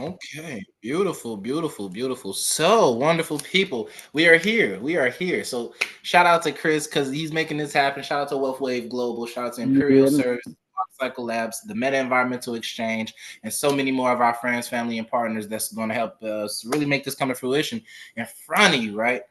Okay, beautiful, beautiful, beautiful. So wonderful people. We are here. We are here. So shout out to Chris because he's making this happen. Shout out to Wealth Wave Global. Shout out to Imperial Yeah, Service, Cycle Labs, the Meta Environmental Exchange, and so many more of our friends, family, and partners that's going to help us really make this come to fruition in front of you, right?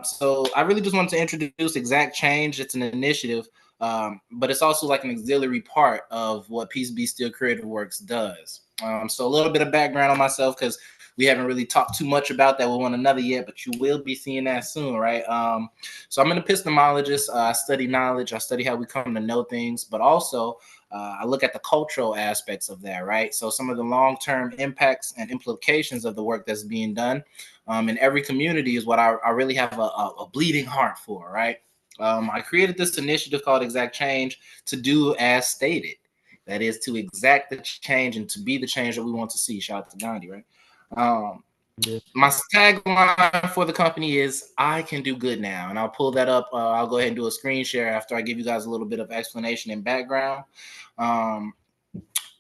So I really just wanted to introduce Exact Change. It's an initiative, but it's also like an auxiliary part of what Peace Be Still Creative Works does. So a little bit of background on myself because we haven't really talked too much about that with one another yet, but you will be seeing that soon, right? So I'm an epistemologist. I study knowledge. I study how we come to know things, but also I look at the cultural aspects of that, right? So some of the long-term impacts and implications of the work that's being done in every community is what I really have a bleeding heart for, right? I created this initiative called Exact Change to do as stated. That is to exact the change and to be the change that we want to see. Shout out to Gandhi, right? Um, yeah. my tagline for the company is "I can do good now," and I'll pull that up. I'll go ahead and do a screen share after I give you guys a little bit of explanation and background. Um,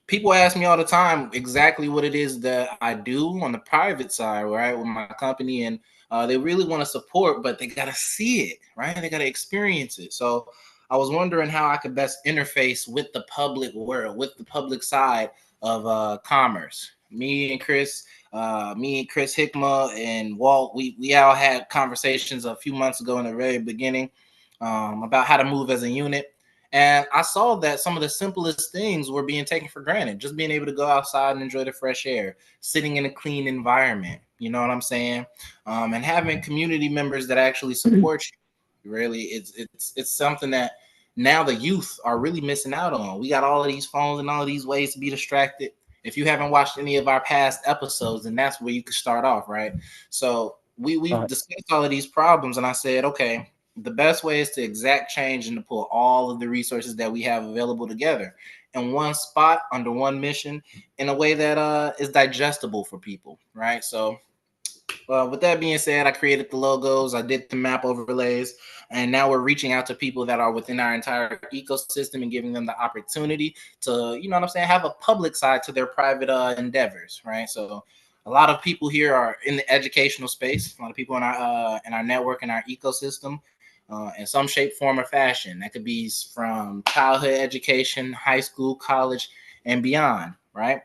People ask me all the time exactly what it is that I do on the private side, right, with my company, and they really want to support, but they gotta see it, right? They gotta experience it. So I was wondering how I could best interface with the public world, with the public side of commerce. Me and Chris Hickma and Walt, we all had conversations a few months ago in the very beginning about how to move as a unit. And I saw that some of the simplest things were being taken for granted. Just being able to go outside and enjoy the fresh air, sitting in a clean environment. You know what I'm saying? And having community members that actually support you. Really, it's something that now the youth are really missing out on. We got all of these phones and all of these ways to be distracted. If you haven't watched any of our past episodes, then that's where you could start off, right? So we've Right. discussed all of these problems, and I said, okay, the best way is to exact change and to pull all of the resources that we have available together in one spot under one mission in a way that is digestible for people, right? So with that being said, I created the logos, I did the map overlays, and now we're reaching out to people that are within our entire ecosystem and giving them the opportunity to, you know what I'm saying, have a public side to their private endeavors, right? So a lot of people here are in the educational space. A lot of people in our network and our ecosystem, in some shape, form, or fashion. That could be from childhood education, high school, college, and beyond, right?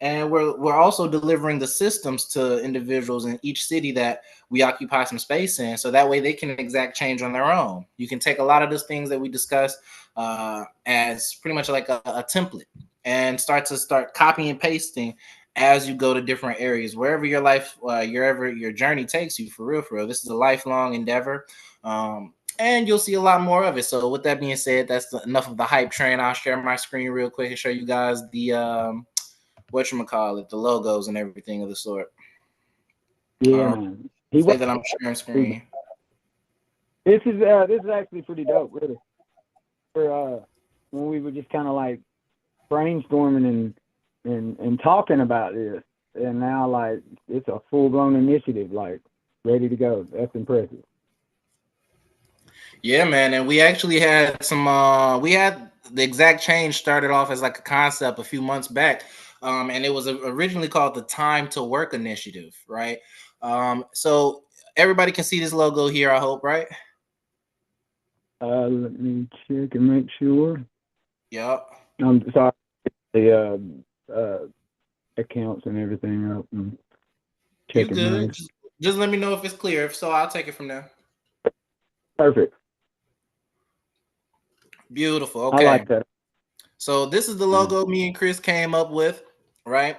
And we're also delivering the systems to individuals in each city that we occupy some space in, so that way they can exact change on their own. You can take a lot of those things that we discussed as pretty much like a template and start copying and pasting as you go to different areas wherever your life wherever your journey takes you. For real, this is a lifelong endeavor. And you'll see a lot more of it. So with that being said, enough of the hype train. I'll share my screen real quick and show you guys the whatchamacallit, the logos and everything of the sort. Yeah, Um, man. He Say was. that I'm sharing screen. This is actually pretty dope, really. For when we were just kind of like brainstorming and talking about this, and now like it's a full blown initiative, like ready to go. That's impressive. Yeah, man, and we actually had some. We had the exact change started off as like a concept a few months back, and it was originally called the Time to Work Initiative, right? So everybody can see this logo here, I hope, right? Let me check and make sure. Yep. I'm sorry, the accounts and everything up and You checking good? things. Just let me know if it's clear. If so, I'll take it from there. Perfect. Beautiful. I like Okay. that. So this is the Mm. logo me and Chris came up with, right?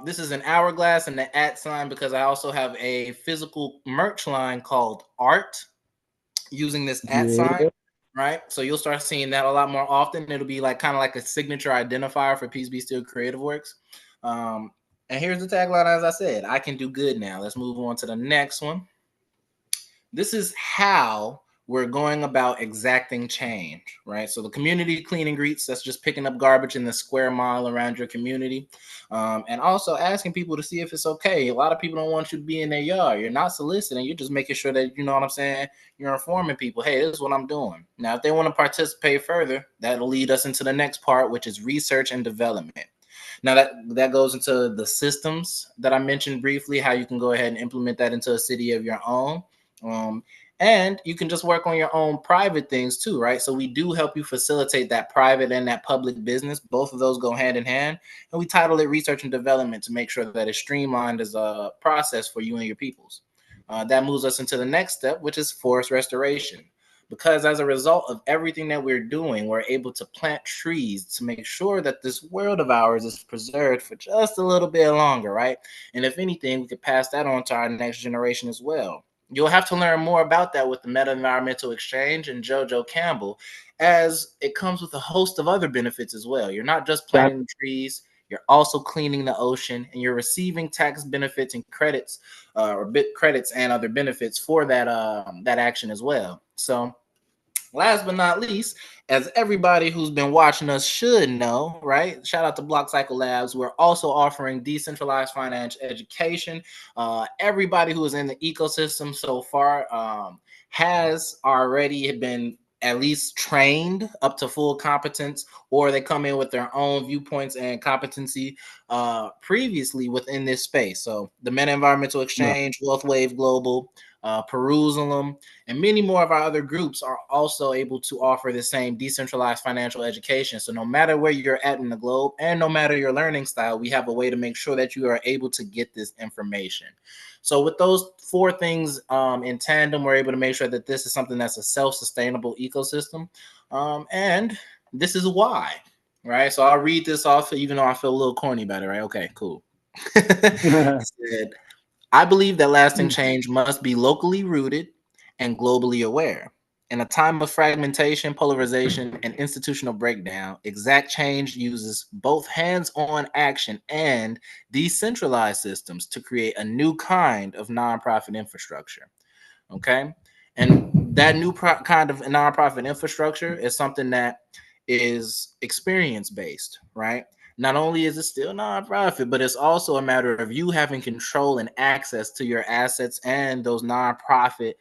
This is an hourglass and the at sign because I also have a physical merch line called Art using this at sign, Yeah. right? So you'll start seeing that a lot more often. It'll be like kind of like a signature identifier for Peace Be Still Creative Works. Um, and here's the tagline, as I said, I can do good now. Let's move on to the next one. This is how we're going about exacting change, right? So the community clean and greets, that's just picking up garbage in the square mile around your community, and also asking people to see if it's okay. A lot of people don't want you to be in their yard. You're not soliciting. You're just making sure that you know what I'm saying. You're informing people, hey, this is what I'm doing. Now, if they want to participate further, that'll lead us into the next part, which is research and development. Now that goes into the systems that I mentioned briefly, how you can go ahead and implement that into a city of your own. Um, and you can just work on your own private things too, right? So we do help you facilitate that private and that public business. Both of those go hand in hand. And we title it research and development to make sure that it's streamlined as a process for you and your peoples. That moves us into the next step, which is forest restoration. Because as a result of everything that we're doing, we're able to plant trees to make sure that this world of ours is preserved for just a little bit longer, right? And if anything, we could pass that on to our next generation as well. You'll have to learn more about that with the Meta Environmental Exchange and JoJo Campbell, as it comes with a host of other benefits as well. You're not just planting trees, you're also cleaning the ocean, and you're receiving tax benefits and credits, or bit credits and other benefits for that action as well. So last but not least, as everybody who's been watching us should know, right? Shout out to Block Cycle Labs. We're also offering decentralized finance education. Everybody who is in the ecosystem so far has already been at least trained up to full competence, or they come in with their own viewpoints and competency previously within this space. So the Meta Environmental Exchange, Wealth Wave Global, Perusalem, and many more of our other groups are also able to offer the same decentralized financial education. So no matter where you're at in the globe and no matter your learning style, we have a way to make sure that you are able to get this information. So with those four things in tandem, we're able to make sure that this is something that's a self-sustainable ecosystem. And this is why, right? So I'll read this off, even though I feel a little corny about it, right? Okay, cool. It said, I believe that lasting change must be locally rooted and globally aware. In a time of fragmentation, polarization, and institutional breakdown, exact change uses both hands on action and decentralized systems to create a new kind of nonprofit infrastructure. Okay. And that new kind of nonprofit infrastructure is something that is experience based, right? Not only is it still nonprofit, but it's also a matter of you having control and access to your assets and those nonprofit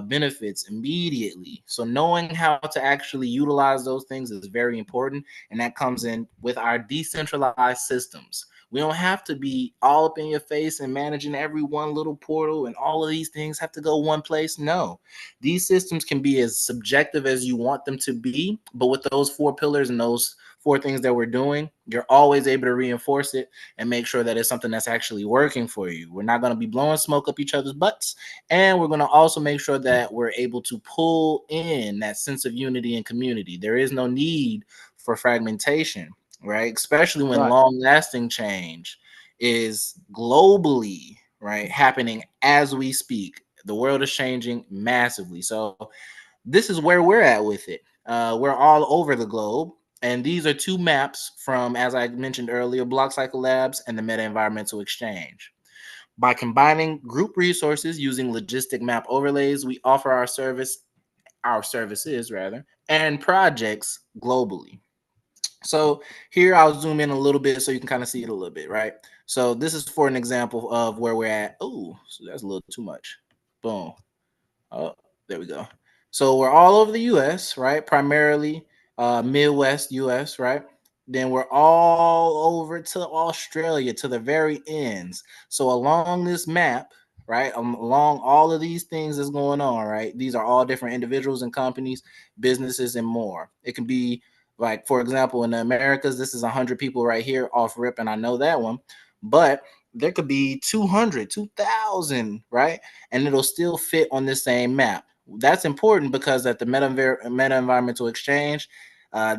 benefits immediately. So knowing how to actually utilize those things is very important, and that comes in with our decentralized systems. We don't have to be all up in your face and managing every one little portal and all of these things have to go one place. No, these systems can be as subjective as you want them to be, but with those four pillars and those four things that we're doing, you're always able to reinforce it and make sure that it's something that's actually working for you. We're not going to be blowing smoke up each other's butts, and we're going to also make sure that we're able to pull in that sense of unity and community. There is no need for fragmentation, right? Especially when long-lasting change is globally, right, happening as we speak. The world is changing massively. So this is where we're at with it. We're all over the globe. And these are two maps from, as I mentioned earlier, Block Cycle Labs and the Meta Environmental Exchange. By combining group resources using logistic map overlays, we offer our services rather, and projects globally. So here I'll zoom in a little bit so you can kind of see it a little bit, right? So this is for an example of where we're at. Oh, so that's a little too much. Boom. Oh, there we go. So we're all over the US, right? Primarily Midwest US, right? Then we're all over to Australia to the very ends. So along this map, right, along all of these things that's going on, right? These are all different individuals and companies, businesses, and more. It can be like, for example, in the Americas, this is 100 people right here off rip, and I know that one. But there could be 200, 2,000, right? And it'll still fit on the same map. That's important because at the Meta Environmental Exchange,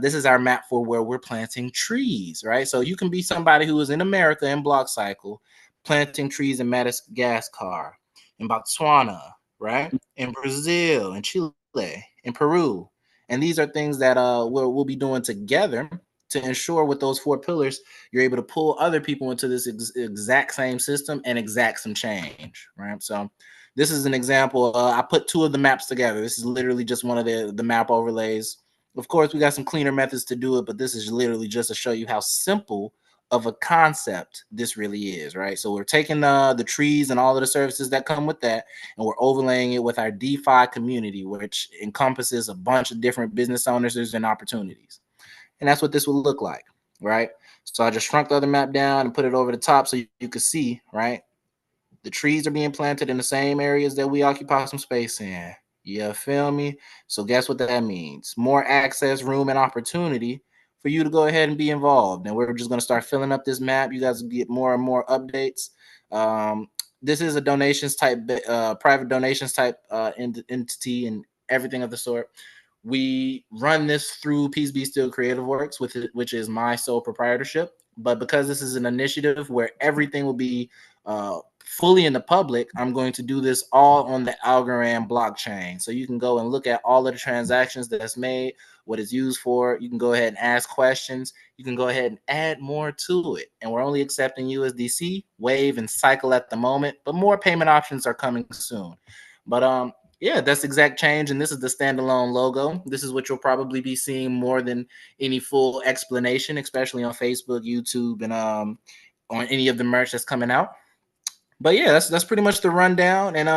this is our map for where we're planting trees, right? So you can be somebody who is in America in Block Cycle, planting trees in Madagascar, in Botswana, right? In Brazil, in Chile, in Peru. And these are things that we'll be doing together to ensure with those four pillars, you're able to pull other people into this exact same system and exact some change, right? So this is an example. I put two of the maps together. This is literally just one of the map overlays. Of course, we got some cleaner methods to do it, but this is literally just to show you how simple of a concept this really is, right? So we're taking the trees and all of the services that come with that, and we're overlaying it with our DeFi community, which encompasses a bunch of different business owners and opportunities. And that's what this will look like, right? So I just shrunk the other map down and put it over the top so you could see, right? The trees are being planted in the same areas that we occupy some space in. You feel me? So guess what that means? More access, room, and opportunity for you to go ahead and be involved. And we're just going to start filling up this map. You guys get more and more updates. This is a donations type, private donations type entity and everything of the sort. We run this through Peace Be Still Creative Works, which is my sole proprietorship. But because this is an initiative where everything will be fully in the public, I'm going to do this all on the Algorand blockchain. So you can go and look at all of the transactions that's made, what it's used for. You can go ahead and ask questions. You can go ahead and add more to it. And we're only accepting USDC, Wave, and Cycle at the moment, but more payment options are coming soon. But yeah, that's Exact Change, and this is the standalone logo. This is what you'll probably be seeing more than any full explanation, especially on Facebook, YouTube, and on any of the merch that's coming out. But yeah, that's pretty much the rundown. And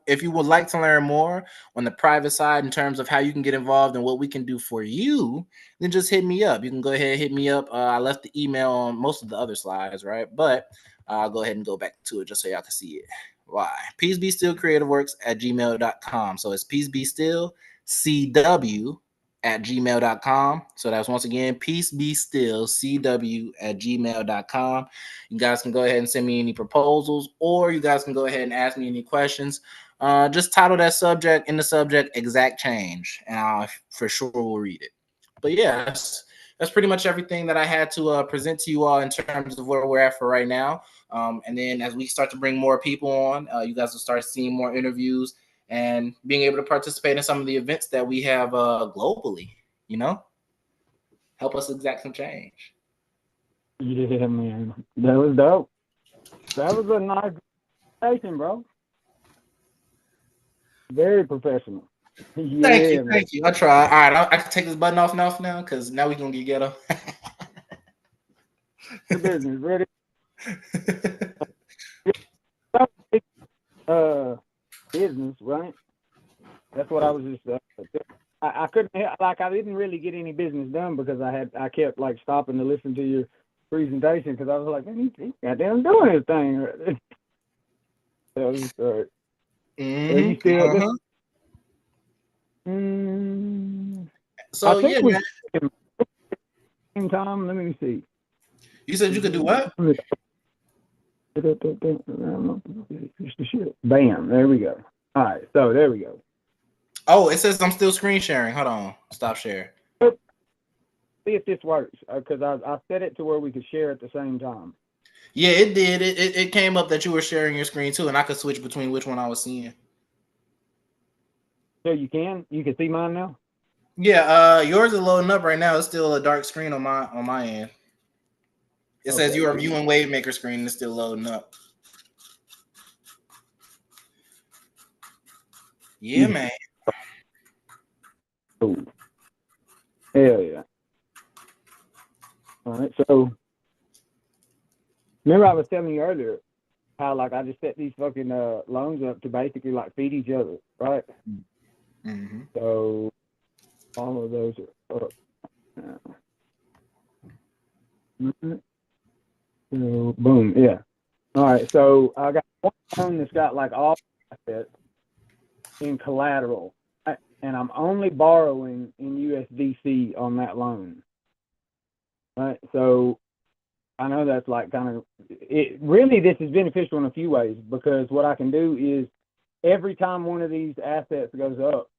if you would like to learn more on the private side in terms of how you can get involved and what we can do for you, then just hit me up. You can go ahead and hit me up. I left the email on most of the other slides, right? But I'll go ahead and go back to it just so y'all can see it. Why? Peace Be Still Creativeworks at gmail.com. So it's Peace Be Still CW at gmail.com. So that's once again, Peace Be Still CW at gmail.com. You guys can go ahead and send me any proposals, or you guys can go ahead and ask me any questions. Just title that subject in the subject Exact Change, and I for sure will read it. But yeah, that's pretty much everything that I had to present to you all in terms of where we're at for right now. And then as we start to bring more people on, you guys will start seeing more interviews and being able to participate in some of the events that we have globally, you know, help us exact some change. Yeah, man. That was dope. That was a nice presentation, bro. Very professional. Yeah, Thank you. I try. All right, I can take this button off now because now we're going to get ghetto. The business, ready? Business, right? That's what I was just. I couldn't, like, I didn't really get any business done because I kept like stopping to listen to your presentation because I was like, man, he's goddamn doing his thing. That was Are you still? So yeah, man. Same time. Let me see. You said you could do what? Bam! There we go. All right, so there we go. Oh, it says I'm still screen sharing. Hold on, stop share. See if this works because I set it to where we could share at the same time. Yeah, it did. It came up that you were sharing your screen too, and I could switch between which one I was seeing. So you can see mine now. Yeah, yours is loading up right now. It's still a dark screen on my end. It says you are viewing Wavemaker screen and it's still loading up. Yeah, man. Oh. Hell yeah. All right, so remember I was telling you earlier how like I just set these fucking loans up to basically like feed each other, right? Mm-hmm. So all of those are up now. So boom, yeah. All right, so I got one loan that's got like all assets in collateral, and I'm only borrowing in USDC on that loan. Right, so I know that's like kind of it. Really, this is beneficial in a few ways because what I can do is every time one of these assets goes up,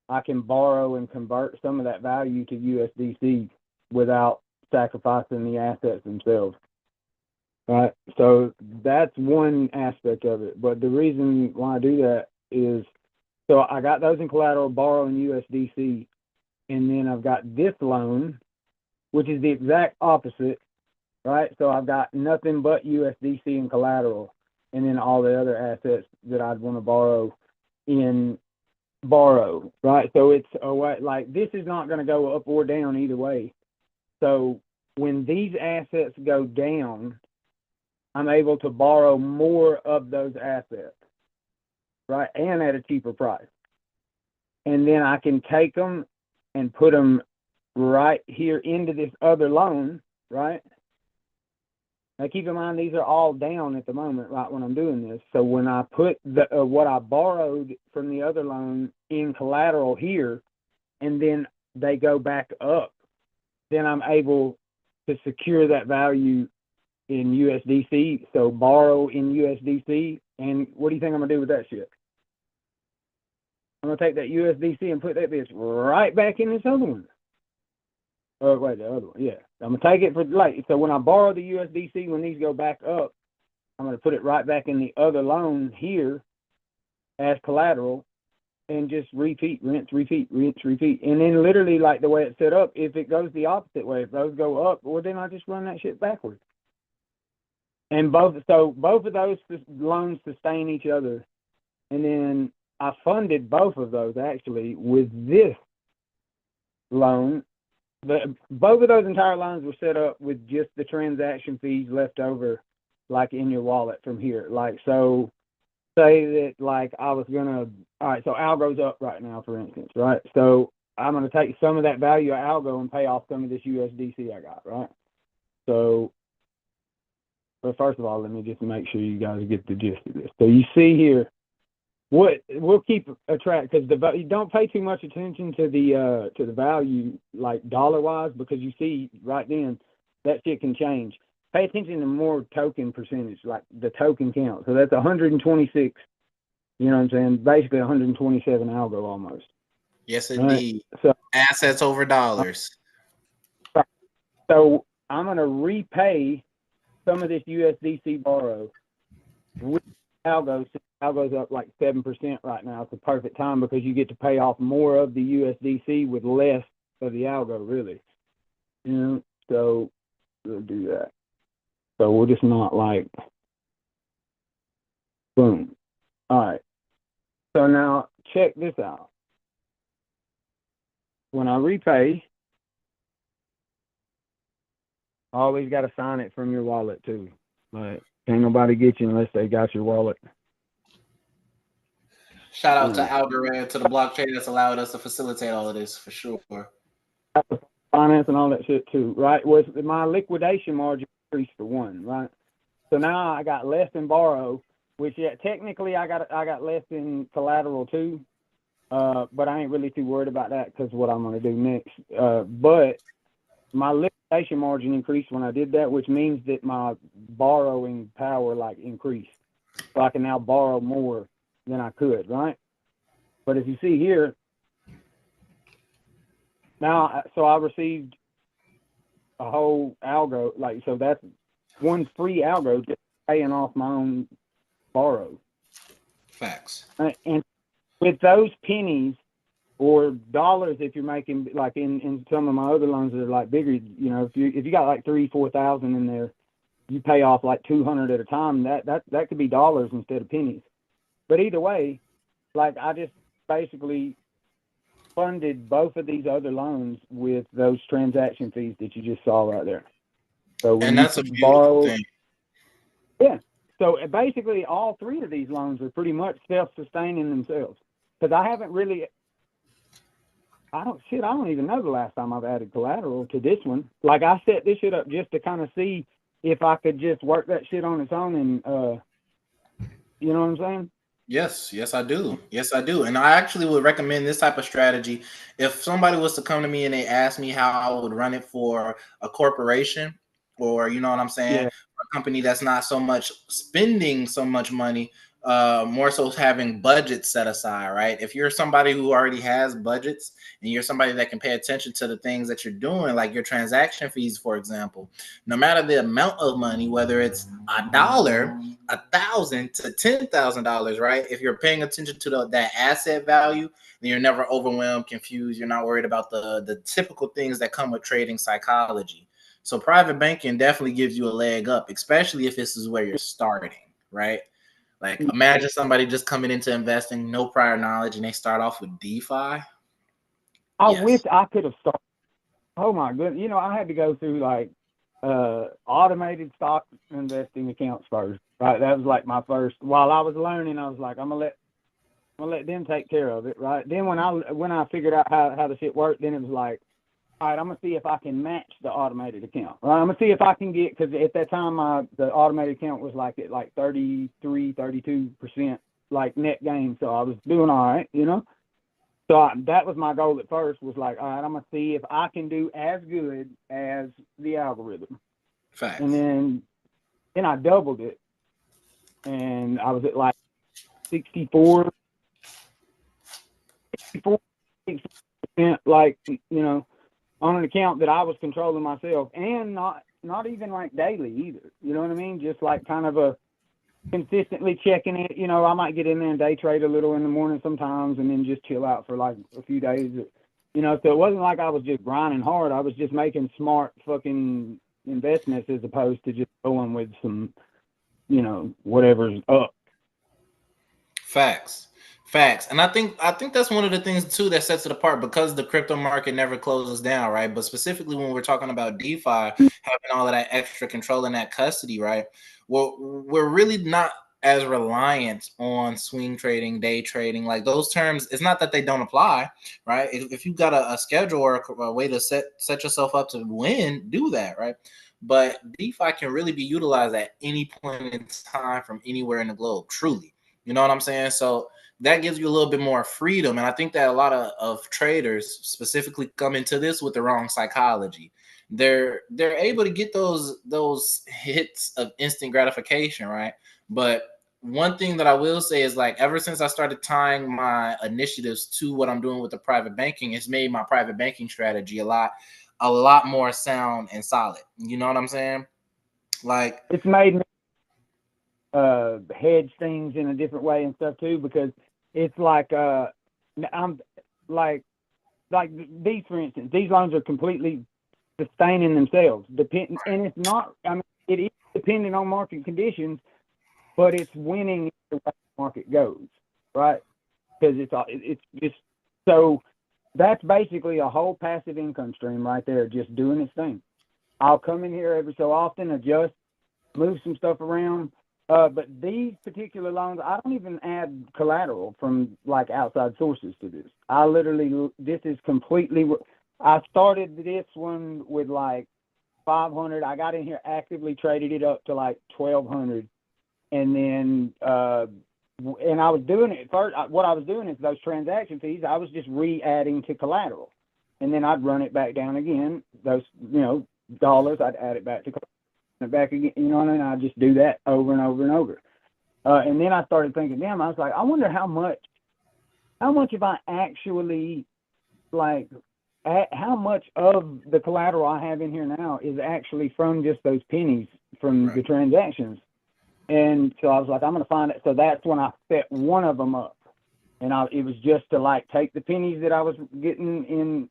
I can borrow and convert some of that value to USDC without sacrificing the assets themselves. Right, so that's one aspect of it. But the reason why I do that is so I got those in collateral, borrowing USDC, and then I've got this loan, which is the exact opposite. Right, so I've got nothing but USDC in collateral, and then all the other assets that I'd want to borrow. Right, so it's a way like this is not going to go up or down either way. So when these assets go down, I'm able to borrow more of those assets, right, and at a cheaper price. And then I can take them and put them right here into this other loan, right? Now, keep in mind, these are all down at the moment, right, when I'm doing this. So when I put what I borrowed from the other loan in collateral here, and then they go back up, then I'm able to secure that value in USDC. So borrow in USDC. And what do you think I'm going to do with that shit? I'm going to take that USDC and put that bitch right back in this other one. Oh, wait, the other one. Yeah. I'm going to take it for, like, so when I borrow the USDC, when these go back up, I'm going to put it right back in the other loan here as collateral and just repeat, rinse, repeat, rinse, repeat. And then literally, like the way it's set up, if it goes the opposite way, if those go up, well, then I just run that shit backwards. And both of those loans sustain each other. And then I funded both of those actually with this loan. Both of those entire loans were set up with just the transaction fees left over, like in your wallet from here. Like, so say that like I was gonna, all right, so Algo's up right now, for instance, right? So I'm gonna take some of that value of Algo and pay off some of this USDC I got, right? So, but first of all, let me just make sure you guys get the gist of this. So you see here, what we'll keep a track, because you don't pay too much attention to the value, like dollar wise, because you see right then that shit can change. Pay attention to more token percentage, like the token count. So that's 126. You know what I'm saying? Basically 127 algo almost. Yes, indeed. Right? So assets over dollars. So I'm gonna repay some of this USDC borrow with algo. Algo's up like 7% right now. It's a perfect time because you get to pay off more of the USDC with less of the algo, really. You know, so we'll do that. So we'll just not like, boom. All right. So now check this out. When I repay, always got to sign it from your wallet too. Like, ain't nobody get you unless they got your wallet. Shout out to Algorand, to the blockchain that's allowed us to facilitate all of this, for sure. Finance and all that shit too, right? Was my liquidation margin increased for one, right? So now I got less in borrow, which technically I got less in collateral too, but I ain't really too worried about that because what I'm gonna do next. But my liquidation margin increased when I did that, which means that my borrowing power like increased, so I can now borrow more than I could, right? But as you see here, now, so I received a whole algo, like, so that's one free algo just paying off my own borrow. Facts. And with those pennies or dollars, if you're making, like in some of my other loans that are like bigger, you know, if you got like 3,000-4,000 in there, you pay off like 200 at a time. That could be dollars instead of pennies. But either way, like I just basically funded both of these other loans with those transaction fees that you just saw right there. So when and that's a beautiful thing. Yeah. So basically, all three of these loans are pretty much self-sustaining themselves. Because I haven't really, I don't even know the last time I've added collateral to this one. Like I set this shit up just to kind of see if I could just work that shit on its own, and you know what I'm saying? Yes, I do. Yes, I do. And I actually would recommend this type of strategy. If somebody was to come to me and they asked me how I would run it for a corporation, or you know what I'm saying, a company that's not so much spending so much money, more so having budgets set aside, right? If you're somebody who already has budgets and you're somebody that can pay attention to the things that you're doing, like your transaction fees, for example, no matter the amount of money, whether it's $1, $1,000 to $10,000, right? If you're paying attention to that asset value, then you're never overwhelmed, confused. You're not worried about the typical things that come with trading psychology. So private banking definitely gives you a leg up, especially if this is where you're starting, right? Like imagine somebody just coming into investing, no prior knowledge, and they start off with DeFi. I wish I could have started. Oh my goodness. You know, I had to go through like automated stock investing accounts first. Right. That was like my first, while I was learning, I was like, I'm gonna let them take care of it. Right. Then when I figured out how the shit worked, then it was like, all right, I'm gonna see if I can match the automated account. Right, I'm gonna see if I can get, because at that time the automated account was like at like 33, 32% like net gain, so I was doing all right, you know. So that was my goal at first, was like, all right, I'm gonna see if I can do as good as the algorithm. Facts. And then I doubled it, and I was at like 64, 60%, like, you know, on an account that I was controlling myself, and not even like daily either. You know what I mean? Just like kind of a consistently checking it. You know, I might get in there and day trade a little in the morning sometimes, and then just chill out for like a few days. You know, so it wasn't like I was just grinding hard. I was just making smart fucking investments as opposed to just going with some, you know, whatever's up. Facts. And I think that's one of the things too that sets it apart, because the crypto market never closes down, right? But specifically when we're talking about DeFi, having all of that extra control and that custody, right? Well, we're really not as reliant on swing trading, day trading, like those terms. It's not that they don't apply, right? If you've got a schedule or a way to set yourself up to win, do that, right? But DeFi can really be utilized at any point in time from anywhere in the globe, truly. You know what I'm saying? So that gives you a little bit more freedom. And I think that a lot of traders specifically come into this with the wrong psychology. They're able to get those hits of instant gratification, right? But one thing that I will say is, like, ever since I started tying my initiatives to what I'm doing with the private banking, it's made my private banking strategy a lot more sound and solid. You know what I'm saying? Like, it's made me hedge things in a different way and stuff too, because it's like I'm like these, for instance, these loans are completely sustaining themselves. And it's not. I mean, it is depending on market conditions, but it's winning the way the market goes, right? Because it's just so that's basically a whole passive income stream right there, just doing its thing. I'll come in here every so often, adjust, move some stuff around. But these particular loans, I don't even add collateral from like outside sources to this. This is completely. I started this one with like 500. I got in here, actively traded it up to like 1,200, and then and I was doing it first. What I was doing is those transaction fees, I was just re-adding to collateral, and then I'd run it back down again. Those, you know, dollars, I'd add it back to collateral. Back again, you know, and I just do that over and over and over. And then I started thinking, damn, I was like, I wonder how much if I actually, like, how much of the collateral I have in here now is actually from just those pennies from the transactions. And so I was like, I'm going to find it. So that's when I set one of them up. And it was just to like take the pennies that I was getting in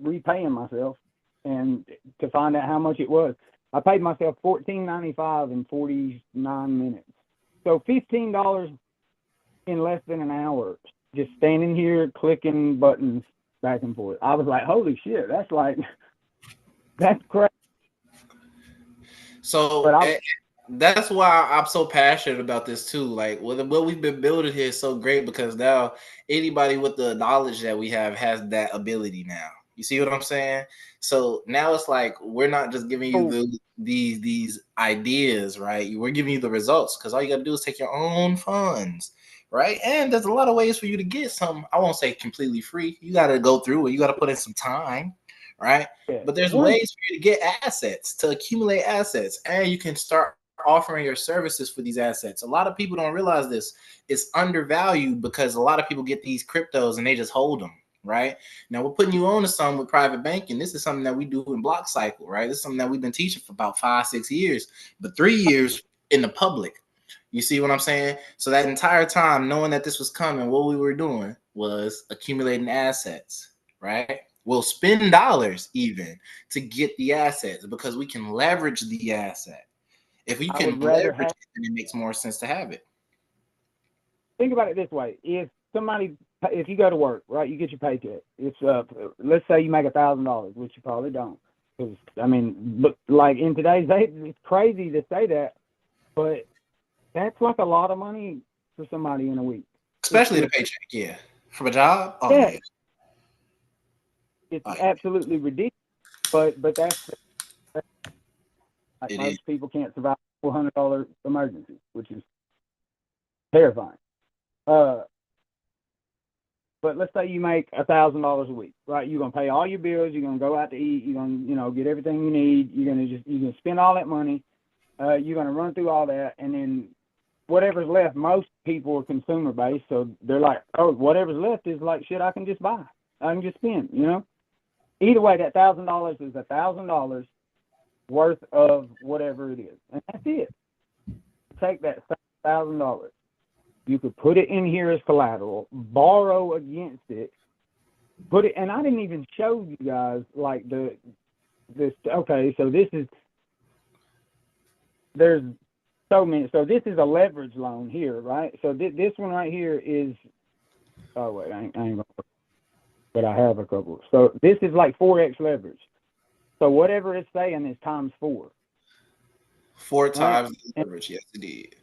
repaying myself, and to find out how much it was. I paid myself $14.95 in 49 minutes. So $15 in less than an hour, just standing here clicking buttons back and forth. I was like, holy shit, that's crazy. So that's why I'm so passionate about this too. Like, what we've been building here is so great, because now anybody with the knowledge that we have has that ability now. You see what I'm saying? So now it's like, we're not just giving you these ideas, right? We're giving you the results, because all you got to do is take your own funds, right? And there's a lot of ways for you to get some. I won't say completely free. You got to go through it. You got to put in some time, right? Yeah. But there's ways for you to get assets, to accumulate assets, and you can start offering your services for these assets. A lot of people don't realize this. It's undervalued because a lot of people get these cryptos and they just hold them. Right now, we're putting you on to something with private banking. This is something that we do in Block Cycle, right? This is something that we've been teaching for about 5-6 years, but 3 years in the public. You see what I'm saying? So that entire time, knowing that this was coming, what we were doing was accumulating assets, right? We'll spend dollars even to get the assets, because we can leverage the asset. If you can leverage it, then it makes more sense to have it. Think about it this way: if you go to work, right, you get your paycheck. It's let's say you make $1,000, which you probably don't, because I mean, but like in today's day, it's crazy to say that, but that's like a lot of money for somebody in a week, especially the paycheck. Yeah, from a job. Oh yeah. It's absolutely ridiculous. But that's like it most is. people can't survive a $400 emergency, which is terrifying. But let's say you make $1,000 a week, right? You're gonna pay all your bills. You're gonna go out to eat. You're gonna, get everything you need. You're gonna spend all that money. You're gonna run through all that, and then whatever's left. Most people are consumer based, so they're like, oh, whatever's left is like shit I can just buy. I can just spend. Either way, that $1,000 is $1,000 worth of whatever it is, and that's it. Take that $1,000. You could put it in here as collateral, borrow against it, put it, and I didn't even show you guys like this. Okay, so there's so many. So this is a leverage loan here, right? So this one right here is. Oh wait, I ain't gonna. But I have a couple. So this is like 4x leverage. So whatever it's saying is times 4. 4 times the leverage, yes, indeed.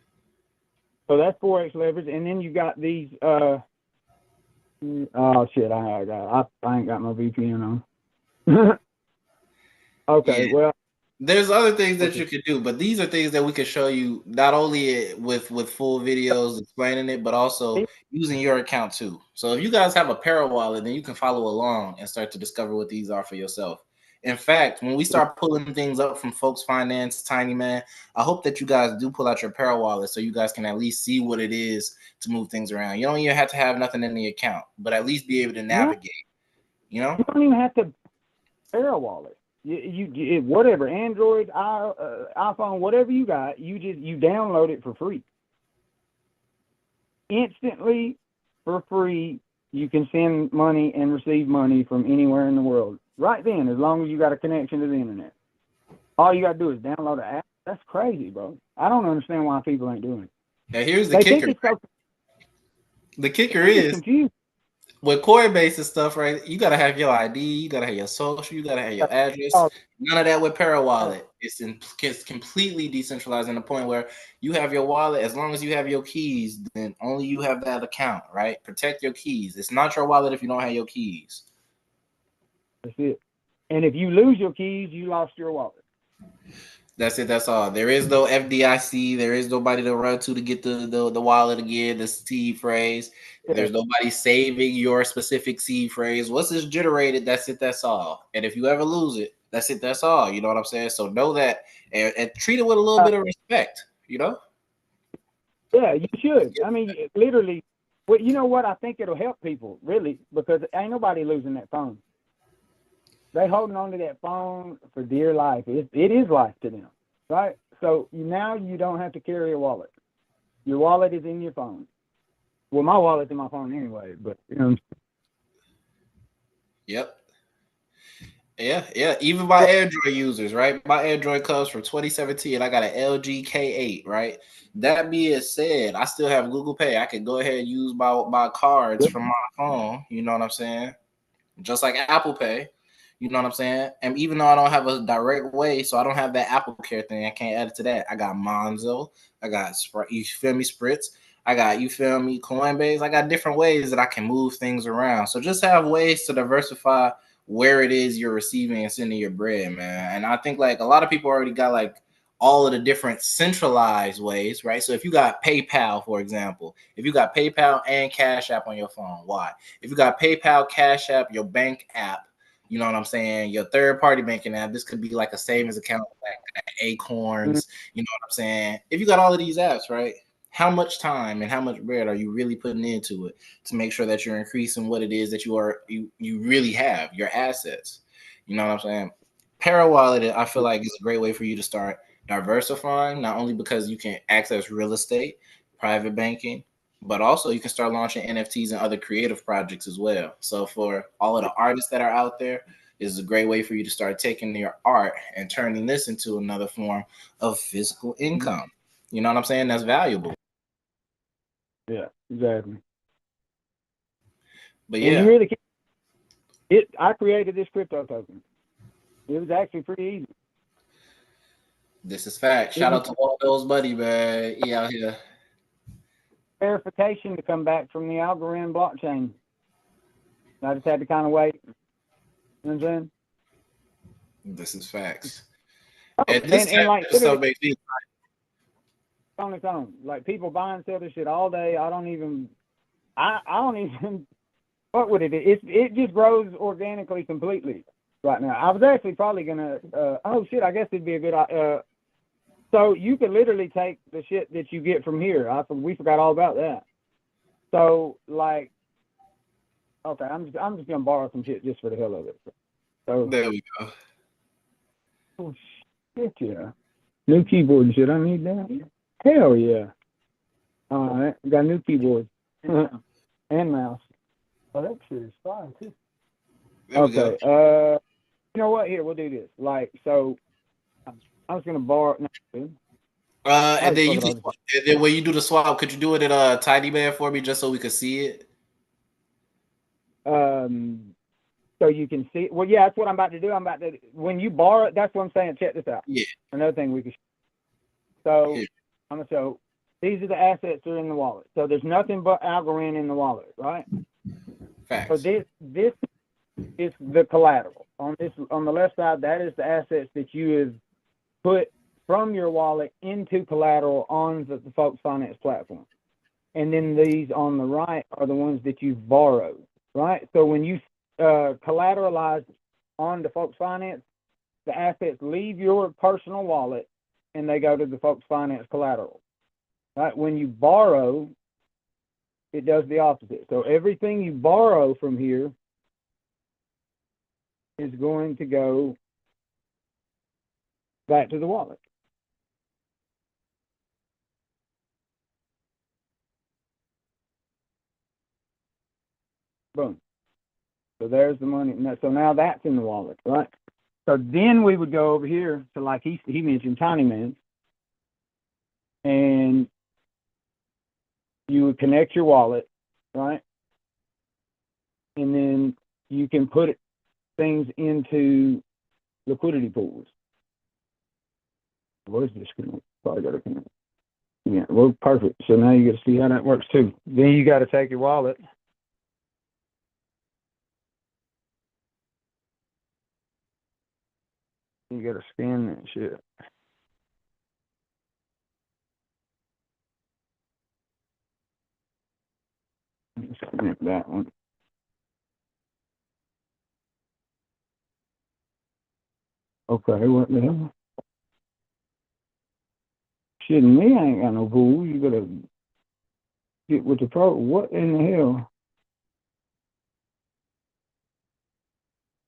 So that's 4x leverage, and then you got these. Oh shit! I ain't got my VPN on. Okay, Yeah. well, There's other things that you could do, but these are things that we could show you not only with full videos explaining it, but also using your account too. So if you guys have a Parawallet, then you can follow along and start to discover what these are for yourself. In fact, when we start pulling things up from Folks Finance, Tiny Man, I hope that you guys do pull out your Parawallet so you guys can at least see what it is to move things around. You don't even have to have nothing in the account, but at least be able to navigate. You don't even have to Parawallet. You whatever, Android, iPhone, whatever you got, you download it for free. Instantly, for free, you can send money and receive money from anywhere in the world. Right then, as long as you got a connection to the internet. All you got to do is download an app. That's crazy, bro. I don't understand why people ain't doing it. Now, here's the kicker. The kicker is confused. With Coinbase and stuff, right? You gotta have your ID, you gotta have your social, you gotta have your address. None of that with Parawallet. It's completely decentralized in the point where you have your wallet. As long as you have your keys, then only you have that account, right? Protect your keys. It's not your wallet if you don't have your keys. That's it. And if you lose your keys, you lost your wallet. That's it. That's all. There is no FDIC. There is nobody to run to get the wallet again, the seed phrase. Yeah. There's nobody saving your specific seed phrase. Once it's generated, that's it. That's all. And if you ever lose it, that's it. That's all. You know what I'm saying? So know that and treat it with a little bit of respect. Yeah, you should. I mean, literally. Well, you know what? I think it'll help people really because ain't nobody losing that phone. They holding on to that phone for dear life. It is life to them, right? So now you don't have to carry a wallet. Your wallet is in your phone. Well, my wallet's in my phone anyway, but Yep. Yeah. Even my Android users, right? My Android comes from 2017. I got an LG K8, right? That being said, I still have Google Pay. I can go ahead and use my cards from my phone. You know what I'm saying? Just like Apple Pay. You know what I'm saying? And even though I don't have a direct way, so I don't have that Apple Care thing, I can't add it to that. I got Monzo. I got, you feel me, Spritz. I got, you feel me, Coinbase. I got different ways that I can move things around. So just have ways to diversify where it is you're receiving and sending your bread, man. And I think like a lot of people already got like all of the different centralized ways, right? So if you got PayPal, for example, if you got PayPal and Cash App on your phone, why? If you got PayPal, Cash App, your bank app, you know what I'm saying? Your third-party banking app. This could be like a savings account, like Acorns. You know what I'm saying? If you got all of these apps, right? How much time and how much bread are you really putting into it to make sure that you're increasing what it is that you really have, your assets? You know what I'm saying? Parawallet, I feel like is a great way for you to start diversifying, not only because you can access real estate, private banking, but also you can start launching NFTs and other creative projects as well. So for all of the artists that are out there, this is a great way for you to start taking your art and turning this into another form of physical income. You know what I'm saying? That's valuable. Yeah, exactly. But yeah, and you really can't. I created this crypto token. It was actually pretty easy. This is fact. Shout out to Waldo's buddy, man. He out here. Verification to come back from the Algorand blockchain. I just had to kind of wait. You know what I'm saying? This is facts. Oh, And this and like stuff literally makes me on its own. Like people buy and sell this shit all day. I don't even fuck with it. It just grows organically completely right now. I was actually probably gonna oh shit, I guess it'd be a good so you could literally take the shit that you get from here. We forgot all about that. So like okay, I'm just gonna borrow some shit just for the hell of it. So there we go. oh shit, yeah. New keyboard and shit, I need that. Hell yeah. All right, got a new keyboard and mouse. Oh, that shit is fine too. There we go. You know what? Here, we'll do this. Like, so I was gonna borrow. No, And then and then when you do the swap, could you do it at Tidyman for me just so we could see it? So you can see. Well, yeah, that's what I'm about to do. When you borrow it, that's what I'm saying. Check this out. Yeah. Another thing we could. So Yeah. I'm gonna show. These are the assets that are in the wallet. So there's nothing but Algorand in the wallet, right? Facts. So this is the collateral on the left side. That is the assets that you have put from your wallet into collateral on the Folks Finance platform. And then these on the right are the ones that you've borrowed, right? So when you collateralize on the Folks Finance, the assets leave your personal wallet and they go to the Folks Finance collateral, right? When you borrow, it does the opposite. So everything you borrow from here is going to go back to the wallet. Boom. So there's the money. So now that's in the wallet, right? So then we would go over here to, like he mentioned, Tinyman, and you would connect your wallet, right? And then you can put things into liquidity pools. Where's this connect? Probably got to connect. Yeah, well, perfect. So now you get to see how that works too. Then you got to take your wallet. You got to scan that shit. Connect that one. Okay, what the hell? Shit, me, I ain't got no pool. You gotta get with the pro. What in the hell?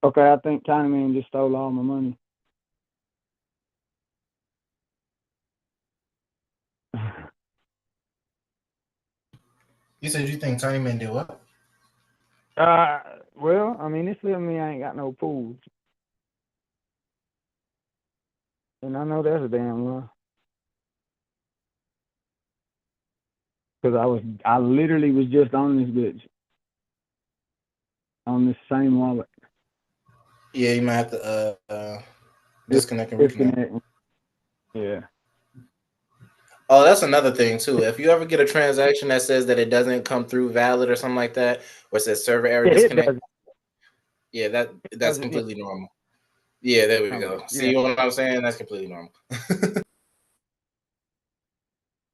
Okay, I think Tiny Man just stole all my money. You said you think Tinyman did what? Well, I mean, it's telling me I ain't got no pools. And I know that's a damn lie. Because I literally was just on this bitch. On this same wallet. Yeah, you might have to disconnect and reconnect. Yeah. Oh, that's another thing too. If you ever get a transaction that says that it doesn't come through valid or something like that, or it says server error disconnect, yeah, that's completely normal. Yeah, there we go. See what I'm saying? That's completely normal.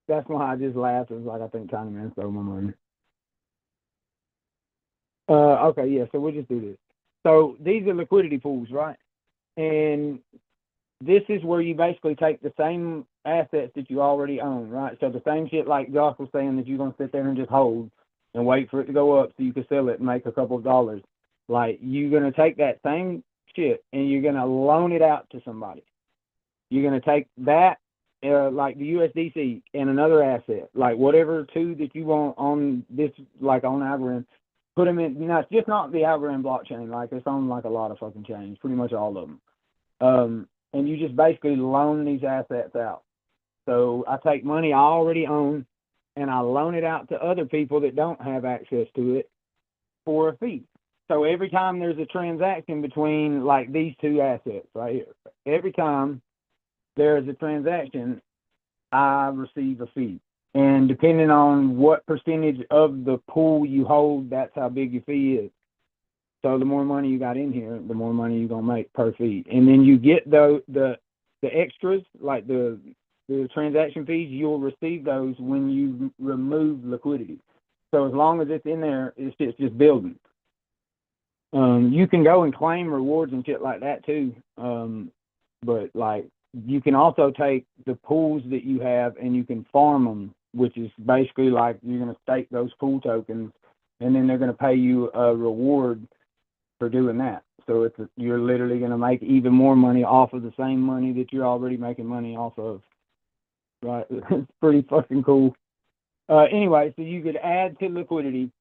That's why I just laughed. It was like, I think Tiny Man stole my money. Okay, yeah, so we'll just do this. So these are liquidity pools, right? And this is where you basically take the same assets that you already own, right? So the same shit like Josh was saying that you're going to sit there and just hold and wait for it to go up so you can sell it and make a couple of dollars. Like, you're going to take that same shit and you're going to loan it out to somebody. You're going to take that, like the USDC and another asset, like whatever two that you want on this, like on Algorand, put them in. It's just not the Algorand blockchain. Like, it's on like a lot of fucking chains, pretty much all of them. And you just basically loan these assets out. So I take money I already own and I loan it out to other people that don't have access to it for a fee. So every time there's a transaction between like these two assets right here, every time there's a transaction, I receive a fee. And depending on what percentage of the pool you hold, that's how big your fee is. So the more money you got in here, the more money you're gonna make per feed. And then you get the extras, like the transaction fees, you'll receive those when you remove liquidity. So as long as it's in there, it's just building. You can go and claim rewards and shit like that too. But like you can also take the pools that you have and you can farm them, which is basically like you're gonna stake those pool tokens, and then they're gonna pay you a reward for doing that. So you're literally gonna make even more money off of the same money that you're already making money off of. Right? It's pretty fucking cool. Anyway, so you could add to liquidity.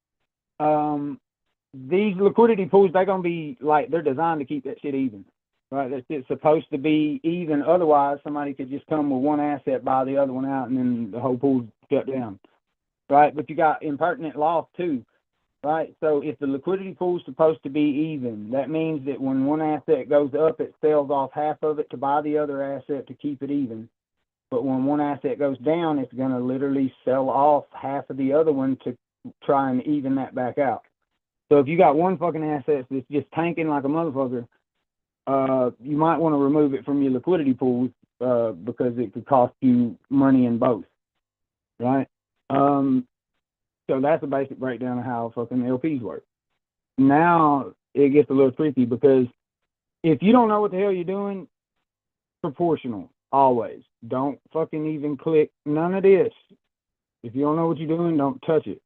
These liquidity pools, they're gonna be like they're designed to keep that shit even, right? It's supposed to be even. Otherwise, somebody could just come with one asset, buy the other one out, and then the whole pool's shut down, right? But you got impertinent loss too, right? So if the liquidity pool's supposed to be even, that means that when one asset goes up, it sells off half of it to buy the other asset to keep it even. But when one asset goes down, it's gonna literally sell off half of the other one to try and even that back out. So if you got one fucking asset that's just tanking like a motherfucker, you might want to remove it from your liquidity pools because it could cost you money in both, right? So that's a basic breakdown of how fucking LPs work. Now it gets a little tricky because if you don't know what the hell you're doing, proportional, always. Don't fucking even click none of this. If you don't know what you're doing, don't touch it.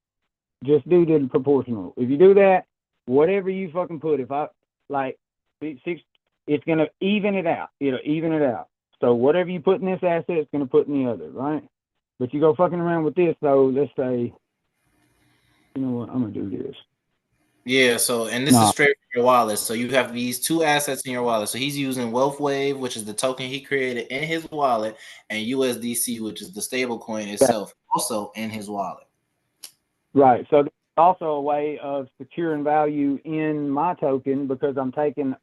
Just do the proportional. If you do that, whatever you fucking put, if I like it's gonna even it out. It'll even it out. So whatever you put in this asset, it's gonna put in the other, right? But you go fucking around with this though, let's say, you know what, I'm gonna do this. Yeah, so and this is straight from your wallet. So you have these two assets in your wallet. So he's using Wealth Wave, which is the token he created in his wallet, and USDC, which is the stable coin itself, also in his wallet. Right. So there's also a way of securing value in my token because I'm taking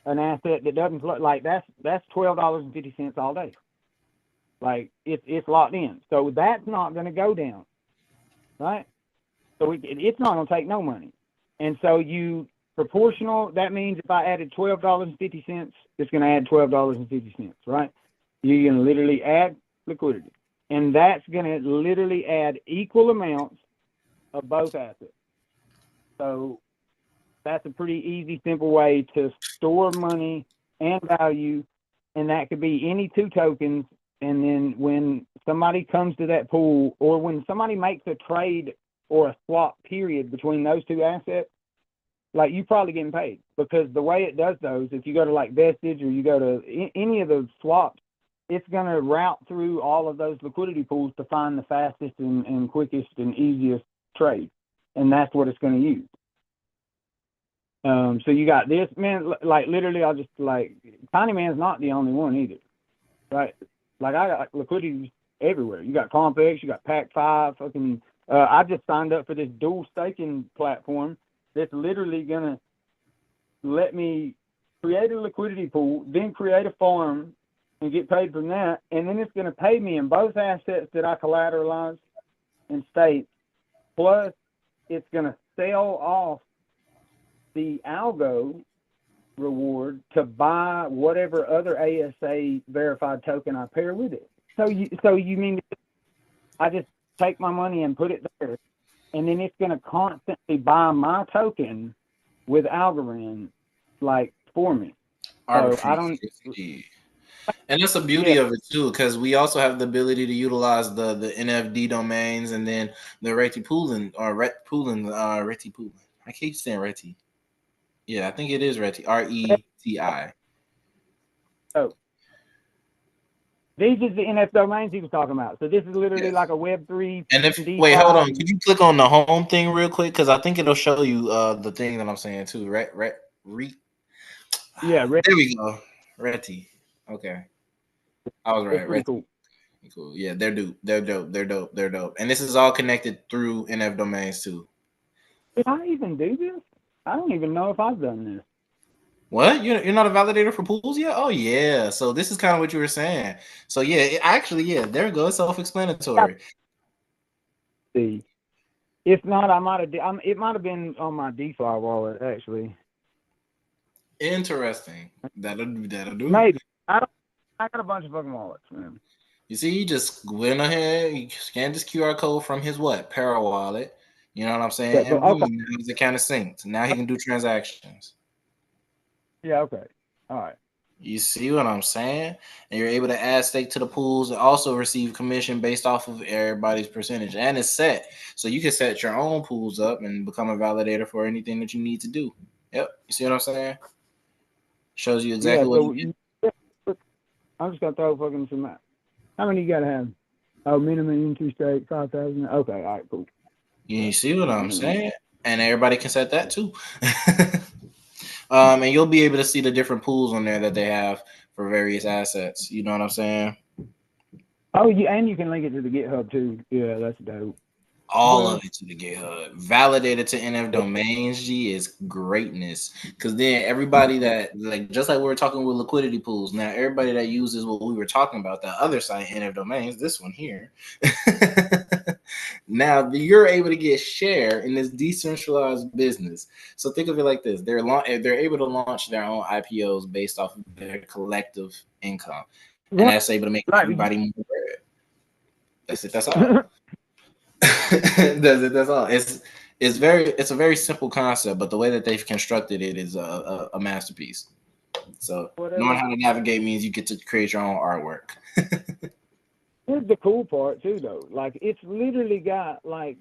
an asset that doesn't like that's $12.50 all day. Like it's locked in. So that's not going to go down. Right. So it's not going to take no money. And so you proportional, that means if I added $12.50, it's going to add $12.50, right? You're going to literally add liquidity. And that's going to literally add equal amounts of both assets. So that's a pretty easy, simple way to store money and value. And that could be any two tokens. And then when somebody comes to that pool or when somebody makes a trade or a swap period between those two assets, like you probably getting paid because the way it does those, if you go to like Vestige or you go to any of those swaps, it's going to route through all of those liquidity pools to find the fastest and quickest and easiest trade. And that's what it's going to use. So you got this, man, like literally I'll just like, Tiny Man's not the only one either, right? Like I got liquidity everywhere. You got Compex, you got Pac5, fucking, I just signed up for this dual staking platform that's literally going to let me create a liquidity pool, then create a farm and get paid from that. And then it's going to pay me in both assets that I collateralize and stake. Plus, it's going to sell off the algo reward to buy whatever other ASA verified token I pair with it. So you mean I just take my money and put it there, and then it's going to constantly buy my token with Algorand, like for me. So I don't. And that's the beauty of it too, because we also have the ability to utilize the NFD domains and then the Reti-Pooling or Reti-Pooling. I keep saying Reti. Yeah, I think it is Reti. RETI. Oh. These is the NF domains he was talking about. So this is literally like a Web3. And wait, hold on. Could you click on the home thing real quick? Because I think it'll show you the thing that I'm saying too. Yeah, there we go. Reti. Okay. I was right. Pretty cool. Cool. Yeah, they're dope. They're dope. And this is all connected through NF domains too. Did I even do this? I don't even know if I've done this. What? You're not a validator for pools yet? Oh yeah. So this is kind of what you were saying. So yeah, there we go. It's self-explanatory. See, If not, I might have. It might have been on my DeFi wallet actually. Interesting. That'll do. Maybe I don't. I got a bunch of fucking wallets, man. You see, he just went ahead, he scanned this QR code from his what? Para wallet. You know what I'm saying? Yeah, so And okay. boom, his account is synced. Now he can do transactions. Yeah, okay. All right. You see what I'm saying? And you're able to add stake to the pools and also receive commission based off of everybody's percentage. And it's set. So you can set your own pools up and become a validator for anything that you need to do. Yep. You see what I'm saying? Shows you exactly what you yeah, I'm just gonna throw fucking some out. How many you gotta have? Oh, minimum into stake 5,000. Okay, all right, cool. You see what I'm saying? And everybody can set that too. And you'll be able to see the different pools on there that they have for various assets. You know what I'm saying? Oh, yeah, and you can link it to the GitHub too. Yeah, that's dope. All of it to the GitHub, validated to NF domains. G is greatness, because then everybody that like just like we were talking with liquidity pools. Now everybody that uses what we were talking about, the other site NF domains, this one here. Now you're able to get share in this decentralized business. So think of it like this: they're able to launch their own IPOs based off of their collective income, and that's able to make everybody more bread. That's it. That's all. That's all. It's a very simple concept, but the way that they've constructed it is a masterpiece. So knowing how to navigate means you get to create your own artwork. Here's the cool part too, though. Like it's literally got like,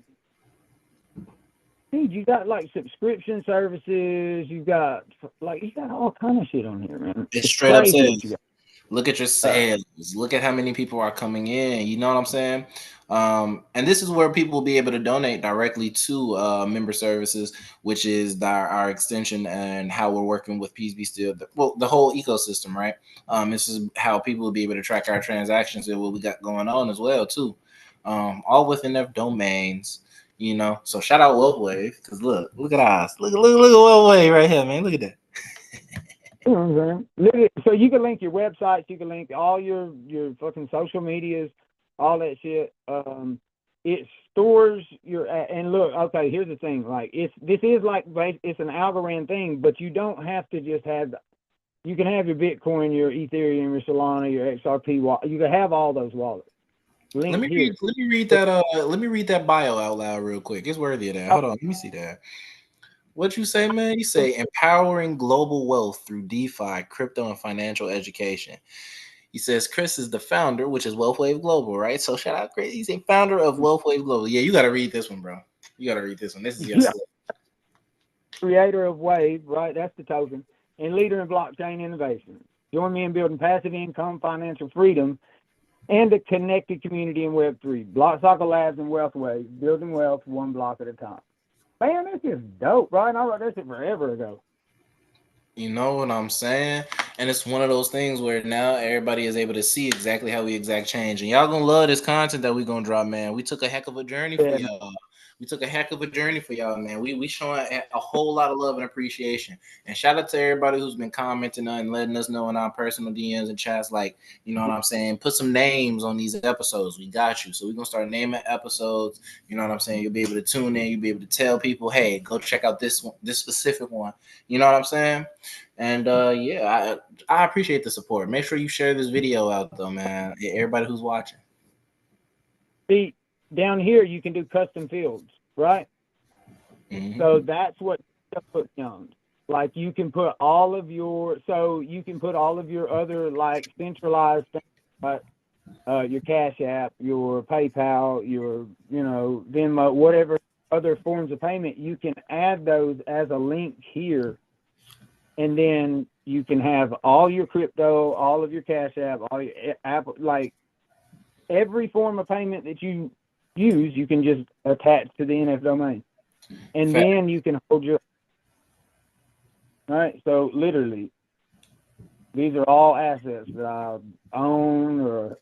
dude, you got like subscription services. You got all kind of shit on here, man. It's straight up sales. Look at your sales. Look at how many people are coming in. You know what I'm saying? And this is where people will be able to donate directly to member services, which is our extension and how we're working with Peace Be Still. The whole ecosystem, right? This is how people will be able to track our transactions and what we got going on as well, too. All within their domains, you know. So shout out WealthWave, because look at us. Look at WealthWave right here, man. Look at that. You know what I'm saying? So you can link your websites, you can link all your fucking social medias, all that shit. It stores your and look, okay, here's the thing. Like it's an Algorand thing, but you don't have to just have. You can have your Bitcoin, your Ethereum, your Solana, your XRP wallet. You can have all those wallets. Let me read that bio out loud real quick. It's worthy of that. Hold on, let me see that. What you say, man? You say empowering global wealth through DeFi, crypto, and financial education. He says Chris is the founder, which is WealthWave Global, right? So shout out Chris. He's a founder of WealthWave Global. Yeah, you got to read this one, bro. You got to read this one. This is your creator of Wave, right? That's the token, and leader in blockchain innovation. Join me in building passive income, financial freedom, and a connected community in Web3. Block Labs and WealthWave, building wealth one block at a time. Man, this is dope, right? I wrote this shit forever ago. You know what I'm saying? And it's one of those things where now everybody is able to see exactly how we exact change. And y'all gonna love this content that we gonna drop, man. We took a heck of a journey for y'all. We took a heck of a journey for y'all, man. We showing a whole lot of love and appreciation. And shout out to everybody who's been commenting and letting us know in our personal DMs and chats, like, you know what I'm saying? Put some names on these episodes. We got you. So we're gonna start naming episodes. You know what I'm saying? You'll be able to tune in. You'll be able to tell people, hey, go check out this one, this specific one. You know what I'm saying? And yeah, I appreciate the support. Make sure you share this video out though, man. Everybody who's watching. See, down here you can do custom fields, right? Mm-hmm. So that's what put down. Like you can put all of your other like centralized things, like your Cash App, your PayPal, your Venmo, whatever other forms of payment. You can add those as a link here. And then you can have all your crypto, all of your Cash App, all your Apple, like every form of payment that you use, you can just attach to the NF domain. And then you can hold your, all right? So literally, these are all assets that I own or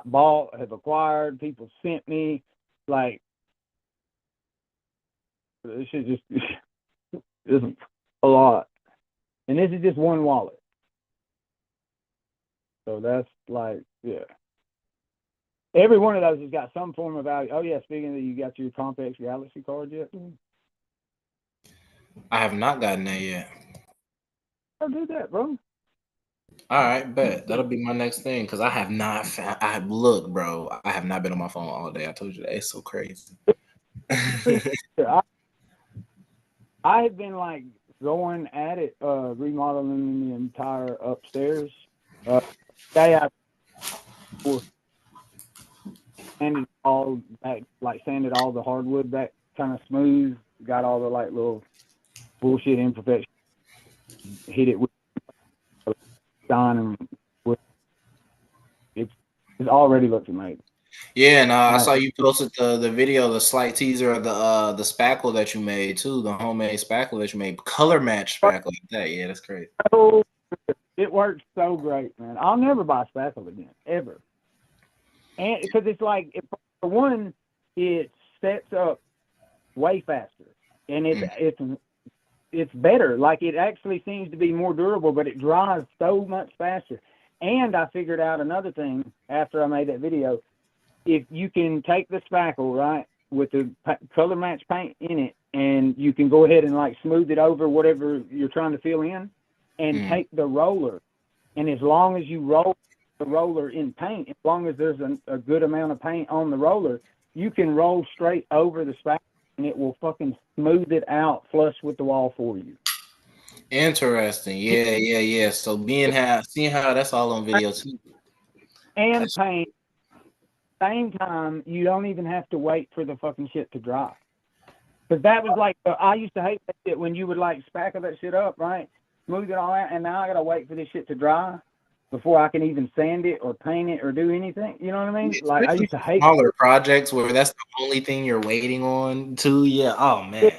bought, have acquired, people sent me. Like, this is just isn't a lot. And this is just one wallet. So that's like, yeah. Every one of those has got some form of value. Oh yeah, speaking of that, you got your Complex Galaxy card yet? I have not gotten that yet. I'll do that, bro. All right, bet that'll be my next thing because I have not. Look, bro. I have not been on my phone all day. I told you that it's so crazy. I have been like going at it, remodeling the entire upstairs. Day I sanded all back, like sanded all the hardwood back kind of smooth. Got all the like little bullshit imperfections. Hit it with shine and with it already looks amazing. Yeah, and I saw you posted the video, the slight teaser of the spackle that you made too, the homemade spackle that you made, color match spackle like that. Yeah, that's crazy. Oh, it works so great, man. I'll never buy spackle again, ever. And because it's like, for one, it sets up way faster, and it's better. Like it actually seems to be more durable, but it dries so much faster. And I figured out another thing after I made that video. If you can take the spackle, right, with the color match paint in it, and you can go ahead and like smooth it over whatever you're trying to fill in, and take the roller, and as long as you roll the roller in paint, as long as there's a good amount of paint on the roller, you can roll straight over the spackle, and it will fucking smooth it out flush with the wall for you. Interesting. Yeah. So seeing how that's all on video too. And paint. Same time, you don't even have to wait for the fucking shit to dry. Because that was like, I used to hate that shit when you would like spackle that shit up, right? Smooth it all out, and now I gotta wait for this shit to dry before I can even sand it or paint it or do anything. You know what I mean? Like, I used to hate smaller projects where that's the only thing you're waiting on too. Yeah. Oh man.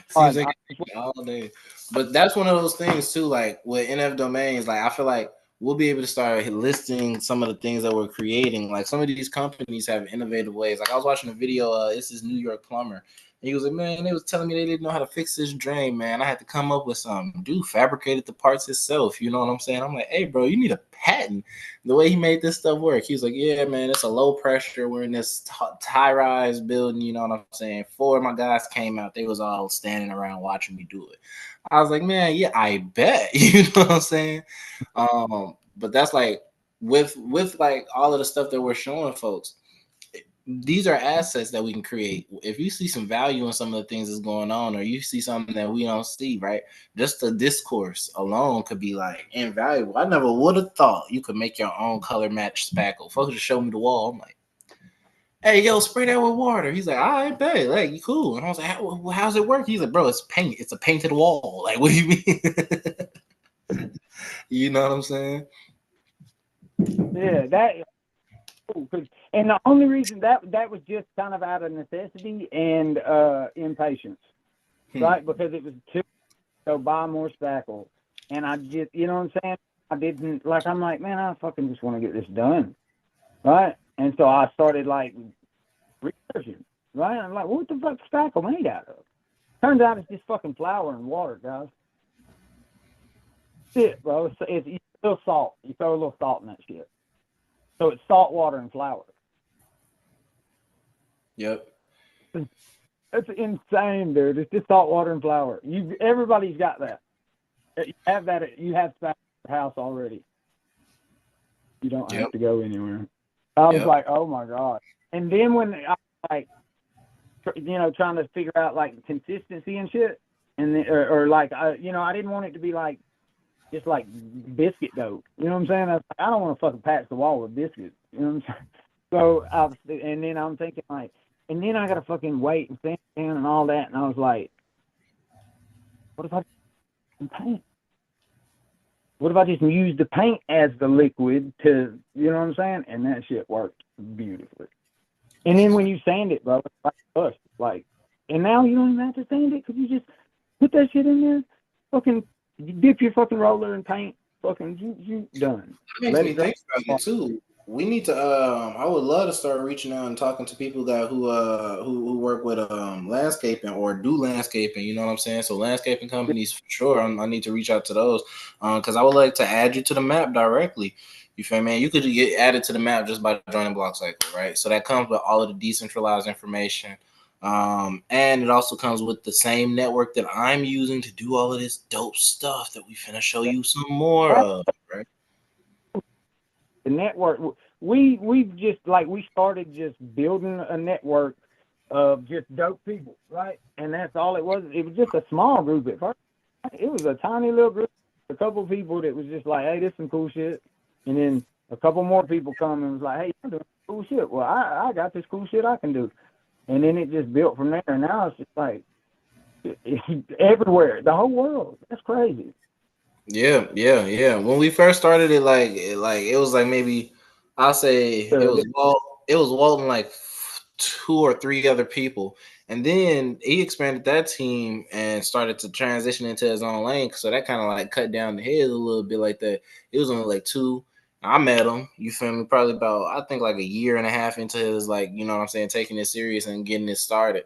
Seems like all day. But that's one of those things too, like with NF domains, like I feel like we'll be able to start listing some of the things that we're creating. Like some of these companies have innovative ways. Like I was watching a video, this is New York plumber. And he was like, man, they was telling me they didn't know how to fix this drain, man. I had to come up with something. Dude fabricated the parts himself. You know what I'm saying? I'm like, hey, bro, you need a patent. The way he made this stuff work. He was like, yeah, man, it's a low pressure. We're in this high-rise building. You know what I'm saying? 4 of my guys came out. They was all standing around watching me do it. I was like, man, yeah, I bet. You know what I'm saying? But that's like with like all of the stuff that we're showing folks, these are assets that we can create. If you see some value in some of the things that's going on, or you see something that we don't see, right? Just the discourse alone could be like invaluable. I never would have thought you could make your own color match spackle. Folks just show me the wall. I'm like, hey, yo, spray that with water. He's like, I bet, like, you cool. And I was like, how's it work? He's like, bro, it's paint. It's a painted wall. Like, what do you mean? You know what I'm saying? Yeah, that. And the only reason that was just kind of out of necessity and impatience, right? Because it was too so buy more spackle, and I just, you know what I'm saying? I didn't like. I'm like, man, I fucking just want to get this done, right? And so I started like researching, right? I'm like, what the fuck spackle made out of? Turns out it's just fucking flour and water, guys. That's it, bro. It's you throw salt. You throw a little salt in that shit. So it's salt, water, and flour. Yep. That's insane, dude. It's just salt, water, and flour. Everybody's got that. You have that. You have spackle at your house already. You don't have to go anywhere. I was like, oh my god. And then when I like, you know, trying to figure out like consistency and shit, and then, or like, you know, I didn't want it to be like just like biscuit dough. You know what I'm saying? I don't want to fucking patch the wall with biscuits. You know what I'm saying? So and then I'm thinking like, and then I gotta fucking wait and stand and all that. And I was like, what if I paint? What if I just use the paint as the liquid to, you know what I'm saying? And that shit worked beautifully. And then when you sand it, bro, it's like, and now you don't even have to sand it because you just put that shit in there, fucking dip your fucking roller in paint, fucking you done. That makes me think about it too. We need to. I would love to start reaching out and talking to people that who work with landscaping or do landscaping. You know what I'm saying? So landscaping companies for sure. I need to reach out to those because I would like to add you to the map directly. You feel me? You could get added to the map just by joining BlockCycle, right? So that comes with all of the decentralized information. And it also comes with the same network that I'm using to do all of this dope stuff that we finna show you some more of, right? The network, we've just like, we started just building a network of just dope people, right? And that's all it was. It was just a small group at first. It was a tiny little group, a couple of people that was just like, hey, this is some cool shit. And then a couple more people come and was like, hey, you're doing cool shit. Well, I got this cool shit I can do. And then it just built from there. And now it's just like, it's everywhere, the whole world. That's crazy. Yeah, yeah, yeah. When we first started it, it was like maybe I'll say it was Walt and like two or three other people, and then he expanded that team and started to transition into his own lane. So that kind of like cut down the head a little bit like that. It was only like two. I met him, you feel me, probably about I think like a year and a half into his like, you know what I'm saying, taking it serious and getting it started.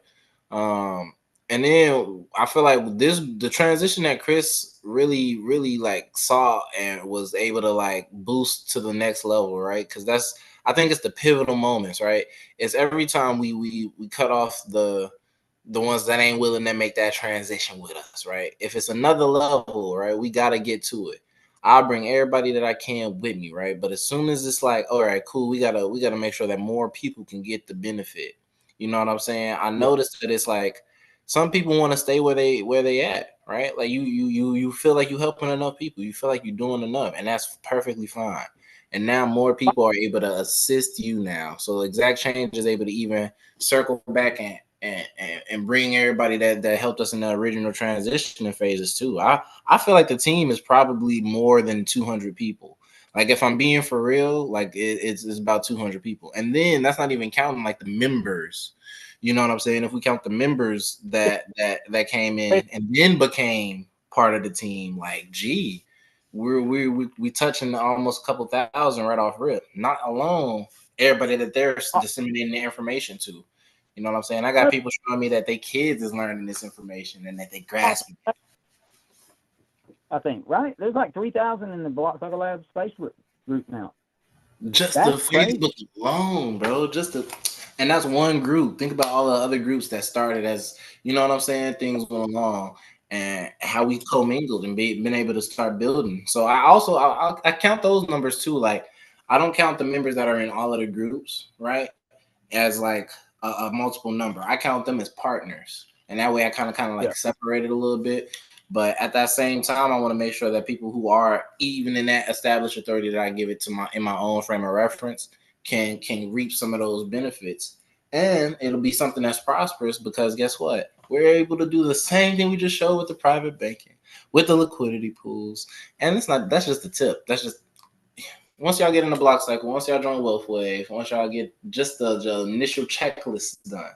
Um, and then I feel like the transition that Chris really like saw and was able to like boost to the next level, right? Because that's I think it's the pivotal moments, right? It's every time we cut off the ones that ain't willing to make that transition with us, right? If it's another level, right, we gotta get to it. I'll bring everybody that I can with me, right? But as soon as it's like, all right, cool, we gotta make sure that more people can get the benefit. You know what I'm saying? I noticed that it's like some people want to stay where they at, right? Like you feel like you helping enough people, you feel like you're doing enough, and that's perfectly fine. And now more people are able to assist you now. So Exact Change is able to even circle back and bring everybody that helped us in the original transition phases too. I feel like the team is probably more than 200 people. Like if I'm being for real, like it's about 200 people, and then that's not even counting like the members. You know what I'm saying? If we count the members that came in and then became part of the team, like gee, we touching almost a couple thousand right off rip. Not alone everybody that they're disseminating the information to. You know what I'm saying? I got people showing me that their kids is learning this information and that they grasp it. I think, right? There's like 3,000 in the BlockCycle Labs Facebook group now. Just the Facebook alone, bro. And that's one group. Think about all the other groups that started as, you know what I'm saying, things went along and how we commingled and been able to start building. So I count those numbers too. Like I don't count the members that are in all of the groups, right, as like a multiple number. I count them as partners, and that way I kind of like separate it a little bit. But at that same time, I want to make sure that people who are even in that established authority that I give it to in my own frame of reference can reap some of those benefits, and it'll be something that's prosperous because guess what? We're able to do the same thing we just showed with the private banking, with the liquidity pools, and that's just the tip. That's just once y'all get in the BlockCycle, once y'all join WealthWave, once y'all get just the initial checklist done,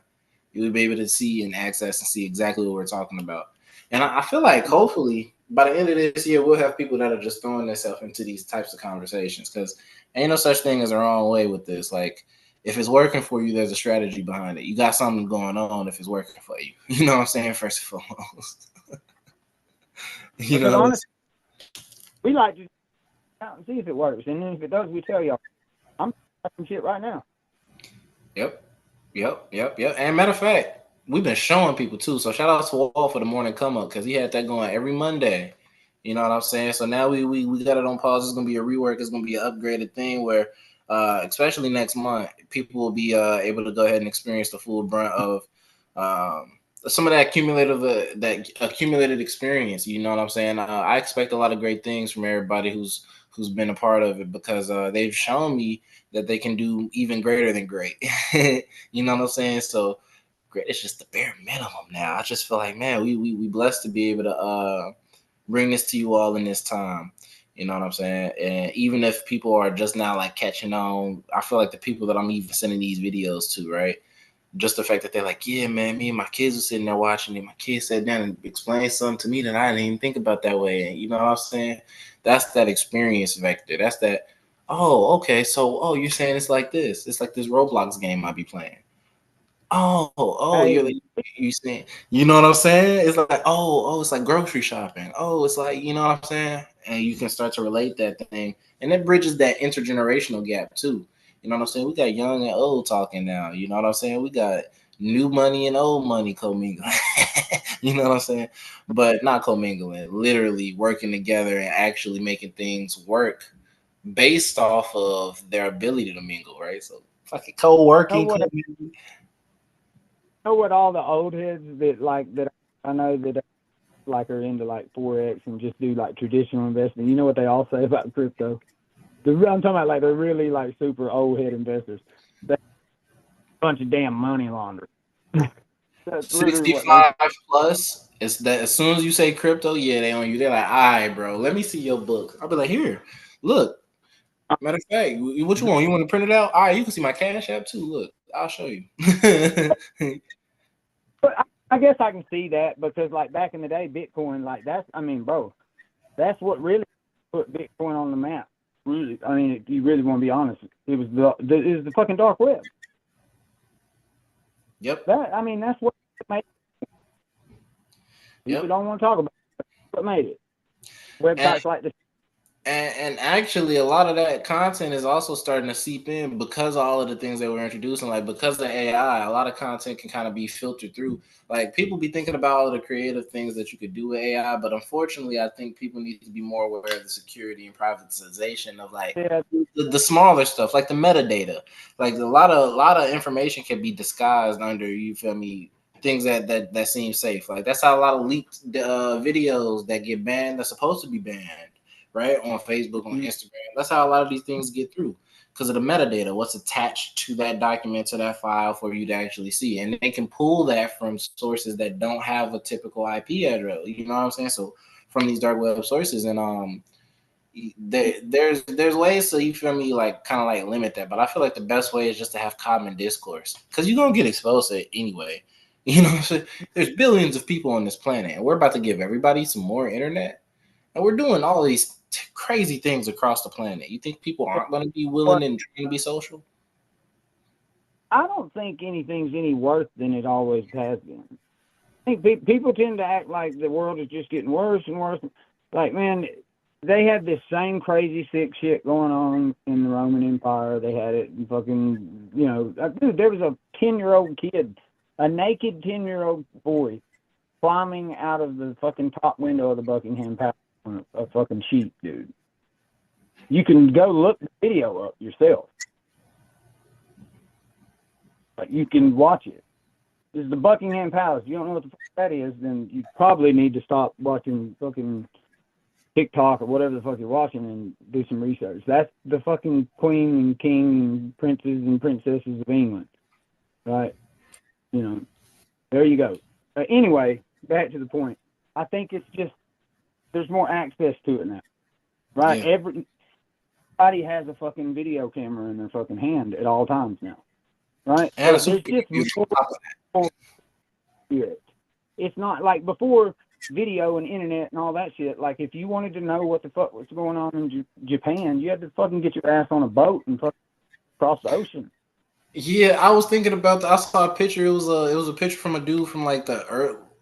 you'll be able to see and access and see exactly what we're talking about. And I feel like hopefully by the end of this year, we'll have people that are just throwing themselves into these types of conversations because ain't no such thing as a wrong way with this. Like, if it's working for you, there's a strategy behind it. You got something going on if it's working for you. You know what I'm saying? First and foremost. You know, honestly, we like to out and see if it works. And then if it does, we tell y'all. I'm some shit right now. Yep. And matter of fact, we've been showing people too. So shout out to Walt for the morning come up because he had that going every Monday. You know what I'm saying? So now we got it on pause. It's gonna be a rework. It's gonna be an upgraded thing where, especially next month, people will be able to go ahead and experience the full brunt of some of that accumulated experience. You know what I'm saying? I expect a lot of great things from everybody who's been a part of it because they've shown me that they can do even greater than great. You know what I'm saying? So great, it's just the bare minimum now. I just feel like, man, we blessed to be able to bring this to you all in this time. You know what I'm saying? And even if people are just now like catching on, I feel like the people that I'm even sending these videos to, right? Just the fact that they're like, yeah, man, me and my kids were sitting there watching it. My kids sat down and explained something to me that I didn't even think about that way. And you know what I'm saying? That's that experience vector. That's that, oh, okay, so, you're saying it's like this. It's like this Roblox game I be playing. Hey. You saying, you know what I'm saying? It's like, it's like grocery shopping. Oh, it's like, you know what I'm saying? and you can start to relate that thing, and it bridges that intergenerational gap too. You know what I'm saying? We got young and old talking now. You know what I'm saying? We got new money and old money commingling. You know what I'm saying? But not commingling, literally working together and actually making things work based off of their ability to mingle, right? So fucking co-working. Know what all the old heads that I know that like are into like Forex and just do like traditional investing. You know what they all say about crypto? I'm talking about like they're really like super old head investors. They bunch of damn money launderers. That's literally what 65 plus. It's that as soon as you say crypto, yeah, they on you. They're like, all right, bro, let me see your book. I'll be like, here, look. Matter of fact, what you want? You want to print it out? All right, you can see my Cash App too. Look, I'll show you. But I guess I can see that because like back in the day, Bitcoin, like that's, I mean, bro, that's what really put Bitcoin on the map. Really, I mean, if you really want to be honest, it was the fucking dark web. Yep. I mean, that's what made it. People don't want to talk about it. What made it? Websites like this. And actually, a lot of that content is also starting to seep in because of all of the things that we're introducing. Like because of AI, a lot of content can kind of be filtered through. Like people be thinking about all the creative things that you could do with AI, but unfortunately, I think people need to be more aware of the security and privatization of like the smaller stuff, like the metadata. Like a lot of information can be disguised under, you feel me, things that seem safe. Like that's how a lot of leaked videos that get banned that's supposed to be banned, right, on Facebook, on Instagram. That's how a lot of these things get through because of the metadata, what's attached to that document, to that file for you to actually see. And they can pull that from sources that don't have a typical IP address. You know what I'm saying? So from these dark web sources, and there's ways so you feel me, like kind of like limit that. But I feel like the best way is just to have common discourse because you're gonna get exposed to it anyway. You know what I'm saying? There's billions of people on this planet, and we're about to give everybody some more internet. And we're doing all these crazy things across the planet. You think people aren't going to be willing and trying to be social? I don't think anything's any worse than it always has been. I think people tend to act like the world is just getting worse and worse. Like, man, they had this same crazy sick shit going on in the Roman Empire. They had it in fucking, you know, dude, there was a 10-year-old kid, a naked 10-year-old boy climbing out of the fucking top window of the Buckingham Palace on a fucking sheep, dude. You can go look the video up yourself. But you can watch it. This is the Buckingham Palace. If you don't know what the fuck that is, then you probably need to stop watching fucking TikTok or whatever the fuck you're watching and do some research. That's the fucking queen and king and princes and princesses of England. Right? You know, there you go. Anyway, back to the point. I think it's just, there's more access to it now. Right? Yeah. Everybody has a fucking video camera in their fucking hand at all times now. Right? And so there's just more. It's not like before video and internet and all that shit. Like if you wanted to know what the fuck was going on in Japan, you had to fucking get your ass on a boat and fucking cross the ocean. Yeah, I was thinking about that. I saw a picture. It was a picture from a dude from like the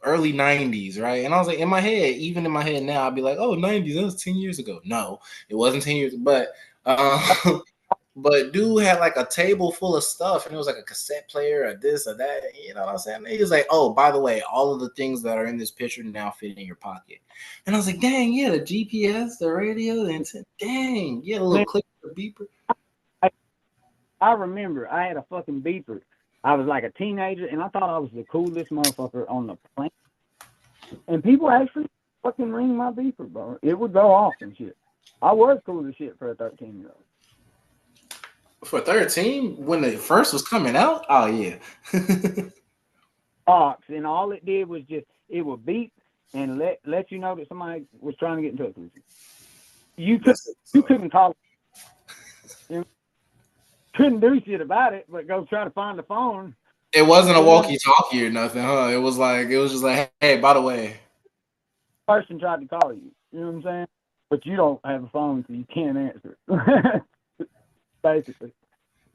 early 90s, right? And I was like, in my head, even in my head now, I'd be like, oh, 90s, that was 10 years ago. No, it wasn't 10 years, but but dude had like a table full of stuff, and it was like a cassette player or this or that. You know what I'm saying? He was like, oh, by the way, all of the things that are in this picture now fit in your pocket. And I was like, dang, yeah, the GPS, the radio, the antenna, dang, yeah, a little click, the beeper. I remember I had a fucking beeper. I was like a teenager, and I thought I was the coolest motherfucker on the planet. And people actually fucking ring my beeper, bro. It would go off and shit. I was cool as shit for a 13-year-old. For 13, when it first was coming out? Oh, yeah. Box, and all it did was just, it would beep and let you know that somebody was trying to get in touch with you. You couldn't call it. Couldn't do shit about it, but go try to find the phone. It wasn't a walkie-talkie or nothing, huh? It was just like, hey, by the way. Person tried to call you. You know what I'm saying? But you don't have a phone, so you can't answer it. Basically.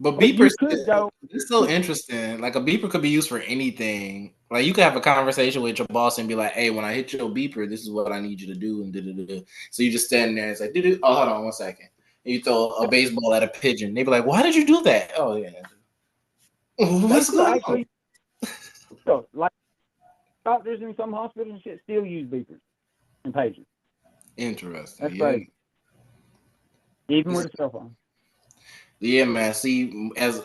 But But you beepers, could go. it's so interesting. Like a beeper could be used for anything. Like you could have a conversation with your boss and be like, "Hey, when I hit your beeper, this is what I need you to do." And da-da-da-da. So you just stand there and say, "Do-do." Oh, hold on 1 second. And you throw a baseball at a pigeon. They be like, "Why did you do that?" Oh yeah. What's going on? Actually, so, like doctors in some hospitals and shit still use beepers and pagers. Interesting. That's Yeah. crazy. Even with a cell phone. Yeah, man. See, as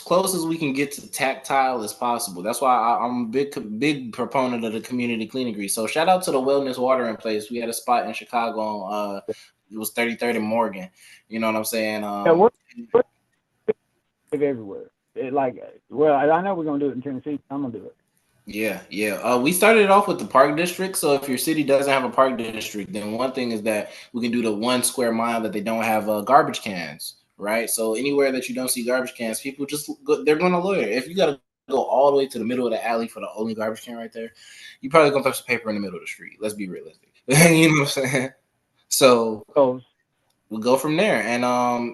close as we can get to tactile as possible. That's why I'm a big proponent of the community cleaning grease. So shout out to the Wellness Watering Place. We had a spot in Chicago on it was 33rd and Morgan. You know what I'm saying? Yeah, we're everywhere. Well, I know we're gonna do it in Tennessee. I'm gonna do it. Yeah. We started it off with the park district. So if your city doesn't have a park district, then one thing is that we can do the 1 square mile that they don't have garbage cans, right? So anywhere that you don't see garbage cans, people they're going to loiter. If you got to go all the way to the middle of the alley for the only garbage can right there, you probably gonna throw some paper in the middle of the street. Let's be realistic. You know what I'm saying? So we'll go from there. And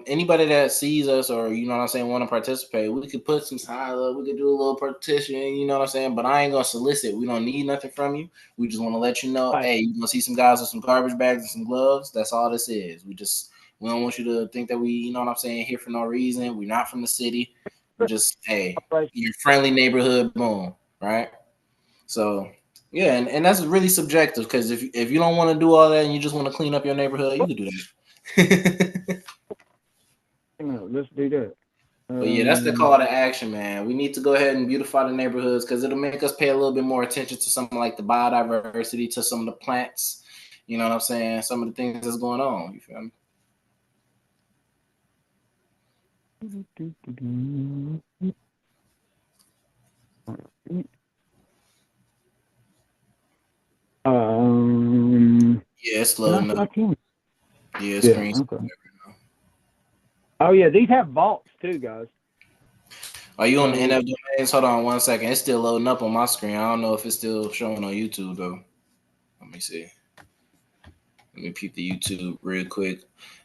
anybody that sees us or you know what I'm saying want to participate, we could put some signs up, we could do a little petition, you know what I'm saying? But I ain't gonna solicit. We don't need nothing from you. We just want to let you know, hey, you're gonna see some guys with some garbage bags and some gloves. That's all this is. We don't want you to think that we, you know what I'm saying, here for no reason. We're not from the city. We're just, hey, your friendly neighborhood, boom, right? So yeah, and that's really subjective because if you don't want to do all that and you just want to clean up your neighborhood, you can do that. Let's do that. But yeah, that's the call to action, man. We need to go ahead and beautify the neighborhoods because it'll make us pay a little bit more attention to something like the biodiversity, to some of the plants. You know what I'm saying? Some of the things that's going on. You feel me? Yeah, it's loading up. Yeah, screen's okay. Oh yeah, these have vaults too, guys. Are you on the NF domains? Hold on 1 second. It's still loading up on my screen. I don't know if it's still showing on YouTube though. Let me see. Let me peep the YouTube real quick.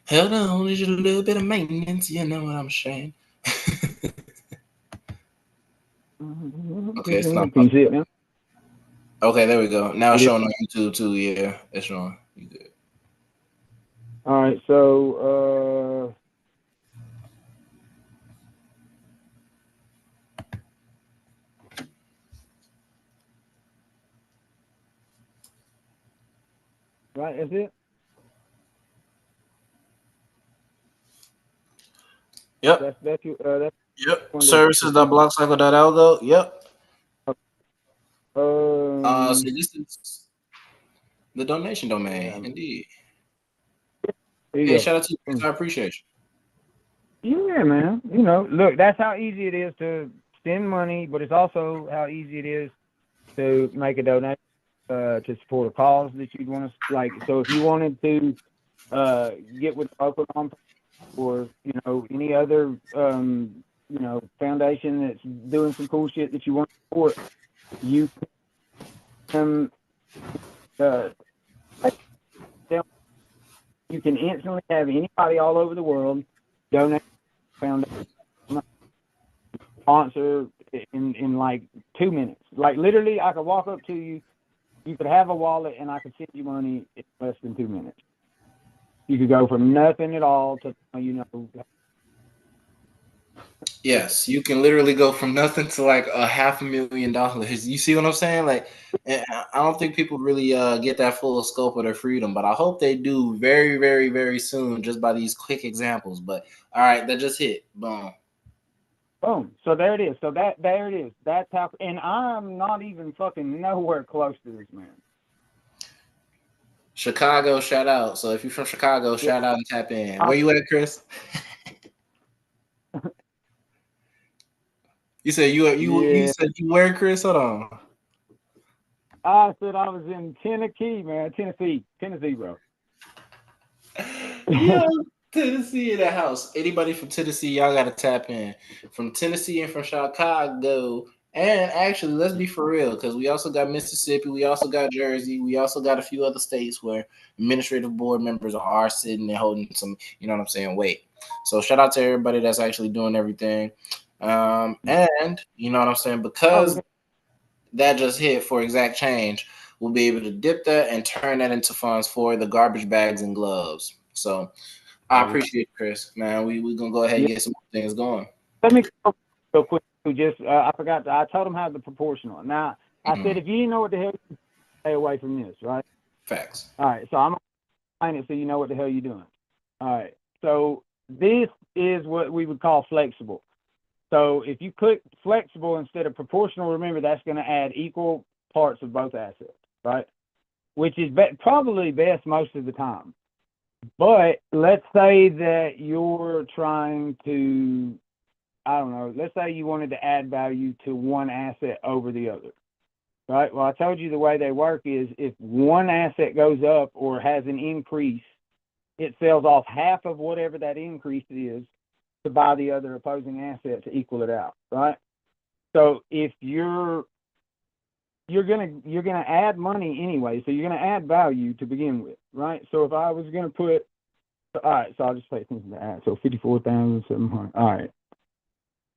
Hold on, just a little bit of maintenance. You know what I'm saying? Okay, it's not. Can you see it now? Okay, there we go. Now it's showing on YouTube too. Yeah, it's showing. You good? All right, so right, that's it. Yep. That's yep. Services.blockcycle.algo. Yep. So this is the donation domain, indeed. Hey, shout out to you. I appreciate you. Yeah, man. You know, look, that's how easy it is to send money, but it's also how easy it is to make a donation to support a cause that you'd want to like. So if you wanted to get with Open On or any other foundation that's doing some cool shit that you want to support, you can you can instantly have anybody all over the world donate foundation sponsor in like 2 minutes. Like literally, I could walk up to you, you could have a wallet, and I could send you money in less than 2 minutes. You could go from nothing at all to Yes, you can literally go from nothing to like $500,000. You see what I'm saying? Like, I don't think people really get that full scope of their freedom, but I hope they do very, very, very soon just by these quick examples. But all right, that just hit. Boom. Boom. So there it is. So there it is. That's how, and I'm not even fucking nowhere close to this, man. Chicago, shout out. So if you're from Chicago, shout out and tap in. Where you at, Chris? You said you said you where, Chris? Hold on. I said I was in Tennessee, man. Tennessee, bro. Yeah, Tennessee in the house. Anybody from Tennessee, y'all gotta tap in. From Tennessee and from Chicago, And actually, let's be for real, because we also got Mississippi, we also got Jersey, we also got a few other states where administrative board members are sitting and holding some, you know what I'm saying, weight. So shout out to everybody that's actually doing everything. And you know what I'm saying, Oh, because yeah. that just hit for exact change, we'll be able to dip that and turn that into funds for the garbage bags and gloves. So I appreciate it, Chris, man. We gonna go ahead and Yeah. get some more things going. Let me go real quick. Just I forgot. I told them how the proportional. Now I Mhm. said if you didn't know what the hell, stay away from this, right? Facts. All right. So I'm gonna explain it so you know what the hell you're doing. All right. So this is what we would call flexible. So if you click flexible instead of proportional, remember that's going to add equal parts of both assets, right? Which is probably best most of the time. But let's say that you're trying to, I don't know, let's say you wanted to add value to one asset over the other, right? Well, I told you the way they work is if one asset goes up or has an increase, it sells off half of whatever that increase is to buy the other opposing asset to equal it out, right? So if you're gonna add money anyway, so you're gonna add value to begin with, right? So if I was gonna put, all right, so I'll just pay attention to that. So 54,700. All right.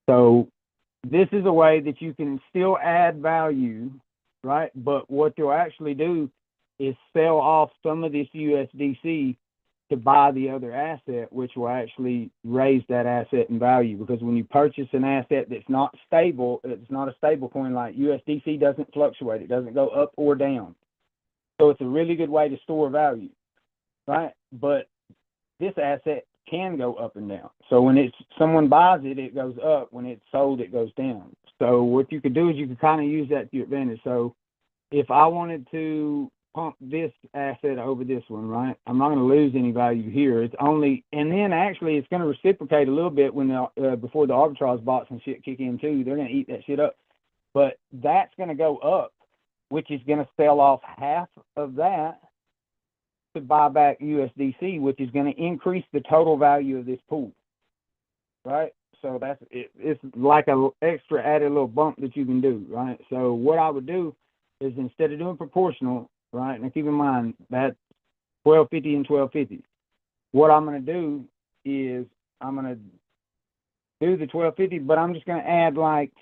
So this is a way that you can still add value, right? But what you'll actually do is sell off some of this USDC to buy the other asset, which will actually raise that asset in value. Because when you purchase an asset that's not stable, it's not a stable coin like USDC doesn't fluctuate. It doesn't go up or down. So it's a really good way to store value, right? But this asset can go up and down. So when it's someone buys it, it goes up. When it's sold, it goes down. So what you could do is you could kind of use that to your advantage. So if I wanted to pump this asset over this one, right, I'm not going to lose any value here. It's only, and then actually it's going to reciprocate a little bit when before the arbitrage bots and shit kick in too. They're going to eat that shit up. But that's going to go up, which is going to sell off half of that to buy back USDC, which is going to increase the total value of this pool, right? So that's it. It's like a extra added little bump that you can do, right? So what I would do is instead of doing proportional, right? Now keep in mind that 1250 and 1250. What I'm going to do is I'm going to do the 1250, but I'm just going to add like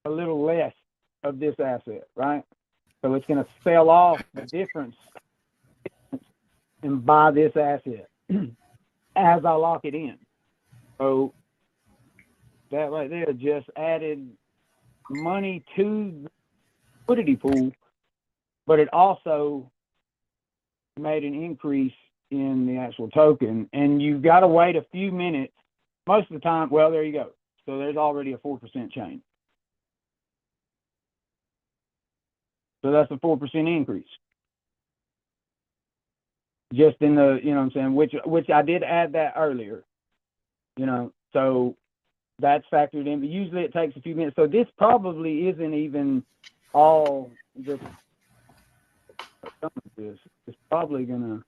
a little less of this asset, right? So it's going to sell off the difference and buy this asset as I lock it in. So that right there just added money to the liquidity pool, but it also made an increase in the actual token. And you've got to wait a few minutes. Most of the time, well, there you go. So there's already a 4% change. So that's a 4% increase. Just in the, you know what I'm saying, which I did add that earlier, you know, so that's factored in, but usually it takes a few minutes. So this probably isn't even all the this. It's probably going to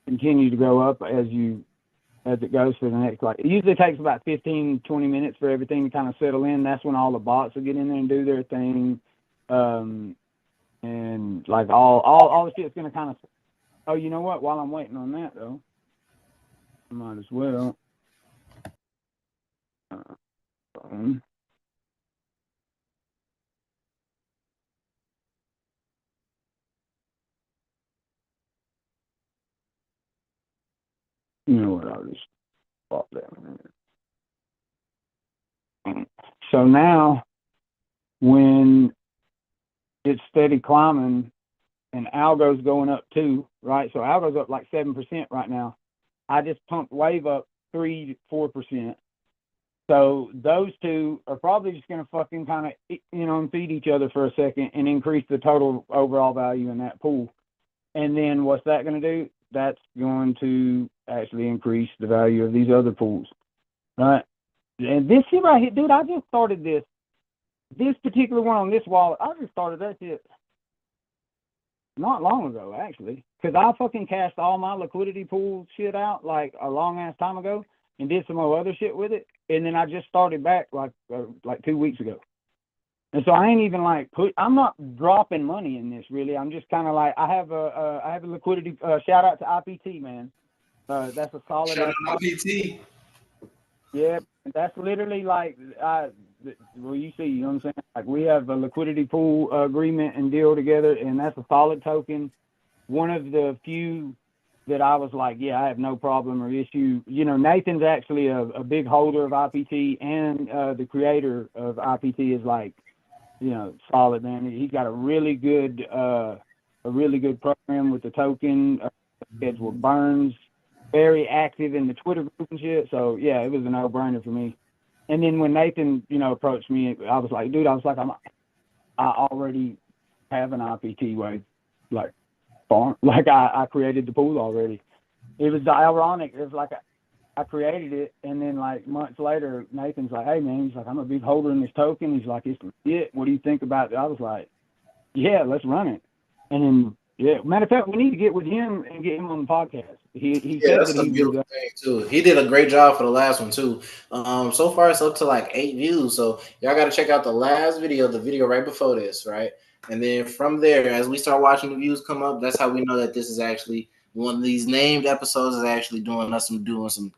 continue to go up as it goes for the next, like, it usually takes about 15-20 minutes for everything to kind of settle in. That's when all the bots will get in there and do their thing. And like all the shit's going to kind of, oh, you know what? While I'm waiting on that though, I might as well. You know what? I'll just pop that in there. So now, when it's steady climbing and algo's going up too, right? So algo's up like 7% right now. I just pumped wave up 3-4%. So those two are probably just going to fucking kind of, you know, feed each other for a second and increase the total overall value in that pool. And then what's that going to do? That's going to actually increase the value of these other pools, right? And this shit right here, dude, I just started this particular one on this wallet. I just started that shit not long ago, actually, because I fucking cashed all my liquidity pool shit out like a long ass time ago. and did some more other shit with it, and then I just started back like 2 weeks ago. And so I ain't even like I'm not dropping money in this really. I'm just kind of like I have a liquidity shout out to IPT, man. That's a solid. Shout out IPT. Yeah, that's literally like well, you see, you know what I'm saying? Like we have a liquidity pool agreement and deal together, and that's a solid token. One of the few that I was like, yeah, I have no problem or issue. You know, Nathan's actually a big holder of IPT, and the creator of IPT is like, you know, solid, man. He's got a really good program with the token. Schedule Burns, very active in the Twitter group and shit. So yeah, it was a no-brainer for me. And then when Nathan, you know, approached me, I was like, dude, I already have an IPT way, like farm, like I created the pool already. It was ironic. It was like I created it, and then like months later, Nathan's like, hey man, he's like, I'm a big holder in this token. He's like, it's legit. What do you think about it? I was like, yeah, let's run it. And then, yeah, matter of fact, we need to get with him and get him on the podcast. He said that's a beautiful thing too. He did a great job for the last one too. So far it's up to like 8 views. So y'all got to check out the last video, the video right before this, right? And then from there, as we start watching the views come up, that's how we know that this is actually one of these named episodes is actually doing some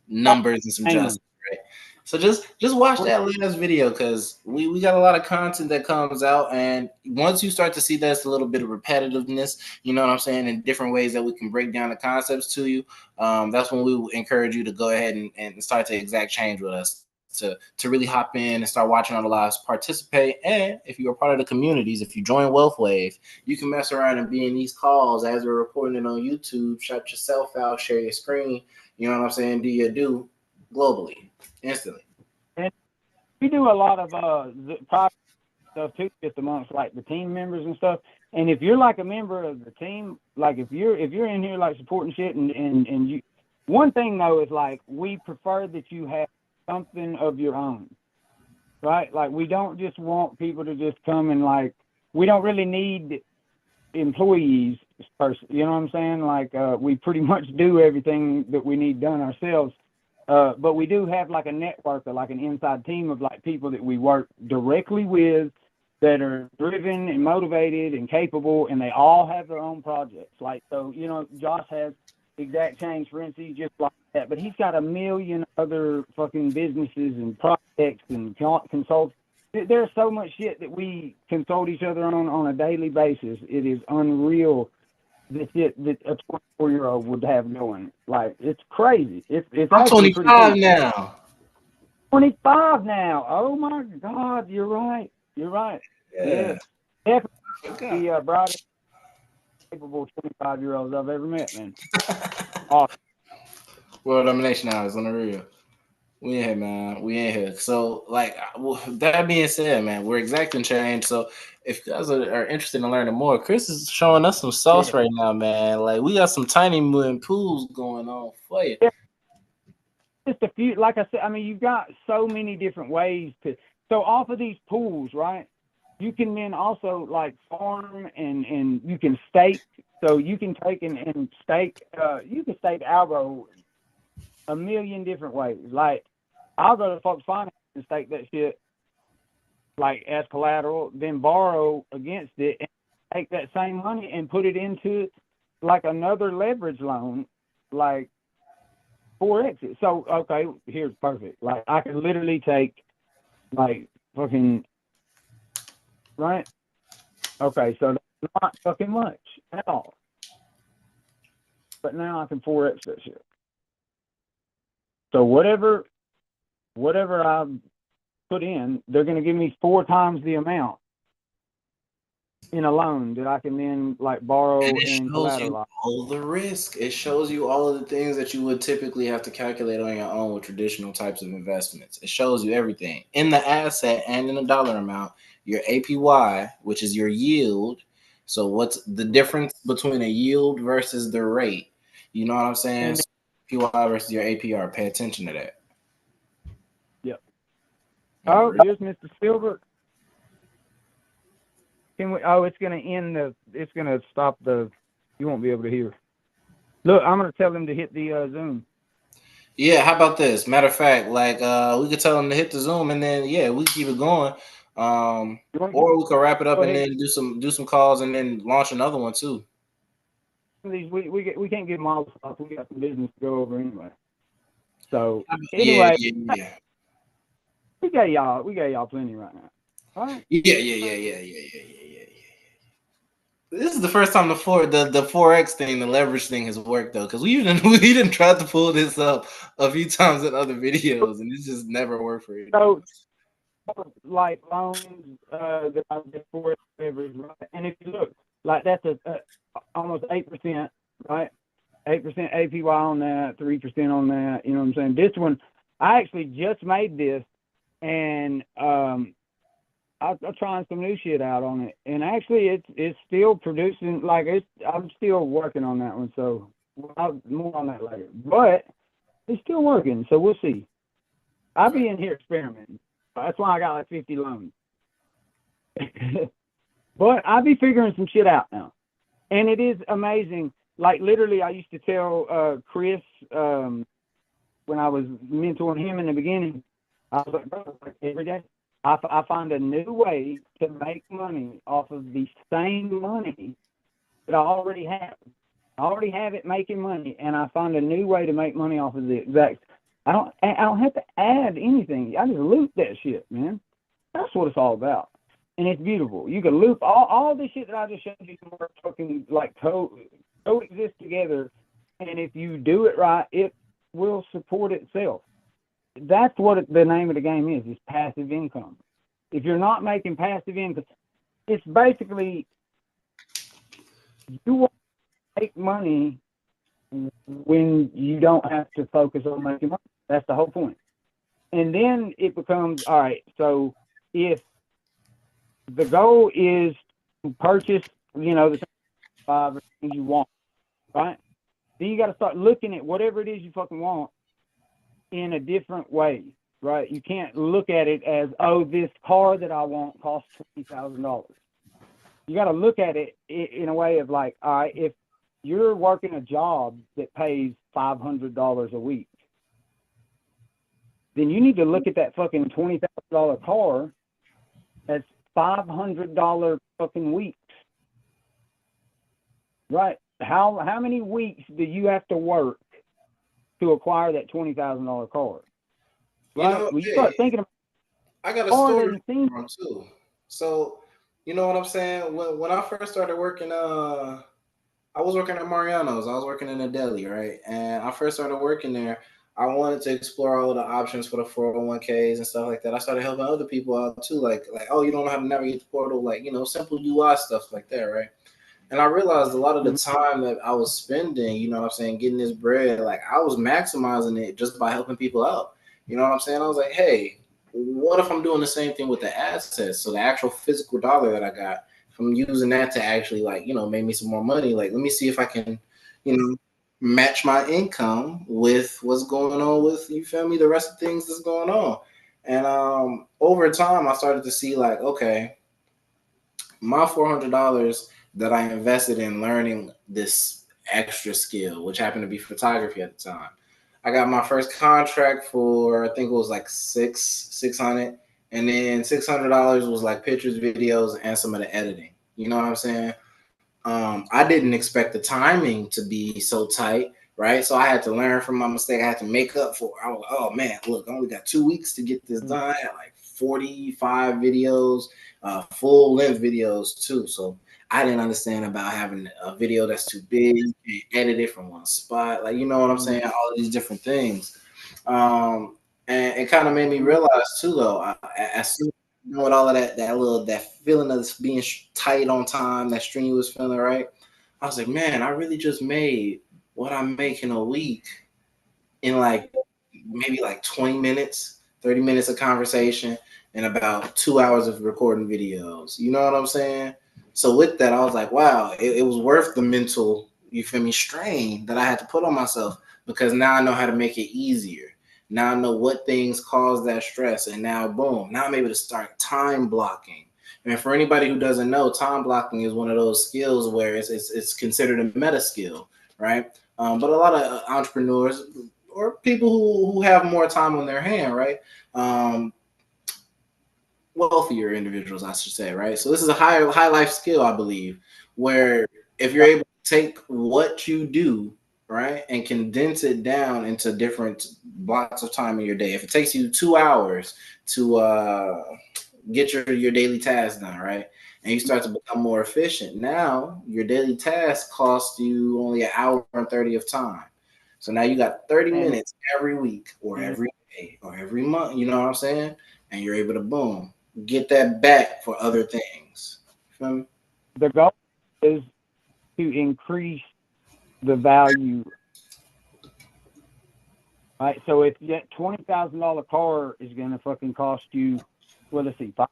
numbers and some justice, right? So just watch that last video, because we got a lot of content that comes out, and once you start to see that's a little bit of repetitiveness, you know what I'm saying, in different ways that we can break down the concepts to you, that's when we will encourage you to go ahead and start to exact change with us, to really hop in and start watching on the lives, participate. And if you're a part of the communities, if you join Wealth Wave, you can mess around and be in these calls as we're recording it on YouTube. Shut yourself out, share your screen, you know what I'm saying, do your do globally, instantly. And we do a lot of private stuff too, just amongst like the team members and stuff. And if you're like a member of the team, like if you're in here like supporting shit, and you, one thing though is like we prefer that you have something of your own, right? Like we don't just want people to just come and like, we don't really need employees, you know what I'm saying? Like we pretty much do everything that we need done ourselves. But we do have like a network, or like an inside team of like people that we work directly with, that are driven and motivated and capable, and they all have their own projects. Like, so, you know, Josh has Exact Change, for instance, just like that, but he's got a million other fucking businesses and projects and consult. There's so much shit that we consult each other on a daily basis. It is unreal the shit that a 24-year-old would have going. Like, it's crazy. It's I'm 25 now. 25 now. Oh my God, you're right. You're right. Yeah. Definitely the brightest, capable 25-year-olds I've ever met, man. Awesome. World Domination Hours on the real. We in here, man. We in here. So, like, that being said, man, we're exacting change. So, if you guys are interested in learning more, Chris is showing us some sauce right now, man. Like, we got some tiny moving pools going on for you. Yeah. Just a few, like I said, I mean, you've got so many different ways to. So, off of these pools, right, you can then also like farm and you can stake. So, you can take and stake. You can stake algo a million different ways. Like, I'll go to Fox Finance and stake that shit like as collateral, then borrow against it and take that same money and put it into like another leverage loan, like 4x it. So, okay, here's perfect. Like, I could literally take like fucking, right? Okay, so that's not fucking much at all. But now I can 4x that shit. So whatever I put in, they're going to give me 4 times the amount in a loan that I can then like borrow and collateralize. All the risk. It shows you all of the things that you would typically have to calculate on your own with traditional types of investments. It shows you everything in the asset and in the dollar amount, your APY, which is your yield. So what's the difference between a yield versus the rate? You know what I'm saying? So APY versus your APR. Pay attention to that. Yep. Oh, here's Mr. Silver. Can we? Oh, it's going to end it's going to stop you won't be able to hear. Look, I'm going to tell him to hit the Zoom. Yeah, how about this? Matter of fact, like we could tell them to hit the Zoom, and then yeah, we keep it going. Or we could wrap it up Go and ahead. then do some calls and then launch another one too. We can't get them all the stuff. We got some business to go over anyway. So Yeah, anyway, yeah, yeah. we got y'all plenty right now. All right. Yeah, yeah, yeah, yeah, yeah, yeah, yeah, yeah. This is the first time the forex thing, the leverage thing has worked though, because we didn't try to pull this up a few times in other videos, and it just never worked for anyone. So like loans that I did for leverage, right? And if you look, like that's a almost 8%, right? 8% APY on that, 3% on that. You know what I'm saying? This one, I actually just made this, and I'm trying some new shit out on it, and actually it's still producing. Like I'm still working on that one, so more on that later. But it's still working, so we'll see. I'll be in here experimenting. That's why I got like 50 loans. But I'll be figuring some shit out now, and it is amazing. Like literally, I used to tell Chris when I was mentoring him in the beginning, I was like, bro, like every day, I find a new way to make money off of the same money that I already have. I already have it making money, and I find a new way to make money off of the exact. I don't have to add anything. I just loop that shit, man. That's what it's all about, and it's beautiful. You can loop all this shit that I just showed you can work fucking like coexist together, and if you do it right, it will support itself. That's what the name of the game is passive income. If you're not making passive income, it's basically you want to make money when you don't have to focus on making money. That's the whole point. And then it becomes, all right, so if the goal is to purchase, the 5 things you want, right? Then you got to start looking at whatever it is you fucking want in a different way, right? You can't look at it as, oh, this car that I want costs $20,000. You got to look at it in a way of like, all right, if you're working a job that pays $500 a week, then you need to look at that fucking $20,000 car as $500 fucking weeks, right? How many weeks do you have to work to acquire that $20,000 car? Right? You start thinking about I got a story from too. So, you know what I'm saying? When I first started working, I was working at Mariano's. I was working in a deli, right? And I first started working there. I wanted to explore all the options for the 401ks and stuff like that. I started helping other people out too, like oh, you don't know how to navigate the portal, like simple UI stuff like that, right? And I realized a lot of the time that I was spending, you know what I'm saying, getting this bread, like I was maximizing it just by helping people out. You know what I'm saying? I was like, hey, what if I'm doing the same thing with the assets? So the actual physical dollar that I got, from using that to actually make me some more money. Like, let me see if I can, match my income with what's going on with, you feel me, the rest of things that's going on. And over time, I started to see like, okay, my $400 that I invested in learning this extra skill, which happened to be photography at the time. I got my first contract for, I think it was like 600, and then $600 was like pictures, videos, and some of the editing. You know what I'm saying? I didn't expect the timing to be so tight, right? So I had to learn from my mistake. I had to make up for it. I was like, oh man, look, I only got 2 weeks to get this done. I had like 45 videos, full length videos too. So I didn't understand about having a video that's too big, you can't edit it from one spot. Like, you know what I'm saying? All of these different things. And it kind of made me realize too, though, as soon with all of that feeling of being tight on time, that strenuous feeling, right? I was like, man, I really just made what I'm making a week in like maybe like 20 minutes, 30 minutes of conversation, and about 2 hours of recording videos. You know what I'm saying? So with that, I was like, wow, it was worth the mental, you feel me, strain that I had to put on myself, because now I know how to make it easier. Now I know what things cause that stress, and now boom, now I'm able to start time blocking. And for anybody who doesn't know, time blocking is one of those skills where it's considered a meta skill, right? But a lot of entrepreneurs, or people who have more time on their hand, right? Wealthier individuals, I should say, right? So this is a high life skill, I believe, where if you're able to take what you do, right, and condense it down into different blocks of time in your day. If it takes you 2 hours to get your daily tasks done, right, and you start to become more efficient, now your daily tasks cost you only an hour and 30 of time. So now you got 30 minutes every week or every day or every month, you know what I'm saying? And you're able to boom, get that back for other things. Feel me? The goal is to increase the value. Right. So if that $20,000 car is going to fucking cost you, well, let's see, $500.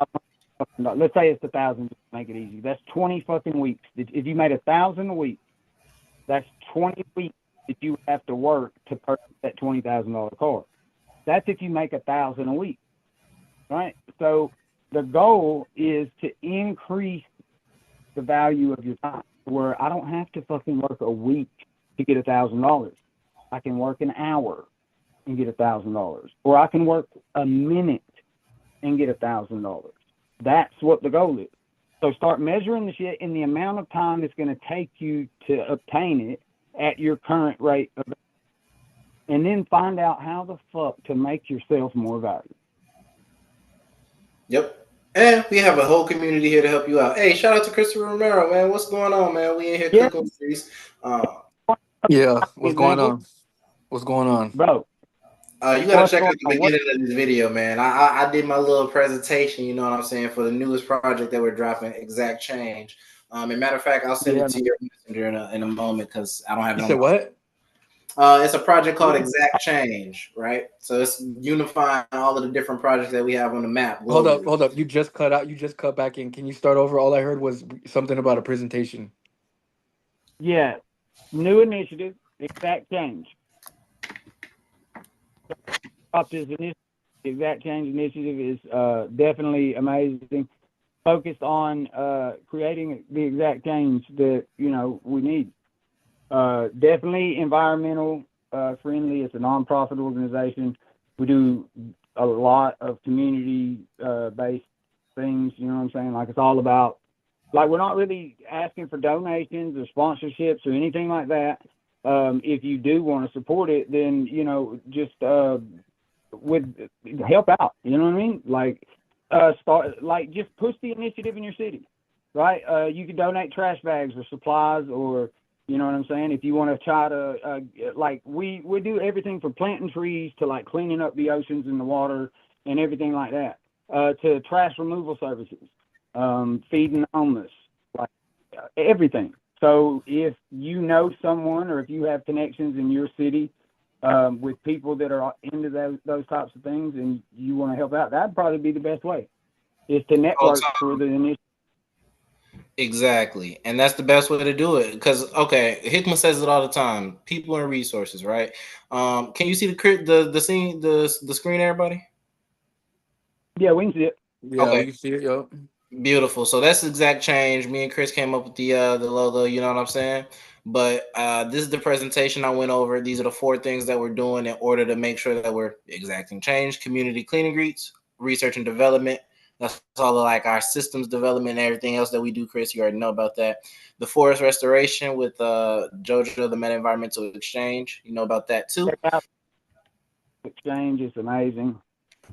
Let's say it's 1,000 to make it easy. That's 20 fucking weeks. If you made 1,000 a week, that's 20 weeks that you have to work to purchase that $20,000 car. That's if you make 1,000 a week, right? So the goal is to increase the value of your time, where I don't have to fucking work a week to get $1,000. I can work an hour and get $1,000, or I can work a minute and get $1,000. That's what the goal is. So start measuring the shit in the amount of time it's going to take you to obtain it at your current rate of, and then find out how the fuck to make yourself more valuable. Yep. And we have a whole community here to help you out. Hey, shout out to Christopher Romero, man. What's going on, man? We in here cooking with these. Yeah, what's going on? What's going on, bro? You gotta check out the beginning of this video, man. I did my little presentation, you know what I'm saying, for the newest project that we're dropping, Exact Change. And matter of fact, I'll send it to your messenger in a moment because I don't have it. You said what? It's a project called Exact Change, right? So it's unifying all of the different projects that we have on the map. Globally. Hold up. You just cut out. You just cut back in. Can you start over? All I heard was something about a presentation. Yeah, new initiative, Exact Change. Exact Change initiative is definitely amazing. Focused on creating the exact change that we need. Definitely environmental friendly. It's a nonprofit organization. We do a lot of community based things. You know what I'm saying? Like, it's all about, like, we're not really asking for donations or sponsorships or anything like that. If you do want to support it, then just help out. You know what I mean? Like, just push the initiative in your city, right? You can donate trash bags or supplies, or you know what I'm saying? If you want to try to, we do everything from planting trees to like cleaning up the oceans and the water and everything like that, to trash removal services, feeding the homeless, like everything. So if you know someone, or if you have connections in your city with people that are into those types of things, and you want to help out, that'd probably be the best way, is to network for the initiative. Exactly, and that's the best way to do it. Because Hickman says it all the time: people and resources, right? Can you see the scene, the screen, everybody? Yeah, we can see it. Yeah, we can see it. Yo, beautiful. So that's Exact Change. Me and Chris came up with the logo. You know what I'm saying? But this is the presentation I went over. These are the 4 things that we're doing in order to make sure that we're exacting change: community clean and greets, research and development. That's all of like our systems development and everything else that we do, Chris. You already know about that. The forest restoration with JoJo, the Meta Environmental Exchange. You know about that too. Exchange is amazing.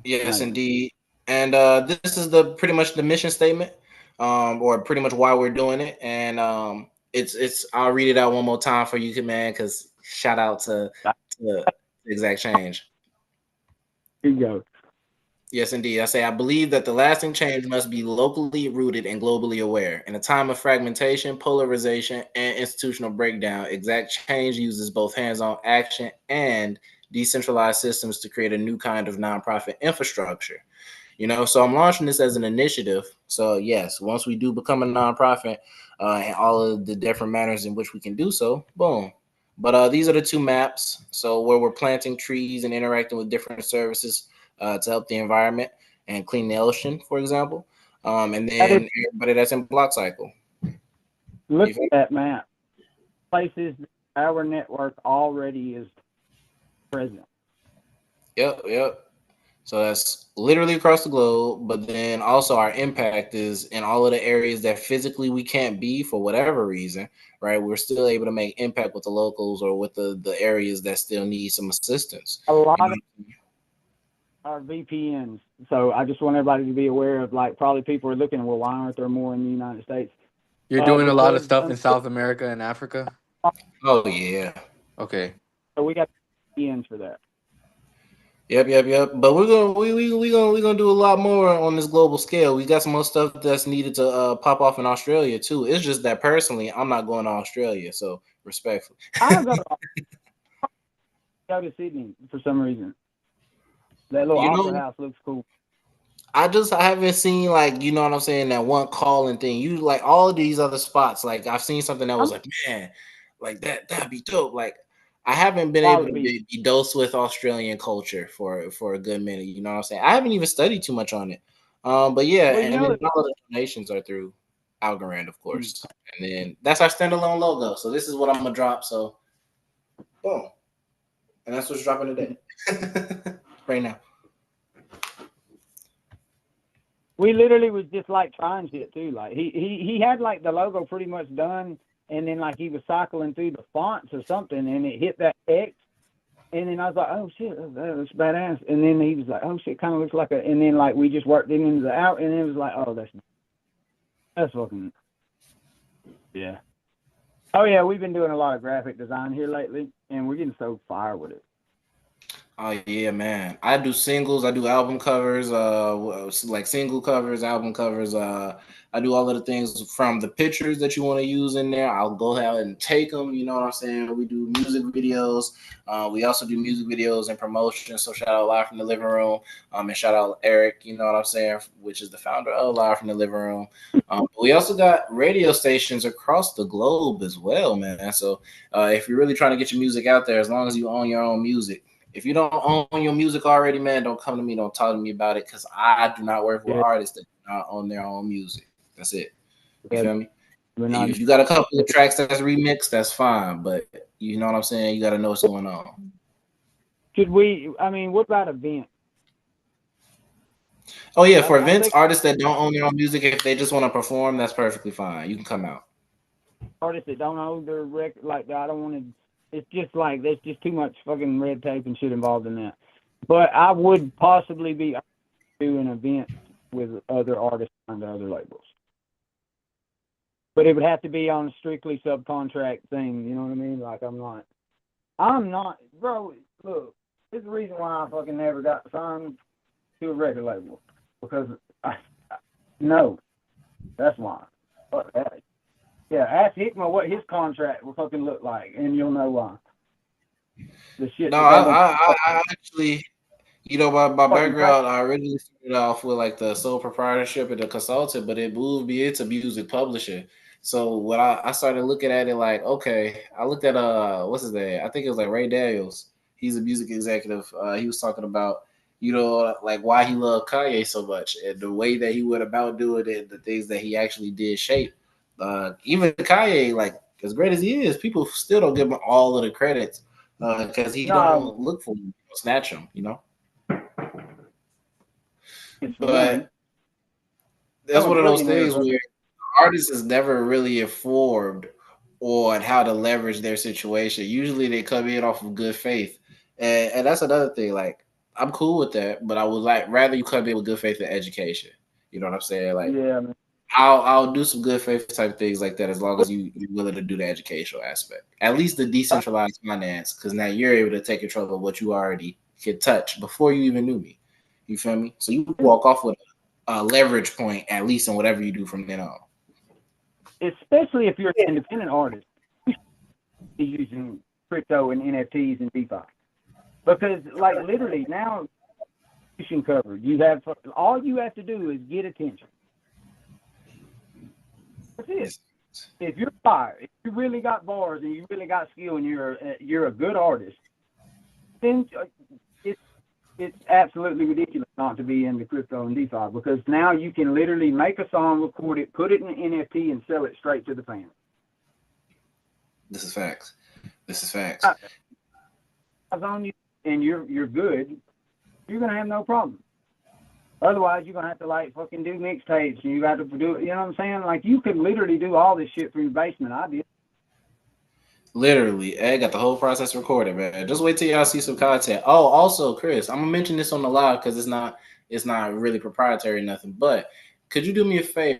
Yes, indeed. And this is pretty much the mission statement, or pretty much why we're doing it. And it's I'll read it out one more time for you, man, because shout out to Exact Change. Here you go. Yes, indeed. I say, I believe that the lasting change must be locally rooted and globally aware. In a time of fragmentation, polarization, and institutional breakdown, Exact Change uses both hands-on action and decentralized systems to create a new kind of nonprofit infrastructure. So I'm launching this as an initiative. So yes, once we do become a nonprofit, and all of the different manners in which we can do so, boom. But these are the 2 maps. So where we're planting trees and interacting with different services to help the environment and clean the ocean, for example. And then everybody that's in block cycle. Look at that map. Places our network already is president. Yep. So that's literally across the globe, but then also our impact is in all of the areas that physically we can't be for whatever reason, right? We're still able to make impact with the locals or with the areas that still need some assistance. A lot You of know? our VPNs. So I just want everybody to be aware of, like, probably people are looking, well, why aren't there more in the United States? You're doing a lot of Because stuff in South America and Africa. Oh yeah. Okay. so we got VPNs for that. Yep. But we're gonna do a lot more on this global scale. We got some more stuff that's needed to pop off in Australia too. It's just that personally, I'm not going to Australia, so respectfully. I'll go to Sydney for some reason. That little You know, opera house looks cool. I haven't seen, like, you know what I'm saying, that one calling thing. You like all of these other spots. Like I've seen something that was like, man, like that'd be dope. Like I haven't been able to be dosed with Australian culture for a good minute. You know what I'm saying? I haven't even studied too much on it. But yeah, Well, and then all of the donations are through Algorand, of course. And then that's our standalone logo. So this is what I'm gonna drop. So boom. And that's what's dropping today. Right now. We literally was just like trying shit too. Like he had like the logo pretty much done, and then like he was cycling through the fonts or something, and it hit that X, and then I was like, oh shit, that looks badass. And then he was like, oh shit, kind of looks like a. And then like we just worked it into the out, and it was like, oh, that's fucking, yeah. Oh yeah, we've been doing a lot of graphic design here lately, and we're getting so fire with it. Oh yeah, man. I do singles, I do album covers, like single covers, album covers. I do all of the things from the pictures that you want to use in there. I'll go ahead and take them, you know what I'm saying? We do music videos. We also do music videos and promotions. So shout out Live from the Living Room. And shout out Eric, you know what I'm saying, which is the founder of Live from the Living Room. We also got radio stations across the globe as well, man. So if you're really trying to get your music out there, as long as you own your own music. If you don't own your music already, man, don't come to me. Don't talk to me about it, because I do not work with artists that do not own their own music. That's it. You feel me? If you got a couple of tracks that's remixed, that's fine. But you know what I'm saying? You got to know what's going on. What about events? Oh, yeah. For events, artists that don't own their own music, if they just want to perform, that's perfectly fine. You can come out. Artists that don't own their record, like, I don't want to. It's just like there's just too much fucking red tape and shit involved in that. But I would possibly be doing events with other artists under other labels. But it would have to be on a strictly subcontract thing. You know what I mean? Like I'm not, bro. Look, this is the reason why I fucking never got signed to a record label, because no, that's why. Fuck that. Yeah, ask Hickman what his contract will fucking look like, and you'll know why. The shit. No, I actually, you know, my background, I originally started off with like the sole proprietorship and the consultant, but it moved me into music publishing. So when I started looking at it, like, okay, I looked at what's his name? I think it was like Ray Daniels. He's a music executive. He was talking about, you know, like why he loved Kanye so much and the way that he went about doing it, the things that he actually did shape. Even Kanye, like as great as he is, people still don't give him all of the credits because he don't look for them, snatch them, you know. But that's one of those things where artists is never really informed on how to leverage their situation. Usually they come in off of good faith, and that's another thing. Like I'm cool with that, but I would like rather you come in with good faith and education. You know what I'm saying? Like, yeah, man. I'll do some good faith type things like that as long as you're willing to do the educational aspect. At least the decentralized finance, because now you're able to take control of what you already could touch before you even knew me. You feel me? So you walk off with a leverage point, at least in whatever you do from then on. Especially if you're an independent artist, using crypto and NFTs and DeFi, because like literally now, covered. You have all you have to do is get attention. That's it. If you're fire, if you really got bars and you really got skill and you're a good artist, then it's absolutely ridiculous not to be into crypto and DeFi, because now you can literally make a song, record it, put it in an NFT, and sell it straight to the fans. This is facts. I was on you and you're good, you're gonna have no problem. Otherwise, you're gonna have to like fucking do mixtapes, and you got to do, you know what I'm saying? Like you could literally do all this shit from your basement. I did. Literally, I got the whole process recorded, man. Just wait till y'all see some content. Oh, also, Chris, I'm gonna mention this on the live because it's not really proprietary or nothing. But could you do me a favor?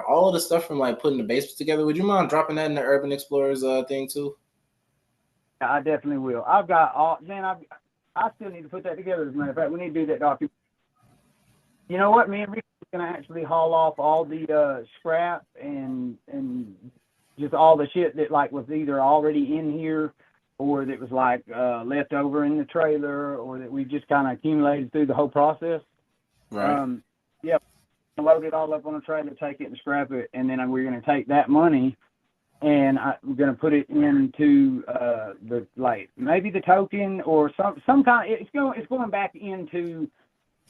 All of the stuff from like putting the basements together, would you mind dropping that in the Urban Explorers thing too? I definitely will. I've got all, man. I still need to put that together. As a matter of fact, we need to do that document. You know what? Me and Rick are gonna actually haul off all the scrap and just all the shit that like was either already in here or that was like left over in the trailer or that we just kind of accumulated through the whole process. Right. Yeah, load it all up on a trailer, take it and scrap it, and then we're gonna take that money and we're gonna put it into the like maybe the token or some kind. It's going back into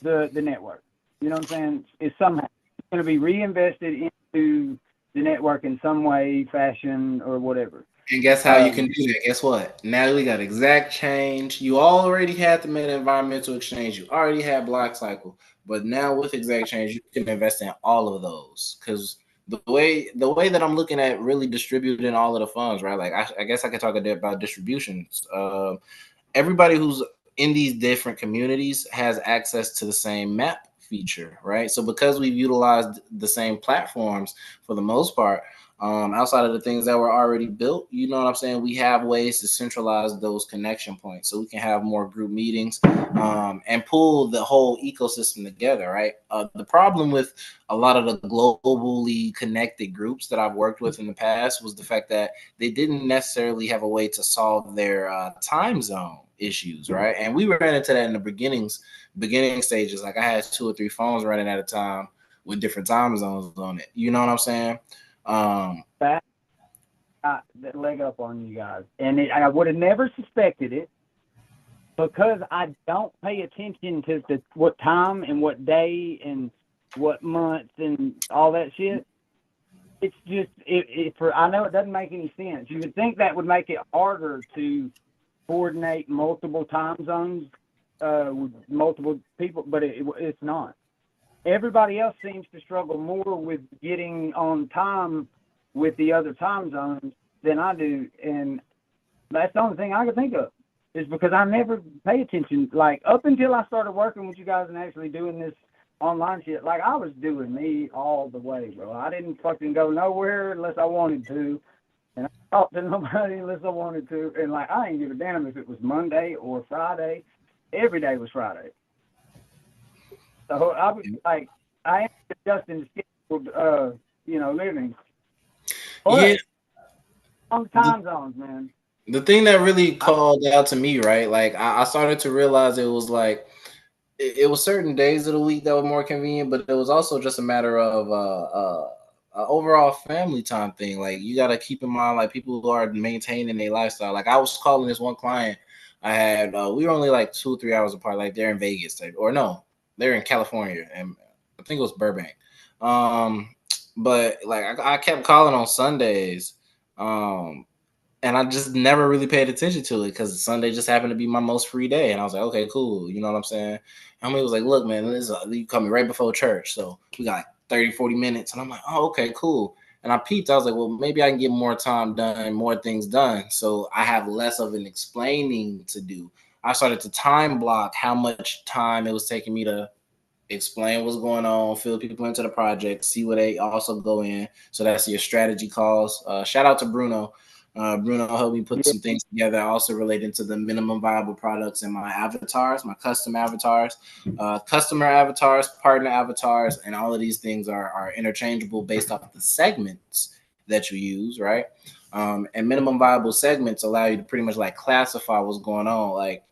the network. You know what I'm saying? It's somehow it's going to be reinvested into the network in some way, fashion, or whatever. And guess how you can do that? Guess what? Now we got exact change. You already had the Meta Environmental Exchange. You already had Block Cycle. But now with exact change, you can invest in all of those. Because the way that I'm looking at really distributing all of the funds, right? Like I guess I could talk a bit about distributions. Everybody who's in these different communities has access to the same map feature, right? So because we've utilized the same platforms for the most part, outside of the things that were already built, you know what I'm saying? We have ways to centralize those connection points so we can have more group meetings and pull the whole ecosystem together, right? The problem with a lot of the globally connected groups that I've worked with in the past was the fact that they didn't necessarily have a way to solve their time zone issues, right? And we ran into that in the beginning stages. Like I had 2 or 3 phones running at a time with different time zones on it. You know what I'm saying? That leg up on you guys, and I would have never suspected it because I don't pay attention to what time and what day and what month and all that shit. It's just I know it doesn't make any sense. You would think that would make it harder to coordinate multiple time zones with multiple people, but it's not. Everybody else seems to struggle more with getting on time with the other time zones than I do, and that's the only thing I can think of is because I never pay attention. Like up until I started working with you guys and actually doing this online shit, like I was doing me all the way, bro. I didn't fucking go nowhere unless I wanted to, and I talked to nobody unless I wanted to, and like I didn't give a damn if it was Monday or Friday. Every day was Friday. So I was like, I am adjusting the scheduled, living. But Yeah. on time zones, man. The thing that really called out to me, right? Like I started to realize it was like it was certain days of the week that were more convenient, but it was also just a matter of overall family time thing. Like you got to keep in mind, like people who are maintaining their lifestyle. Like I was calling this one client I had. We were only like 2 or 3 hours apart. Like they're in Vegas, or no, they're in California, and I think it was Burbank. But like I kept calling on Sundays, and I just never really paid attention to it because Sunday just happened to be my most free day, and I was like, okay, cool, you know what I'm saying? And he was like, look, man, you call me right before church, so we got like 30, 40 minutes, and I'm like, oh, okay, cool. And I peeped, I was like, well, maybe I can get more time done, more things done, so I have less of an explaining to do. I started to time block how much time it was taking me to explain what's going on, fill people into the project, see where they also go in. So that's your strategy calls. Shout out to Bruno. Bruno helped me put some things together, also related to the minimum viable products and my avatars, my custom avatars, customer avatars, partner avatars, and all of these things are interchangeable based off of the segments that you use, right? And minimum viable segments allow you to pretty much like classify what's going on. Like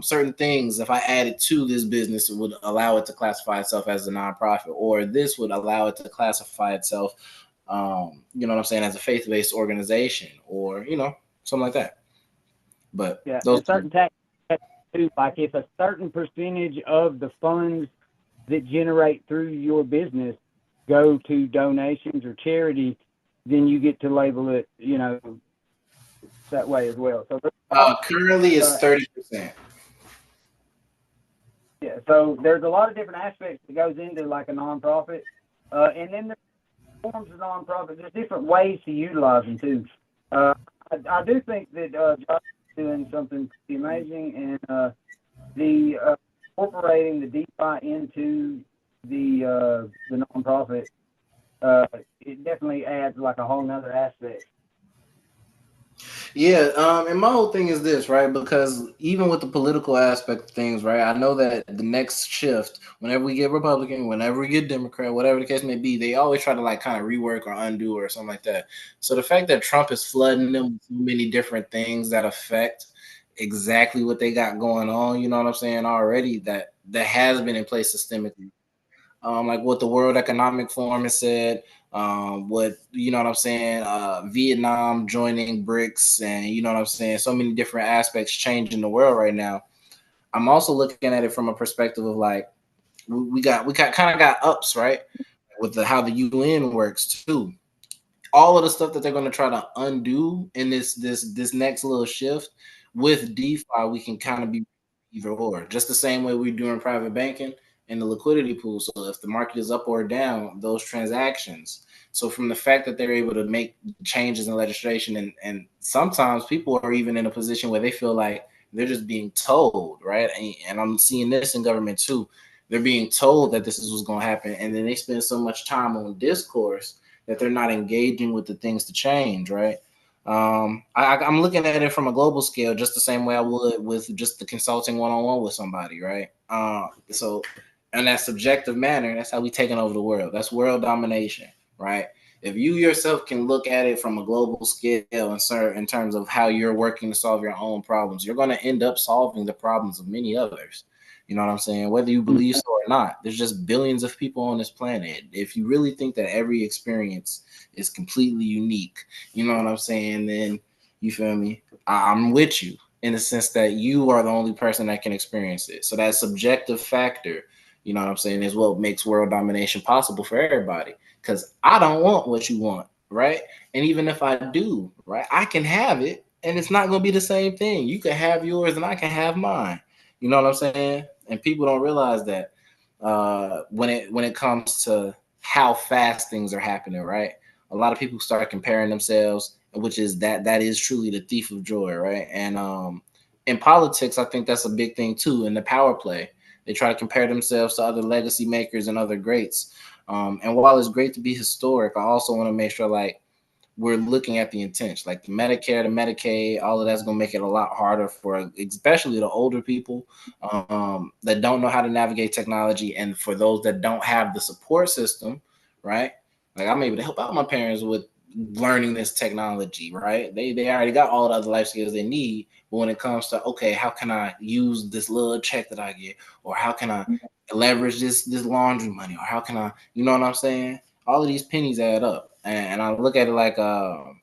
certain things, if I added to this business, it would allow it to classify itself as a nonprofit, or this would allow it to classify itself, you know what I'm saying, as a faith-based organization, or something like that. But yeah, those certain tax too, like if a certain percentage of the funds that generate through your business go to donations or charity, then you get to label it, that way as well. So currently it's 30%. So there's a lot of different aspects that goes into like a nonprofit, and then the forms of nonprofit. There's different ways to utilize them too. I do think that Josh is doing something pretty amazing, and the incorporating the DeFi into the nonprofit, it definitely adds like a whole nother aspect. Yeah, and my whole thing is this, right? Because even with the political aspect of things, right, I know that the next shift, whenever we get Republican, whenever we get Democrat, whatever the case may be, they always try to like kind of rework or undo or something like that. So the fact that Trump is flooding them with so many different things that affect exactly what they got going on, you know what I'm saying, already that has been in place systemically. Like what the World Economic Forum has said, what you know what I'm saying, Vietnam joining BRICS, and you know what I'm saying, so many different aspects changing the world right now. I'm also looking at it from a perspective of like we got kind of got ups, right, with how the UN works too. All of the stuff that they're going to try to undo in this next little shift with DeFi, we can kind of be either or, just the same way we're doing private banking and the liquidity pool. So if the market is up or down, those transactions. So from the fact that they're able to make changes in legislation, and sometimes people are even in a position where they feel like they're just being told, right? And I'm seeing this in government too. They're being told that this is what's going to happen, and then they spend so much time on discourse that they're not engaging with the things to change, right? I'm looking at it from a global scale, just the same way I would with just the consulting one-on-one with somebody, right? So in that subjective manner, that's how we taking over the world. That's world domination, right? If you yourself can look at it from a global scale in terms of how you're working to solve your own problems, you're going to end up solving the problems of many others. You know what I'm saying? Whether you believe so or not, there's just billions of people on this planet. If you really think that every experience is completely unique, you know what I'm saying, then you feel me? I'm with you in the sense that you are the only person that can experience it. So that subjective factor, you know what I'm saying, is what makes world domination possible for everybody. Because I don't want what you want, right? And even if I do, right, I can have it and it's not going to be the same thing. You can have yours and I can have mine. You know what I'm saying? And people don't realize that when it comes to how fast things are happening, right? A lot of people start comparing themselves, which is that is truly the thief of joy, right? And in politics, I think that's a big thing too. In the power play, they try to compare themselves to other legacy makers and other greats. And while it's great to be historic, I also want to make sure like we're looking at the intent, like the Medicare, the Medicaid, all of that's going to make it a lot harder for especially the older people that don't know how to navigate technology, and for those that don't have the support system, right? Like I'm able to help out my parents with learning this technology, right? They already got all the other life skills they need, but when it comes to okay, how can I use this little check that I get, or how can I leverage this laundry money, or how can I, you know what I'm saying? All of these pennies add up. And I look at it like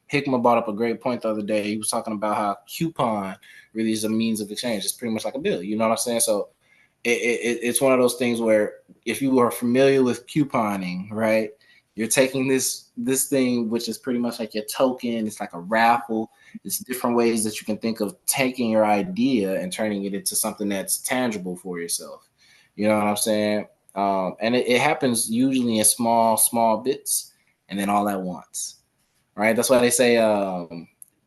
Hickman brought up a great point the other day. He was talking about how coupon really is a means of exchange. It's pretty much like a bill. You know what I'm saying? So it's one of those things where if you are familiar with couponing, right, you're taking this thing, which is pretty much like your token. It's like a raffle. It's different ways that you can think of taking your idea and turning it into something that's tangible for yourself. You know what I'm saying? And it happens usually in small bits and then all at once, right? That's why they say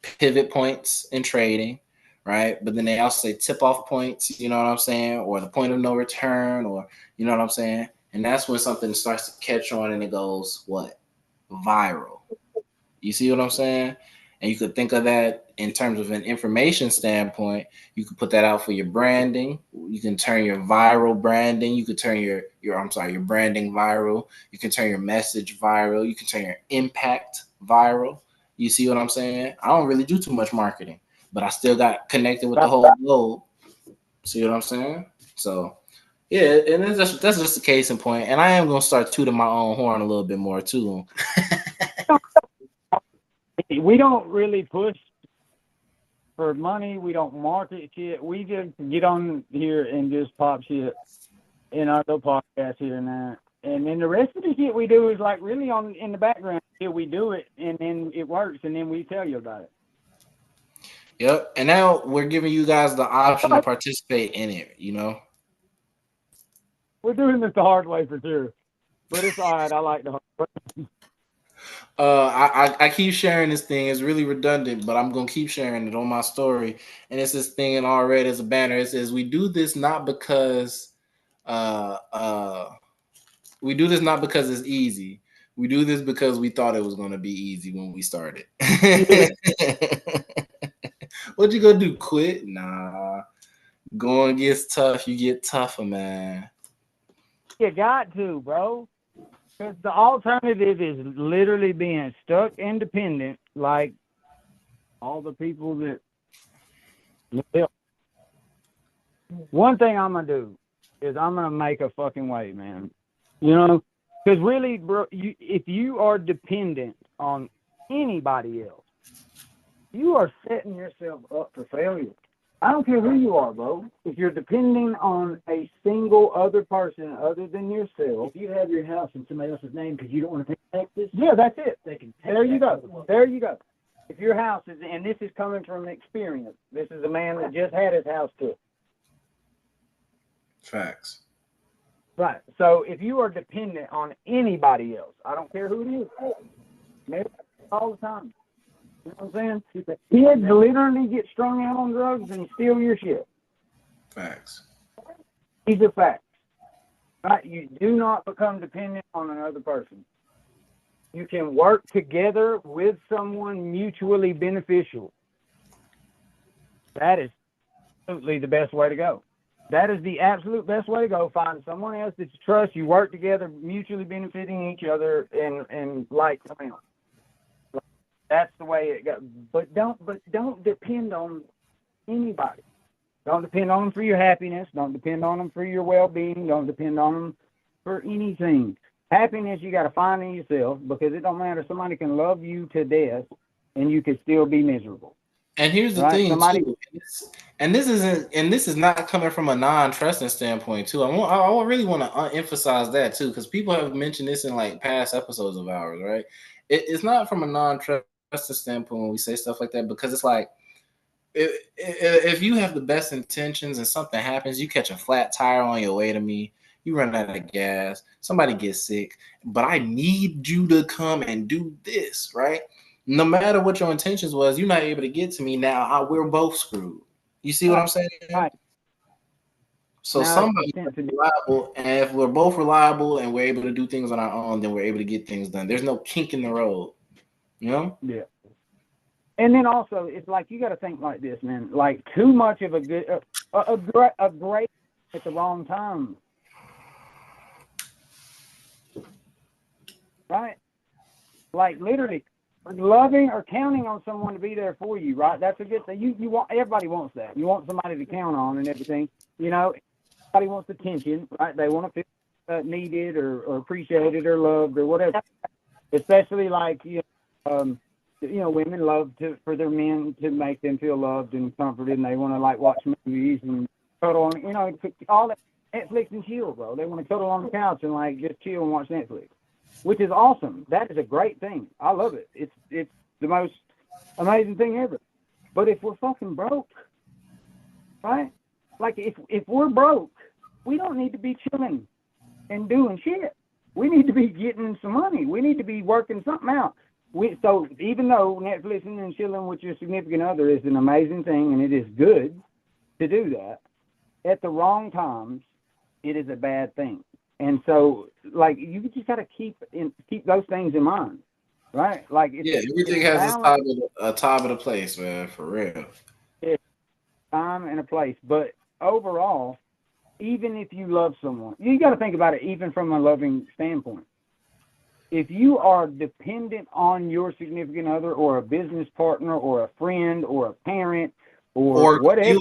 pivot points in trading, right? But then they also say tip off points, you know what I'm saying? Or the point of no return, or, you know what I'm saying? And that's when something starts to catch on and it goes, what? Viral. You see what I'm saying? And you could think of that in terms of an information standpoint. You could put that out for your branding. You can turn your viral branding. You could turn your branding viral. You can turn your message viral. You can turn your impact viral. You see what I'm saying? I don't really do too much marketing, but I still got connected with the whole globe. See what I'm saying? So yeah, and that's just a case in point. And I am gonna start tooting my own horn a little bit more too. We don't really push for money. We don't market shit. We just get on here and just pop shit in our little podcast here and there. And then the rest of the shit we do is like really in the background. Here we do it, and then it works, and then we tell you about it. Yep. And now we're giving you guys the option to participate in it, you know? We're doing this the hard way for sure, but it's all right. I like the hard way. I keep sharing this thing. It's really redundant, but I'm gonna keep sharing it on my story. And it's this thing in all red as a banner. It says we do this not because uh uh we do this not because it's easy. We do this because we thought it was gonna be easy when we started. Yeah. What you gonna do? Quit? Nah. Going gets tough, you get tougher, man. You got to, bro. Because the alternative is literally being stuck independent, like all the people that live. One thing I'm gonna do is I'm gonna make a fucking way, man. You know, because really, bro, if you are dependent on anybody else, you are setting yourself up for failure. I don't care who you are, bro. If you're depending on a single other person other than yourself, If you have your house in somebody else's name because you don't want to pay taxes, yeah, that's it. they can. There you go. There you go. If your house is, and this is coming from experience, this is a man that just had his house took. Facts. Right. So if you are dependent on anybody else, I don't care who it is, maybe all the time. You know what I'm saying? Kids literally get strung out on drugs and steal your shit. Facts. These are facts. Right? You do not become dependent on another person. You can work together with someone mutually beneficial. That is absolutely the best way to go. That is the absolute best way to go. Find someone else that you trust. You work together, mutually benefiting each other, and like, I mean, that's the way it goes. But don't depend on anybody. Don't depend on them for your happiness. Don't depend on them for your well-being. Don't depend on them for anything. Happiness you got to find in yourself, because it don't matter. Somebody can love you to death, and you can still be miserable. And here's the Right? thing, Somebody, too. This is not coming from a non-trusting standpoint, too. I really want to emphasize that, too, because people have mentioned this in like past episodes of ours, right? It's not from a non-trusting standpoint when we say stuff like that, because it's like, if you have the best intentions and something happens, you catch a flat tire on your way to me, you run out of gas, somebody gets sick, but I need you to come and do this, right? No matter what your intentions was, you're not able to get to me now. We're both screwed. You see what I'm saying? right. So Now, somebody's reliable, and if we're both reliable and we're able to do things on our own, then we're able to get things done. There's no kink in the road, you know? Yeah. And then also, it's like you got to think like this, man. Like too much of a good, a great at the wrong time, right? Like literally, loving or counting on someone to be there for you, right? That's a good thing. You want, everybody wants that. You want somebody to count on and everything. You know, everybody wants attention, right? They want to feel needed or appreciated or loved or whatever. Especially like women love for their men to make them feel loved and comforted, and they want to like watch movies and cuddle on, all that Netflix and chill, bro. They want to cuddle on the couch and like just chill and watch Netflix, which is awesome. That is a great thing. I love it. It's the most amazing thing ever. But if we're fucking broke, right? Like if we're broke, we don't need to be chilling and doing shit. We need to be getting some money. We need to be working something out. So even though Netflixing and chilling with your significant other is an amazing thing, and it is good to do that, at the wrong times, it is a bad thing. And so, like, you just got to keep those things in mind, right? Like, everything has a time and a place, man, for real. It's time and a place. But overall, even if you love someone, you got to think about it even from a loving standpoint. If you are dependent on your significant other or a business partner or a friend or a parent or whatever,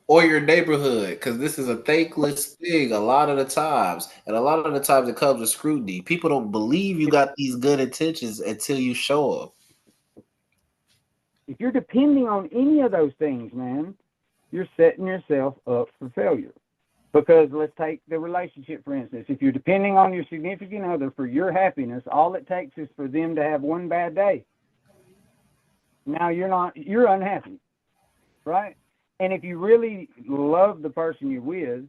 or your neighborhood, because this is a thankless thing a lot of the times, and a lot of the times it comes with scrutiny. People don't believe you got these good intentions until you show up. If you're depending on any of those things, man, you're setting yourself up for failure. Because let's take the relationship, for instance. If you're depending on your significant other for your happiness, all it takes is for them to have one bad day. Now you're unhappy, right? And if you really love the person you're with,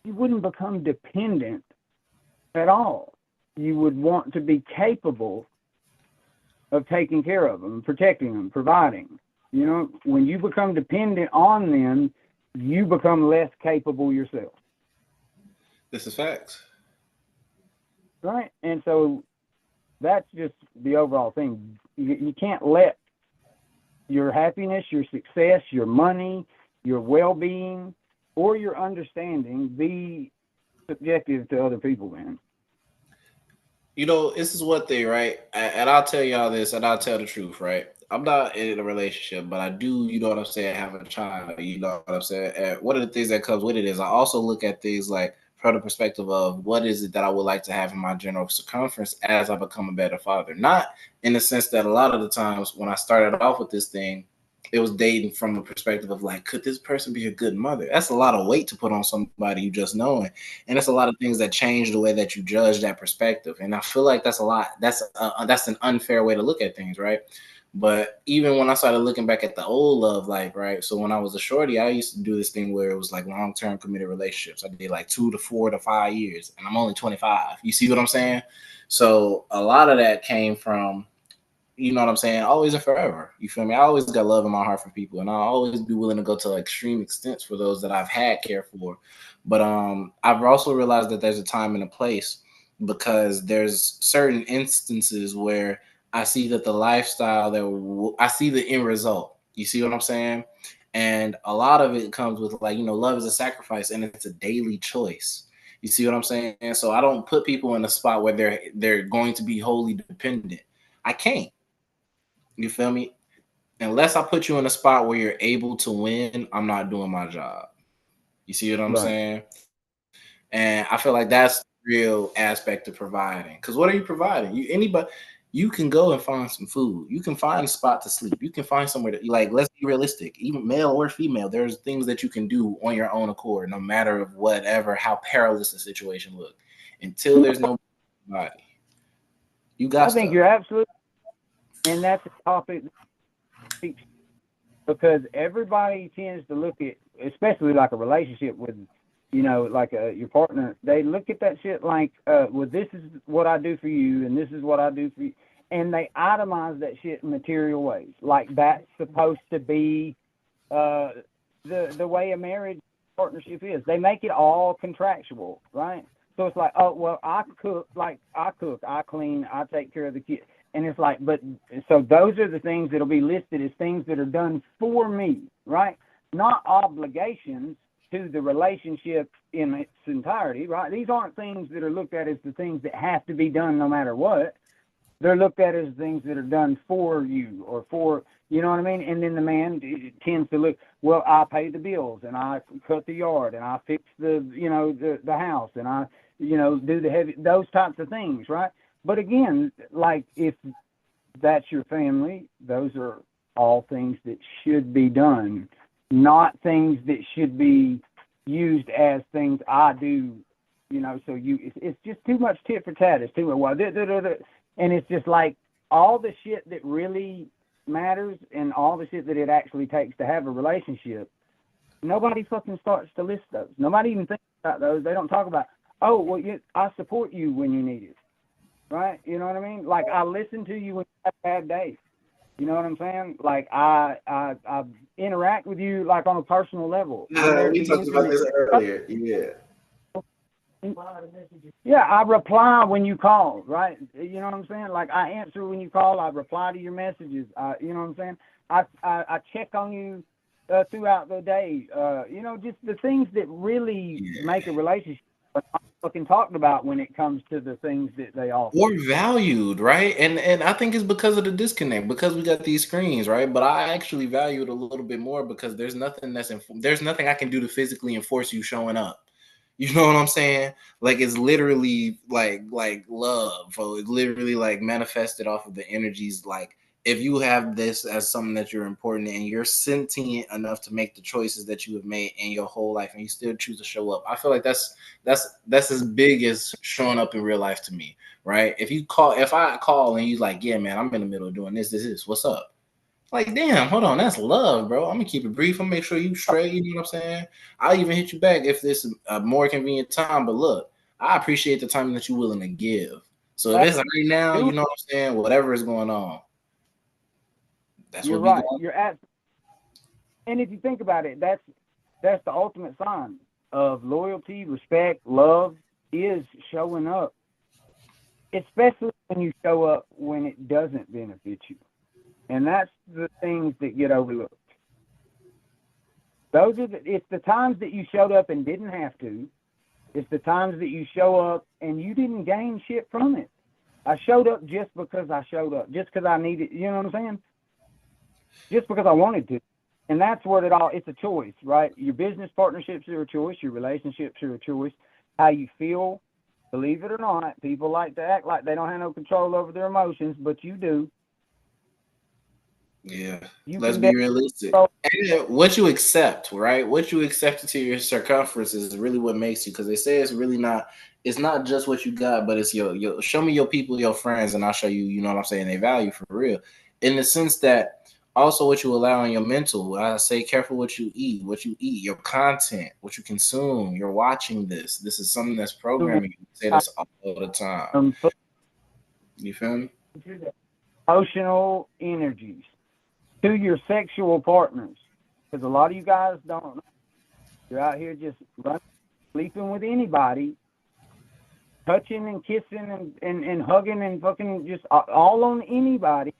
you wouldn't become dependent at all. You would want to be capable of taking care of them, protecting them, providing. You know, when you become dependent on them, you become less capable yourself. This is facts. Right? And so that's just the overall thing. You can't let your happiness, your success, your money, your well-being, or your understanding be subjective to other people, man. You know, this is one thing, right? And I'll tell y'all this, and I'll tell the truth, right? I'm not in a relationship, but I do, you know what I'm saying, have a child, you know what I'm saying? And one of the things that comes with it is I also look at things like from the perspective of what is it that I would like to have in my general circumference as I become a better father. Not in the sense that a lot of the times when I started off with this thing, it was dating from a perspective of like, could this person be a good mother? That's a lot of weight to put on somebody you just knowing. And it's a lot of things that change the way that you judge that perspective. And I feel like that's a lot. That's an unfair way to look at things, right? But even when I started looking back at the old love life, right? So when I was a shorty, I used to do this thing where it was like long-term committed relationships. I did like 2 to 4 to 5 years, and I'm only 25. You see what I'm saying? So a lot of that came from, you know what I'm saying, always and forever. You feel me? I always got love in my heart for people, and I'll always be willing to go to extreme extents for those that I've had care for. But I've also realized that there's a time and a place, because there's certain instances where I see that the lifestyle I see the end result. You see what I'm saying? And a lot of it comes with, like, you know, love is a sacrifice, and it's a daily choice. You see what I'm saying? And so I don't put people in a spot where they're going to be wholly dependent. I can't. You feel me? Unless I put you in a spot where you're able to win, I'm not doing my job. You see what I'm Right. saying? And I feel like that's the real aspect of providing. Because what are you providing? You can go and find some food. You can find a spot to sleep. You can find somewhere to, like, let's be realistic. Even male or female, there's things that you can do on your own accord, no matter of whatever, how perilous the situation look. Until there's no body, you I got think stuff. you're absolutely, and that's a topic because everybody tends to look at, especially like a relationship with, you know, like your partner. They look at that shit like, well, this is what I do for you, and this is what I do for you, and they itemize that shit in material ways. Like that's supposed to be the way a marriage partnership is. They make it all contractual, right? So it's like, oh well, I cook, I clean, I take care of the kids. And it's like, but so those are the things that'll be listed as things that are done for me, right? Not obligations to the relationship in its entirety, right? These aren't things that are looked at as the things that have to be done no matter what. They're looked at as things that are done for you or for, you know what I mean? And then the man tends to look, well, I pay the bills and I cut the yard and I fix the, you know, the house and I, you know, do the heavy, those types of things, right? But again, like if that's your family, those are all things that should be done, not things that should be used as things I do, you know. So it's just too much tit for tat. It's too much, well, and it's just like all the shit that really matters and all the shit that it actually takes to have a relationship. Nobody fucking starts to list those. Nobody even thinks about those. They don't talk about, oh, well, I support you when you need it. Right? You know what I mean? Like I listen to you when you have bad days. You know what I'm saying? Like I interact with you like on a personal level. We talked about this earlier. Yeah. Yeah, I reply when you call, right? You know what I'm saying? Like I answer when you call, I reply to your messages. You know what I'm saying? I check on you throughout the day. You know, just the things that really make a relationship fucking talked about when it comes to the things that they offer. Or valued, right? And I think it's because of the disconnect, because we got these screens, right? But I actually value it a little bit more because there's nothing there's nothing I can do to physically enforce you showing up. You know what I'm saying? Like it's literally like love. So it's literally like manifested off of the energies. Like if you have this as something that you're important and you're sentient enough to make the choices that you have made in your whole life and you still choose to show up, I feel like that's as big as showing up in real life to me, right? If I call and you like, yeah, man, I'm in the middle of doing this, what's up? Like, damn, hold on, that's love, bro. I'm gonna keep it brief. I'm gonna make sure you straight. You know what I'm saying? I'll even hit you back if this is a more convenient time. But look, I appreciate the time that you're willing to give. So if it's right now, you know what I'm saying? Whatever is going on, that's You're what we right. going. You're at, and if you think about it, that's the ultimate sign of loyalty, respect, love is showing up, especially when you show up when it doesn't benefit you. And that's the things that get overlooked. Those are it's the times that you showed up and didn't have to. It's the times that you show up and you didn't gain shit from it. I showed up just because I showed up, just because I needed, you know what I'm saying? Just because I wanted to. And that's what it's a choice, right? Your business partnerships are a choice. Your relationships are a choice. How you feel, believe it or not, people like to act like they don't have no control over their emotions, but you do. Yeah, You let's can be realistic. And what you accept, right? What you accept into your circumference is really what makes you. Because they say it's really not. It's not just what you got, but it's your. Show me your people, your friends, and I'll show you. You know what I'm saying? They value for real. In the sense that also what you allow in your mental. I say careful what you eat, your content, what you consume. You're watching this. This is something that's programming. You say this all the time. You feel me? Emotional energies to your sexual partners, because a lot of you guys don't know. You're out here just sleeping with anybody, touching and kissing and hugging and fucking just all on anybody.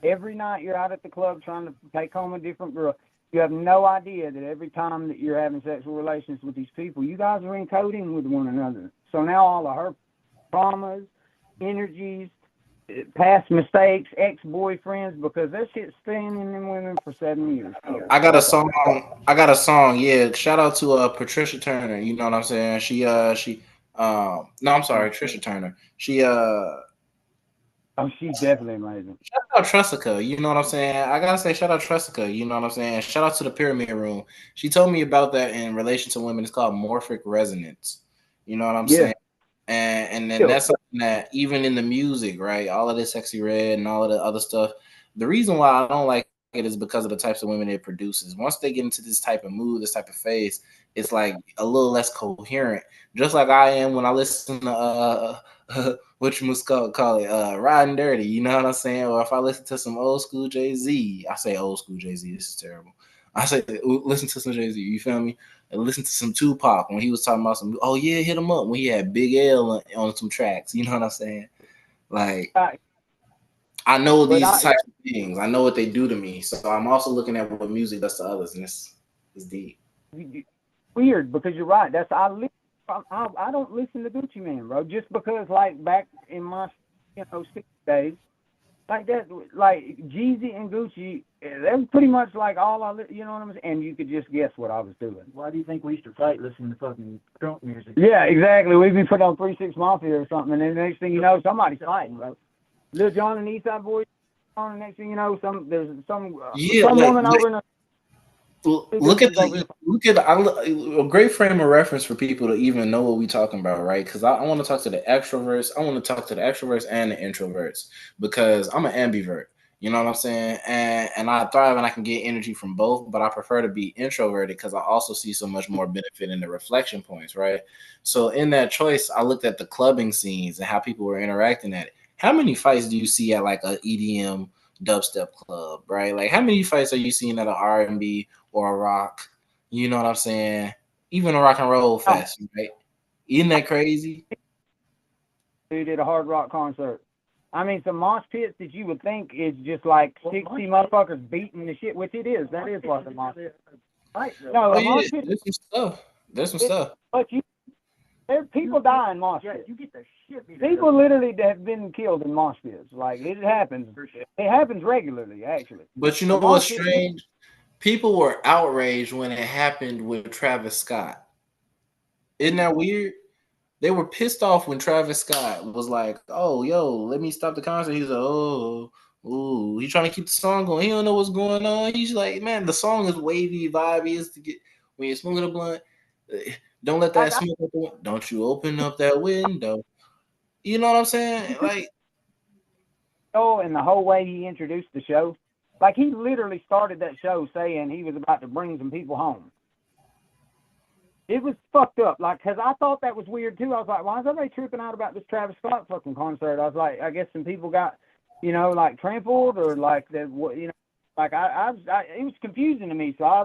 Every night you're out at the club trying to take home a different girl. You have no idea that every time that you're having sexual relations with these people, you guys are encoding with one another. So now all of her traumas, energies, past mistakes, ex-boyfriends, because that shit's staying in them women for 7 years. I got a song. Yeah, shout out to Patricia Turner. You know what I'm saying? No, I'm sorry, Trisha Turner. She's definitely amazing. Shout out Tressica. You know what I'm saying? I gotta say shout out Tressica. You know what I'm saying? Shout out to the Pyramid Room. She told me about that in relation to women. It's called morphic resonance. You know what I'm saying? And then that's something that even in the music, right? All of this Sexy Red and all of the other stuff. The reason why I don't like it is because of the types of women it produces. Once they get into this type of mood, this type of phase, it's like a little less coherent. Just like I am when I listen to what you must call it, Riding Dirty. You know what I'm saying? Or if I listen to some old school Jay-Z, I say old school Jay-Z. This is terrible. I say listen to some Jay-Z. You feel me? And listen to some Tupac when he was talking about some. Oh yeah, hit him up when he had Big L on some tracks. You know what I'm saying? Like I know these types of things. I know what they do to me. So I'm also looking at what music does to others, and it's deep. Weird, because you're right. I don't listen to Gucci Mane, bro. Just because, like, back in my 6 days, like that, like Jeezy and Gucci, they're pretty much like all you know what I'm saying? And you could just guess what I was doing. Why do you think we used to fight listening to fucking drunk music? Yeah, exactly. We'd be put on 3 6 Mafia or something, and then the next thing you know, somebody's fighting, bro. Lil Jon and Eastside Boys, on the next thing you know, there's some woman over in a Look at a great frame of reference for people to even know what we're talking about, right? Because I want to talk to the extroverts. I want to talk to the extroverts and the introverts because I'm an ambivert. You know what I'm saying? And I thrive and I can get energy from both, but I prefer to be introverted because I also see so much more benefit in the reflection points, right? So in that choice, I looked at the clubbing scenes and how people were interacting at it. How many fights do you see at like a EDM dubstep club, right? Like how many fights are you seeing at an R&B or a rock? You know what I'm saying? Even a rock and roll fest, right? Isn't that crazy? Who did a hard rock concert? I mean, some mosh pits that you would think is just like 60 motherfuckers beating the shit, which it is. That is what the mosh pit. Right? No, mosh pit. There's some stuff. There's some stuff. But people die in mosh pits. You get the shit. People literally have been killed in mosh pits. Like it happens. It happens regularly, actually. But you know what's strange? People were outraged when it happened with Travis Scott. Isn't that weird? They were pissed off when Travis Scott was like, "Oh, yo, let me stop the concert." He's like, "Oh, ooh, he's trying to keep the song going. He don't know what's going on." He's like, "Man, the song is wavy, vibey. Is to get when you're smoking a blunt. Don't let that smoke. Don't you open up that window." You know what I'm saying? Like, and the whole way he introduced the show, Like he literally started that show saying he was about to bring some people home. It was fucked up, like, cause I thought that was weird too. I was like, why is everybody tripping out about this Travis Scott fucking concert? I was like, I guess some people got, like trampled or like that, like it was confusing to me. So I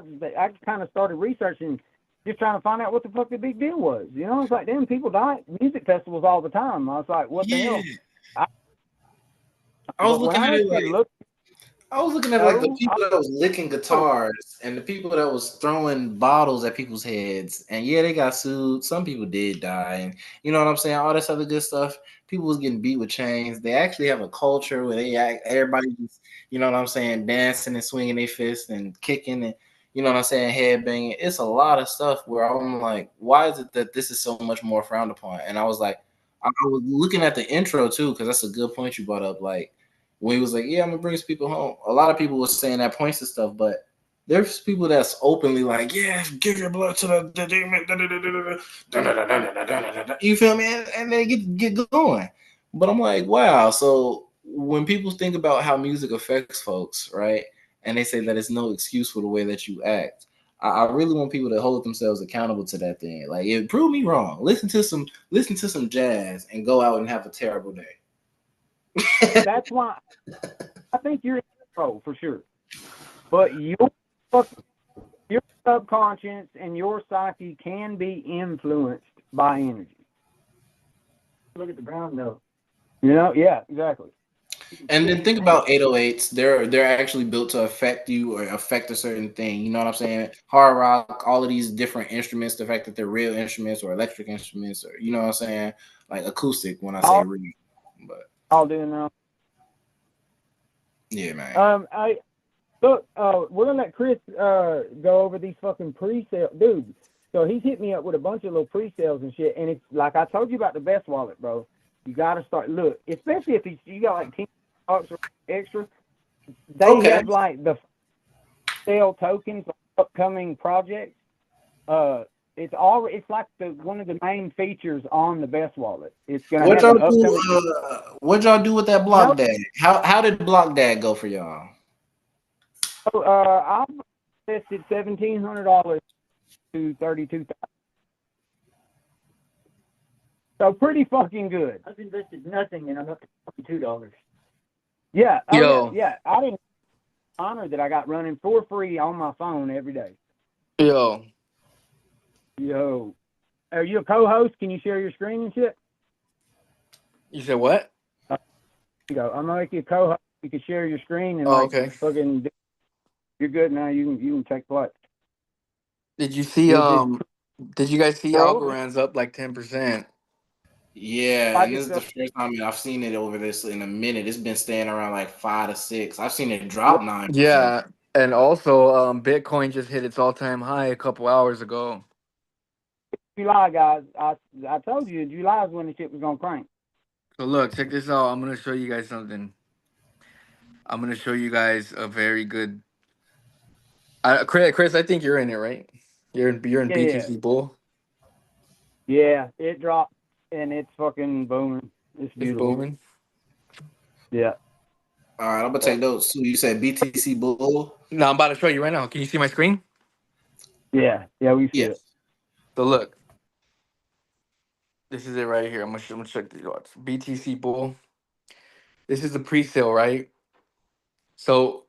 kind of started researching, just trying to find out what the fuck the big deal was. I was like, damn, people die at music festivals all the time. I was like, what the hell? I was But looking how at does it like look? I was looking at like the No, people that was licking guitars and the people that was throwing bottles at people's heads. And yeah, they got sued. Some people did die, and you know what I'm saying? All this other good stuff. People was getting beat with chains. They actually have a culture where they act everybody just, you know what I'm saying, dancing and swinging their fists and kicking and you know what I'm saying, headbanging. It's a lot of stuff where I'm like, why is it that this is so much more frowned upon? And I was like, I was looking at the intro too, because that's a good point you brought up. Like when he was like, "Yeah, I'm gonna bring some people home." A lot of people were saying that points to stuff, but there's people that's openly like, "Yeah, give your blood to the demon." You feel me? And they get going. But I'm like, wow. So when people think about how music affects folks, right, and they say that it's no excuse for the way that you act, I really want people to hold themselves accountable to that thing. Like, it prove me wrong. Listen to some jazz and go out and have a terrible day. that's why I think you're in control for sure. But your subconscious and your psyche can be influenced by energy. Look at the ground though. Yeah, exactly. And then think about 808s. They're actually built to affect you or affect a certain thing. You know what I'm saying? Hard rock, all of these different instruments, the fact that they're real instruments or electric instruments, or you know what I'm saying? Like acoustic when I say real. But I'll do now. yeah, man. I look. We're gonna let Chris go over these fucking pre-sale, dude. So he's hit me up with a bunch of little pre-sales and shit. And it's like I told you about the Best Wallet, bro. You gotta start look, especially if you got like $10 or extra. They have like the sale tokens, like upcoming projects. It's like one of the main features on the Best Wallet. It's gonna What have y'all an do? upcoming. What y'all do with that block dad? How did block dad go for y'all? So, I've invested $1,700 to 32,000. So pretty fucking good. I've invested nothing and I'm up to $22. Yeah. Yo. Yeah. I didn't honor that I got running for free on my phone every day. Yo. Are you a co-host? Can you share your screen and shit? You said what? I'm gonna make you a co-host. You can share your screen and okay. fucking. You're good now. You can take place. Did you see did you guys see Algorand's up like 10%? Yeah, and this is the first time I've seen it over this in a minute. It's been staying around like 5 to 6. I've seen it drop 9%. Yeah, and also Bitcoin just hit its all-time high a couple hours ago. July, guys. I told you July is when the shit was gonna crank. So look, check this out. I'm gonna show you guys something. I'm gonna show you guys a very good. Chris, I think you're in it, right? You're in BTC Bull. Yeah, it dropped and it's fucking booming. It's beautiful. It's booming. Yeah. All right, I'm gonna take those. So you said BTC Bull? No, I'm about to show you right now. Can you see my screen? Yeah, we see it. So look, this is it right here. I'm gonna check these out. BTC Bull. This is the pre-sale, right? So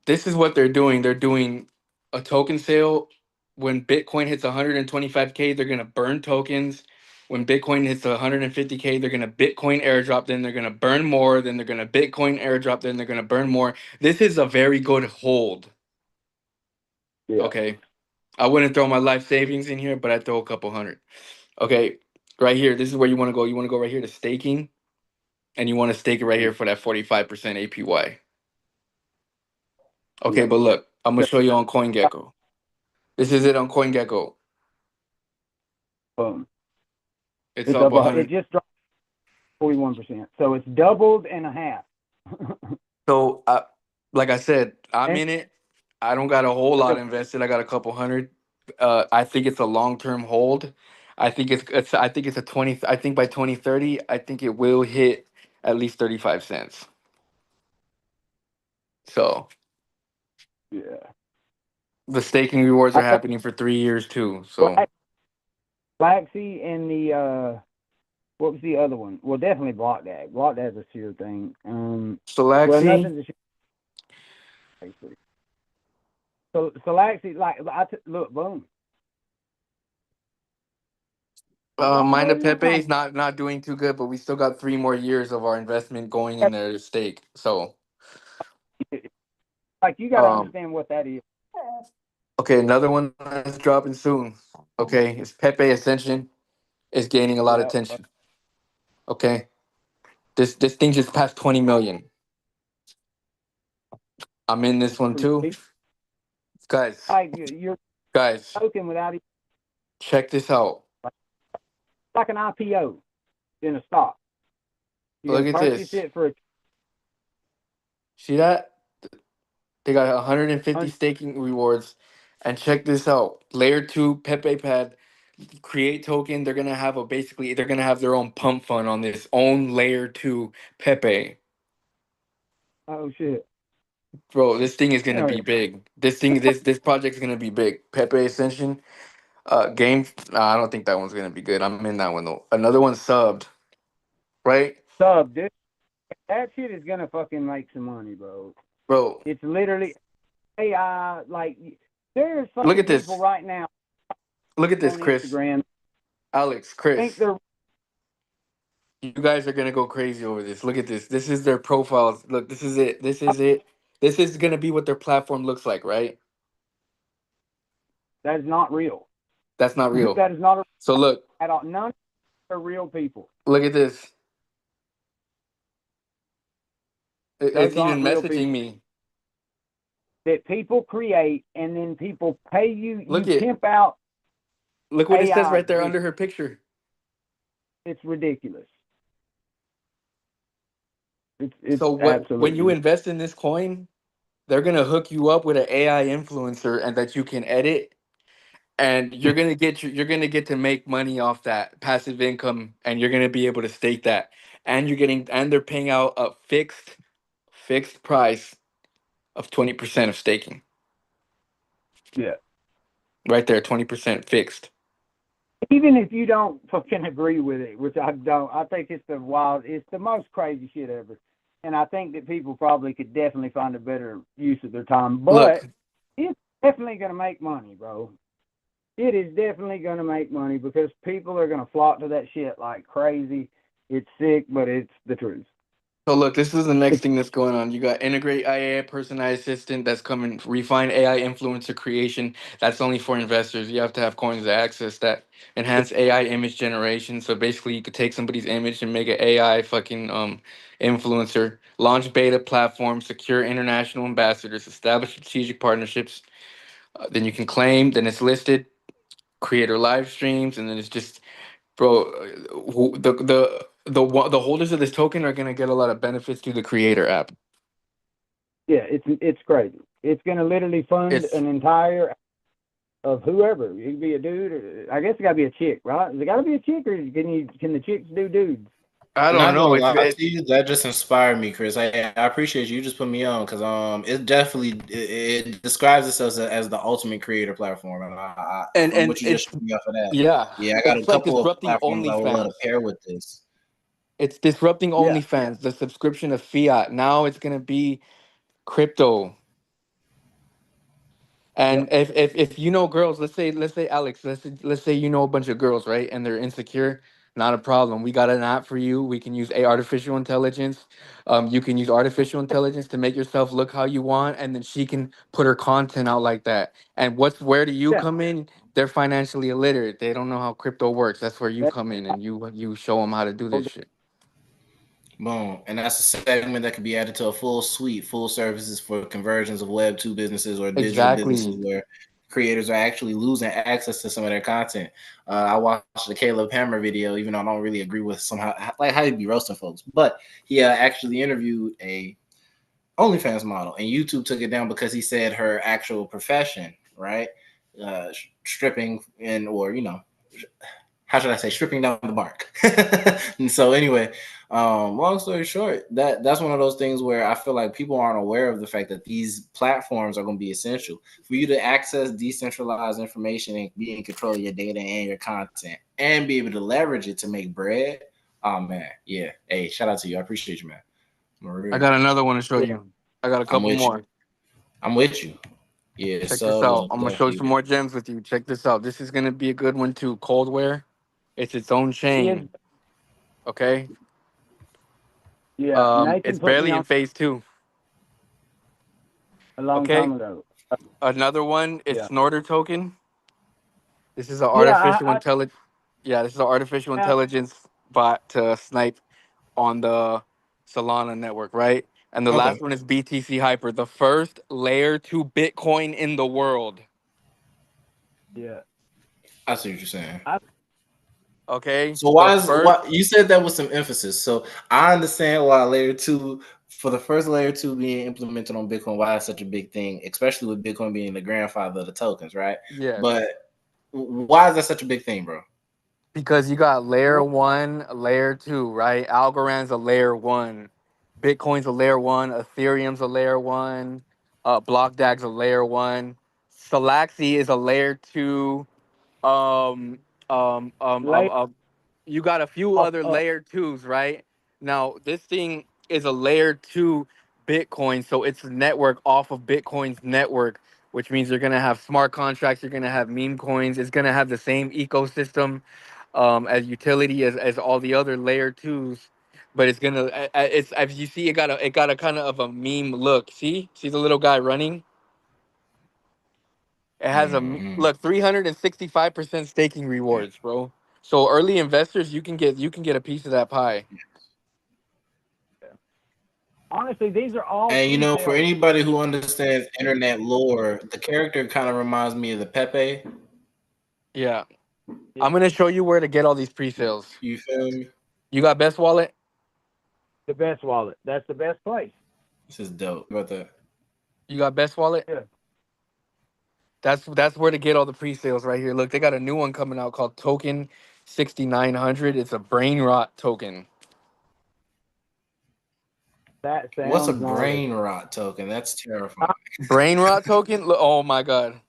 this is what they're doing. They're doing a token sale. When Bitcoin hits 125K, they're gonna burn tokens. When Bitcoin hits 150K, they're gonna Bitcoin airdrop. Then they're gonna burn more. Then they're gonna Bitcoin airdrop. Then they're gonna burn more. This is a very good hold. Yeah. Okay, I wouldn't throw my life savings in here, but I'd throw a couple hundred. Okay, right here. This is where you want to go. You want to go right here to staking, and you want to stake it right here for that 45% APY. Okay, but look, I'm gonna show you on CoinGecko. This is it on CoinGecko. Boom. It's up 100. It just dropped 41%. So it's doubled and a half. So, like I said, I'm in it. I don't got a whole lot invested. I got a couple hundred. I think it's a long-term hold. I think it's I think it's a 20. I think by 2030, I think it will hit at least 35 cents. So Yeah. The staking rewards I are think happening for 3 years too. So Galaxy and the what was the other one? Well, definitely Blockdag. Blockdag's a sure thing. Well, Salaxy, nothing's a sure thing. So Galaxy, like look, boom. Mind of Downloading Pepe it, is not doing too good, but we still got 3 more years of our investment going in there to stake. So like you got to um, understand what that is. okay, another one that's dropping soon. Okay, it's Pepe Ascension. Is gaining a lot of Yeah. attention. Okay, this thing just passed 20 million. I'm in this one too, guys. Like you're Guys, token without it, check this out. like an IPO in a stock. You're Look gonna at purchase this. it for See that? They got 150 a staking rewards. And check this out. Layer 2 Pepe Pad create token. They're gonna have they're gonna have their own pump fund on this own layer 2 Pepe. oh shit. Bro, this thing is gonna All be right. big. This project's gonna be big. Pepe Ascension. Game. Nah, I don't think that one's gonna be good. I'm in that one though. Another one subbed, right, Sub, dude. That shit is gonna fucking make some money, bro. bro? It's literally AI. Like there's Look fucking at people this. right now Look at this, on Chris, Instagram Alex, think Chris. they're You guys are gonna go crazy over this. Look at this. This is their profiles. Look, this is it. This is it. This is gonna be what their platform looks like, right? that is not real. That's not real. That is not So look, at all. None are real people. look at this. Those It's even aren't real messaging people. me. That people create and then people pay you. Look You it. pimp out Look what it says AI. right there under her picture. It's ridiculous. It's So what? When you absolutely invest in this coin, they're gonna hook you up with an AI influencer and that you can edit, and you're gonna get to make money off that passive income, and you're gonna be able to stake that, and they're paying out a fixed price of 20% of staking. yeah. Right there, 20% fixed. Even if you don't fucking agree with it, which I don't, I think it's it's the most crazy shit ever. And I think that people probably could definitely find a better use of their time. But Look, it's definitely going to make money, bro. It is definitely going to make money because people are going to flock to that shit like crazy. It's sick, but it's the truth. so look, this is the next thing that's going on. You got integrate AI personalized assistant that's coming, refine AI influencer creation. That's only for investors. You have to have coins to access that. Enhance AI image generation. So basically you could take somebody's image and make an AI fucking influencer. Launch beta platform, secure international ambassadors, establish strategic partnerships. Then you can claim, then it's listed, creator live streams, and then it's just bro, the holders of this token are gonna get a lot of benefits through the creator app. Yeah, it's crazy. It's going to literally fund It's an entire of whoever. You can be a dude, or I guess it got to be a chick, right? Is it got to be a chick, or can the chicks do dudes? I don't Not know. gonna lie to you, that just inspired me, Chris. I appreciate you just put me on because it definitely it describes itself as the ultimate creator platform, and and from and what you it's just showed me off of that, yeah, yeah, I got a it's like couple of disrupting platforms I would love to OnlyFans. pair with this. It's disrupting Yeah, OnlyFans. The subscription of fiat. Now it's gonna be crypto. yep, And if you know girls, let's say Alex, let's say you know a bunch of girls, right? And they're insecure, not a problem. We got an app for you. We can use a artificial intelligence. You can use artificial intelligence to make yourself look how you want, and then she can put her content out like that. And where do you yeah. come in? They're financially illiterate. They don't know how crypto works. That's where you That's come in, and you show them how to do this shit. Boom. And that's a segment that could be added to a full suite, full services for conversions of Web 2 businesses or digital businesses Exactly. where creators are actually losing access to some of their content. I watched the Caleb Hammer video, even though I don't really agree with somehow like how he'd be roasting folks, but he actually interviewed a OnlyFans model, and YouTube took it down because he said her actual profession, right? Stripping and or how should I say, stripping down the mark. And so anyway, Long story short, that's one of those things where I feel like people aren't aware of the fact that these platforms are going to be essential for you to access decentralized information and be in control of your data and your content and be able to leverage it to make bread. Oh man, yeah. Hey, shout out to you. I appreciate you, man. I got another one to show Yeah. you. I got a I'm couple with more. you. I'm with you. Yeah, Check this sub is out. I'm gonna show you some definitely more gems with you. Check this out. This is gonna be a good one too. Coldware. It's its own Is chain. Okay. Nathan It's put me barely in on phase 2. a long Okay. time ago. Another one is Yeah. Snorter token. This is an Yeah, artificial intelligence. Yeah, this is an artificial I intelligence bot to snipe on the Solana network, right? And the okay. last one is BTC Hyper, the first layer 2 Bitcoin in the world. yeah. I see what you're saying. Okay, So the why is first. why you said that with some emphasis? So I understand why layer two for the first layer two being implemented on Bitcoin, why it's such a big thing, especially with Bitcoin being the grandfather of the tokens, right? Yes, But why is that such a big thing, bro? because you got layer 1, layer 2, right? Algorand's a layer 1, Bitcoin's a layer 1, Ethereum's a layer 1, BlockDAG's a layer 1, Salaxy is a layer 2. Um, um, um, um, Lay um, you got a few off other up. layer 2s, right? Now, this thing is a layer 2 Bitcoin, so it's a network off of Bitcoin's network, which means you're gonna have smart contracts, you're gonna have meme coins, it's gonna have the same ecosystem as utility as all the other layer 2s. But it's gonna, it's as you see, it got a kind of a meme look. See the little guy running. It has Mm-hmm. look 365% staking rewards, bro. So early investors, you can get a piece of that pie. Honestly, these are all And you know, for pre-sales. anybody who understands internet lore, the character kind of reminds me of the Pepe. Yeah, Yeah. I'm gonna show you where to get all these pre-sales. You feel me? You got Best Wallet? The best wallet. That's the best place. This is dope. About that. You got Best Wallet? Yeah. That's where to get all the pre-sales right here. Look, they got a new one coming out called Token 6900. It's a brain rot token. That What's a sounds gnarly. brain rot token? That's terrifying. Brain rot token? Oh my god.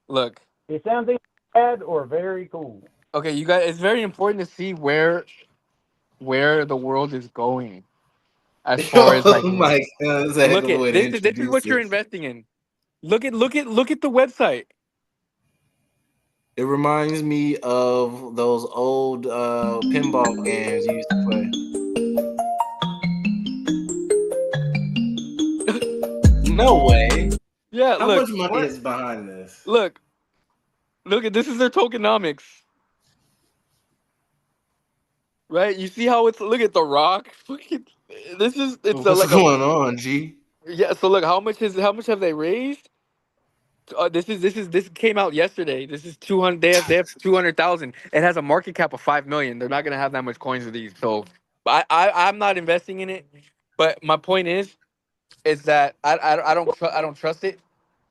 Look. It sounds either bad or very cool. Okay, you guys, it's very important to see where the world is going as far as Oh like my god, that's a heck look of a at way to this is introduce what you're it. investing in. Look at the website. It reminds me of those old pinball games you used to play. No way. Yeah, How much look. money What? is behind this? Look at this is their tokenomics. Right? You see how it's look at the rock? This is it's What's like a going on, G? yeah, so look how much have they raised? This came out yesterday. This is 200. They have 200,000. It has a market cap of 5 million. They're not gonna have that much coins of these. So, I'm not investing in it. But my point is that I don't trust it.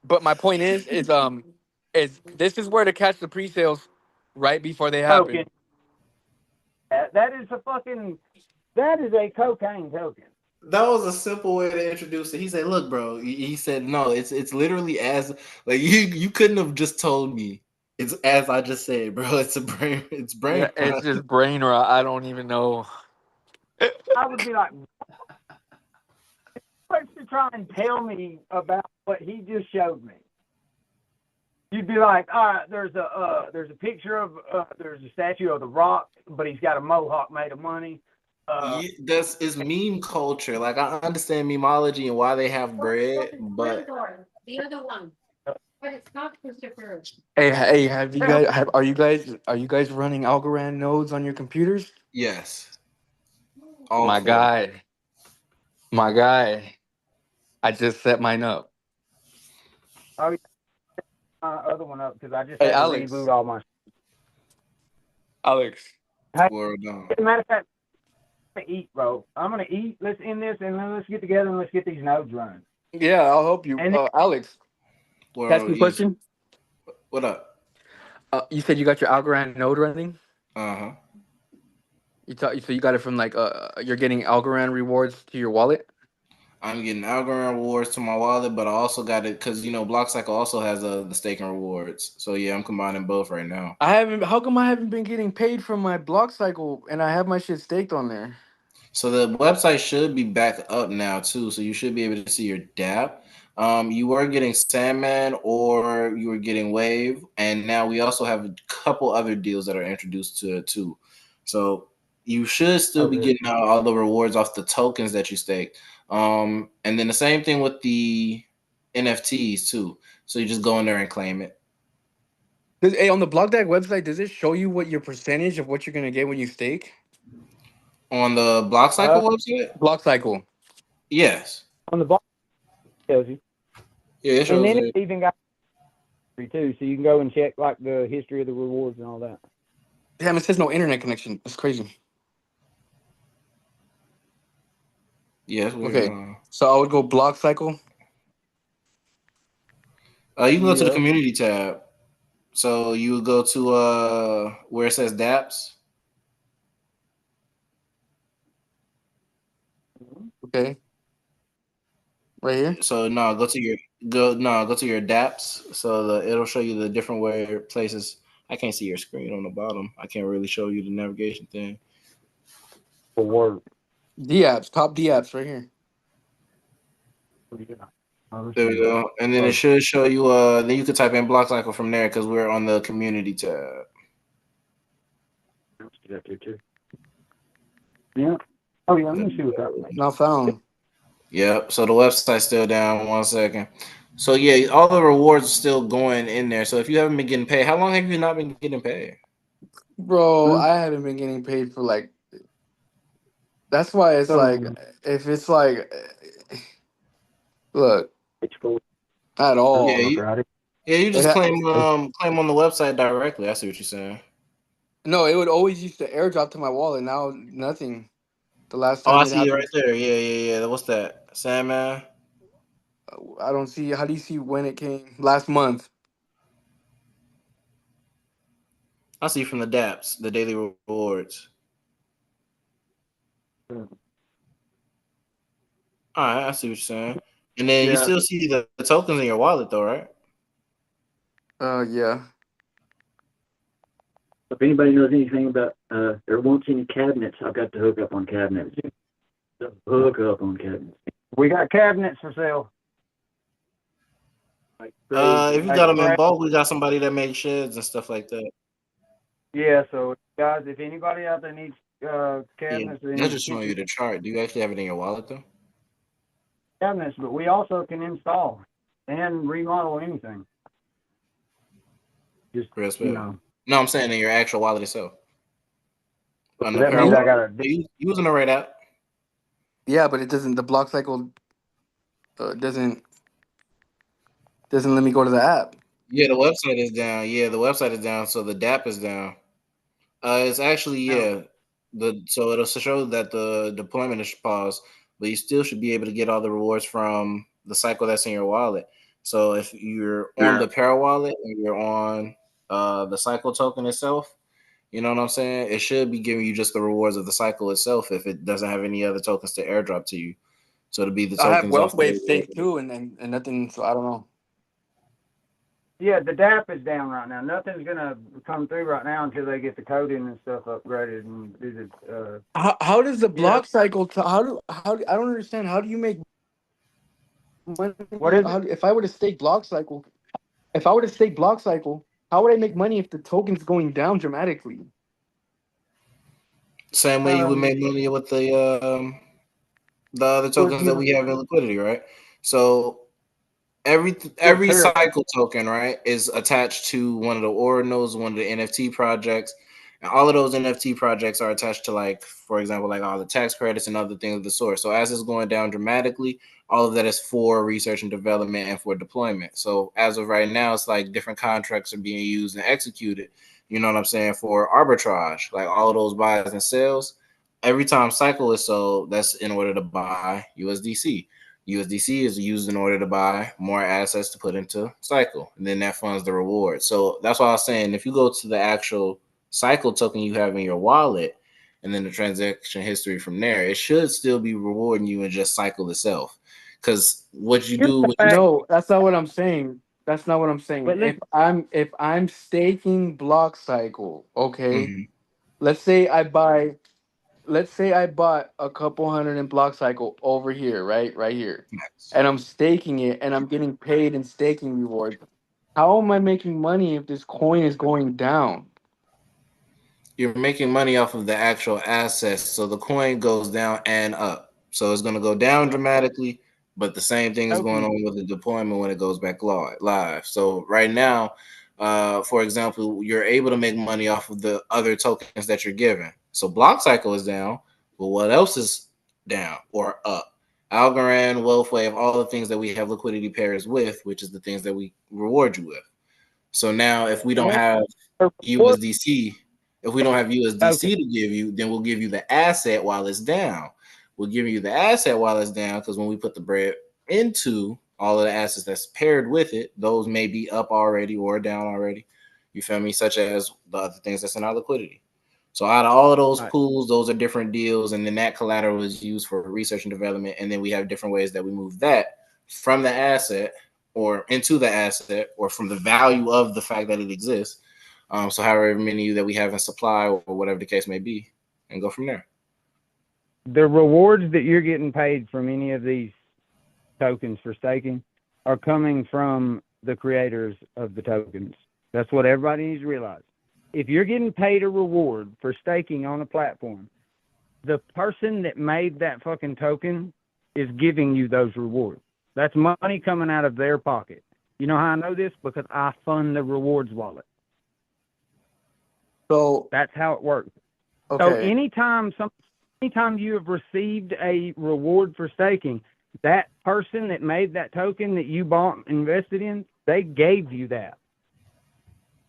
But my point is this is where to catch the pre-sales right before they happen. Token. That is a fucking. That is a cocaine token. That was a simple way to introduce it. He said, "Look, bro." He said, "No, it's literally as like you couldn't have just told me. It's as I just said, bro. It's Yeah, brain it's rot." just brain rot. I don't even know. I would be like, what's to try and tell me about what he just showed me? You'd be like, all right, there's a picture of there's a statue of the Rock, but he's got a mohawk made of money. That's is meme culture. Like I understand memeology and why they have bread, but The other one. But it's not Christopher. Hey, are you guys running Algorand nodes on your computers? yes, all My four. guy, my guy. I just set mine up. Oh, other one up because I just Hey, had to Alex. reboot all my. Alex. Word on. As a matter of fact, I'm gonna eat, bro. I'm gonna eat. Let's end this and then let's get together and let's get these nodes running. Yeah, I'll help you. And Alex, Word ask on. me a question. What up? You said you got your Algorand node running. Uh huh. So you got it from like you're getting Algorand rewards to your wallet. I'm getting Algorand rewards to my wallet, but I also got it because BlockCycle also has the staking rewards. So yeah, I'm combining both right now. I haven't. How come I haven't been getting paid from my block cycle and I have my shit staked on there? So the website should be back up now too. So you should be able to see your DApp. You were getting Sandman or you were getting Wave, and now we also have a couple other deals that are introduced to it too. So you should still be getting all the rewards off the tokens that you staked. And then the same thing with the NFTs too. So you just go in there and claim it. On the BlockDAG website, does it show you what your percentage of what you're gonna get when you stake? On the BlockCycle website? Block cycle. Yes. On the block tells you. Yeah, it And shows then it. it even got history too, so you can go and check like the history of the rewards and all that. Damn, it says no internet connection. That's crazy. Yes. Okay, so I would go block cycle. You can go to the Yeah. community tab. So you would go to where it says dApps. Okay. Right here. So no, go to your dApps. So it'll show you the different places. I can't see your screen on the bottom. I can't really show you the navigation thing. For work. D apps, top D apps right here. There we go. And then it should show you then you can type in BlockCycle from there because we're on the community tab. Yeah. Oh yeah, let me see what that was. Not found. Yep. So the website's still down. 1 second. So yeah, all the rewards are still going in there. So if you haven't been getting paid, how long have you not been getting paid? Bro, I haven't been getting paid for like. That's why it's like, if it's like, look, at all. You just claim on the website directly. I see what you're saying. No, it would always used to airdrop to my wallet. Now nothing. The last Oh, time I it see it happened, right there. Yeah. What's that? Sandman? I don't see. How do you see when it came? Last month. I see from the dApps, the daily rewards. All right, I see what you're saying. And then you still see the tokens in your wallet, though, right? Yeah. If anybody knows anything about or wants any cabinets, I've got to hook up on cabinets. Hook up on cabinets. We got cabinets for sale. If you got them in bulk, we got somebody that makes sheds and stuff like that. Yeah, so guys, if anybody out there needs cabinets, That's just showing you the chart. Do you actually have it in your wallet though? Cabinets, but we also can install and remodel anything. Just No, I'm saying in your actual wallet itself. On the Parallel. You using the right app? Yeah, but it doesn't. The block cycle doesn't let me go to the app. Yeah, the website is down. Yeah, the website is down. So the dApp is down. It's actually so it'll show that the deployment is paused, but you still should be able to get all the rewards from the cycle that's in your wallet. So if you're on the Para wallet and you're on the cycle token itself, you know what I'm saying? It should be giving you just the rewards of the cycle itself if it doesn't have any other tokens to airdrop to you. So it'll be the tokens. I have Wealth Wave stake too, and nothing. So I don't know. Yeah, the dApp is down right now. Nothing's gonna come through right now until they get the coding and stuff upgraded and do the. How does the block cycle? How do I don't understand. How do you make money? What is it? If I were to stake block cycle, how would I make money if the token's going down dramatically? Same way you would make money with the other tokens that we have in liquidity, right? So every cycle token, right, is attached to one of the ordinals, one of the NFT projects, and all of those NFT projects are attached to, like, for example, like all the tax credits and other things of the sort. So as it's going down dramatically, all of that is for research and development and for deployment. So as of right now, it's like different contracts are being used and executed. You know what I'm saying? For arbitrage, like all of those buys and sales. Every time cycle is sold, that's in order to buy USDC. USDC is used in order to buy more assets to put into cycle, and then that funds the reward. So that's why I was saying, if you go to the actual cycle token you have in your wallet, and then the transaction history from there. It should still be rewarding you in just cycle itself. Because what you Here's do the with fact. No, that's not what I'm saying. That's not what I'm saying. But listen, If I'm staking block cycle, okay. Mhm. Let's say I buy. Let's say I bought a couple hundred in block cycle over here, right here, and I'm staking it, and I'm getting paid in staking rewards. How am I making money if this coin is going down? You're making money off of the actual assets. So the coin goes down and up. So it's going to go down dramatically, but the same thing is going token. on with the deployment when it goes back live. So right now, for example, you're able to make money off of the other tokens that you're given. So block cycle is down, but what else is down or up? Algorand, Wealthwave, all the things that we have liquidity pairs with, which is the things that we reward you with. So now, if we don't have USDC, if we don't have USDC to give you, then we'll give you the asset while it's down. We'll give you the asset while it's down because when we put the bread into all of the assets that's paired with it, those may be up already or down already. You feel me? Such as the other things that's in our liquidity. So out of all of those Right. pools, those are different deals, and then that collateral is used for research and development, and then we have different ways that we move that from the asset or into the asset or from the value of the fact that it exists. So however many that we have in supply or whatever the case may be, and go from there. The rewards that you're getting paid from any of these tokens for staking are coming from the creators of the tokens. That's what everybody needs to realize. If you're getting paid a reward for staking on a platform, the person that made that fucking token is giving you those rewards. That's money coming out of their pocket. You know how I know this? Because I fund the rewards wallet. So That's how it works. So okay, anytime you have received a reward for staking, that person that made that token that you bought and invested in, they gave you that.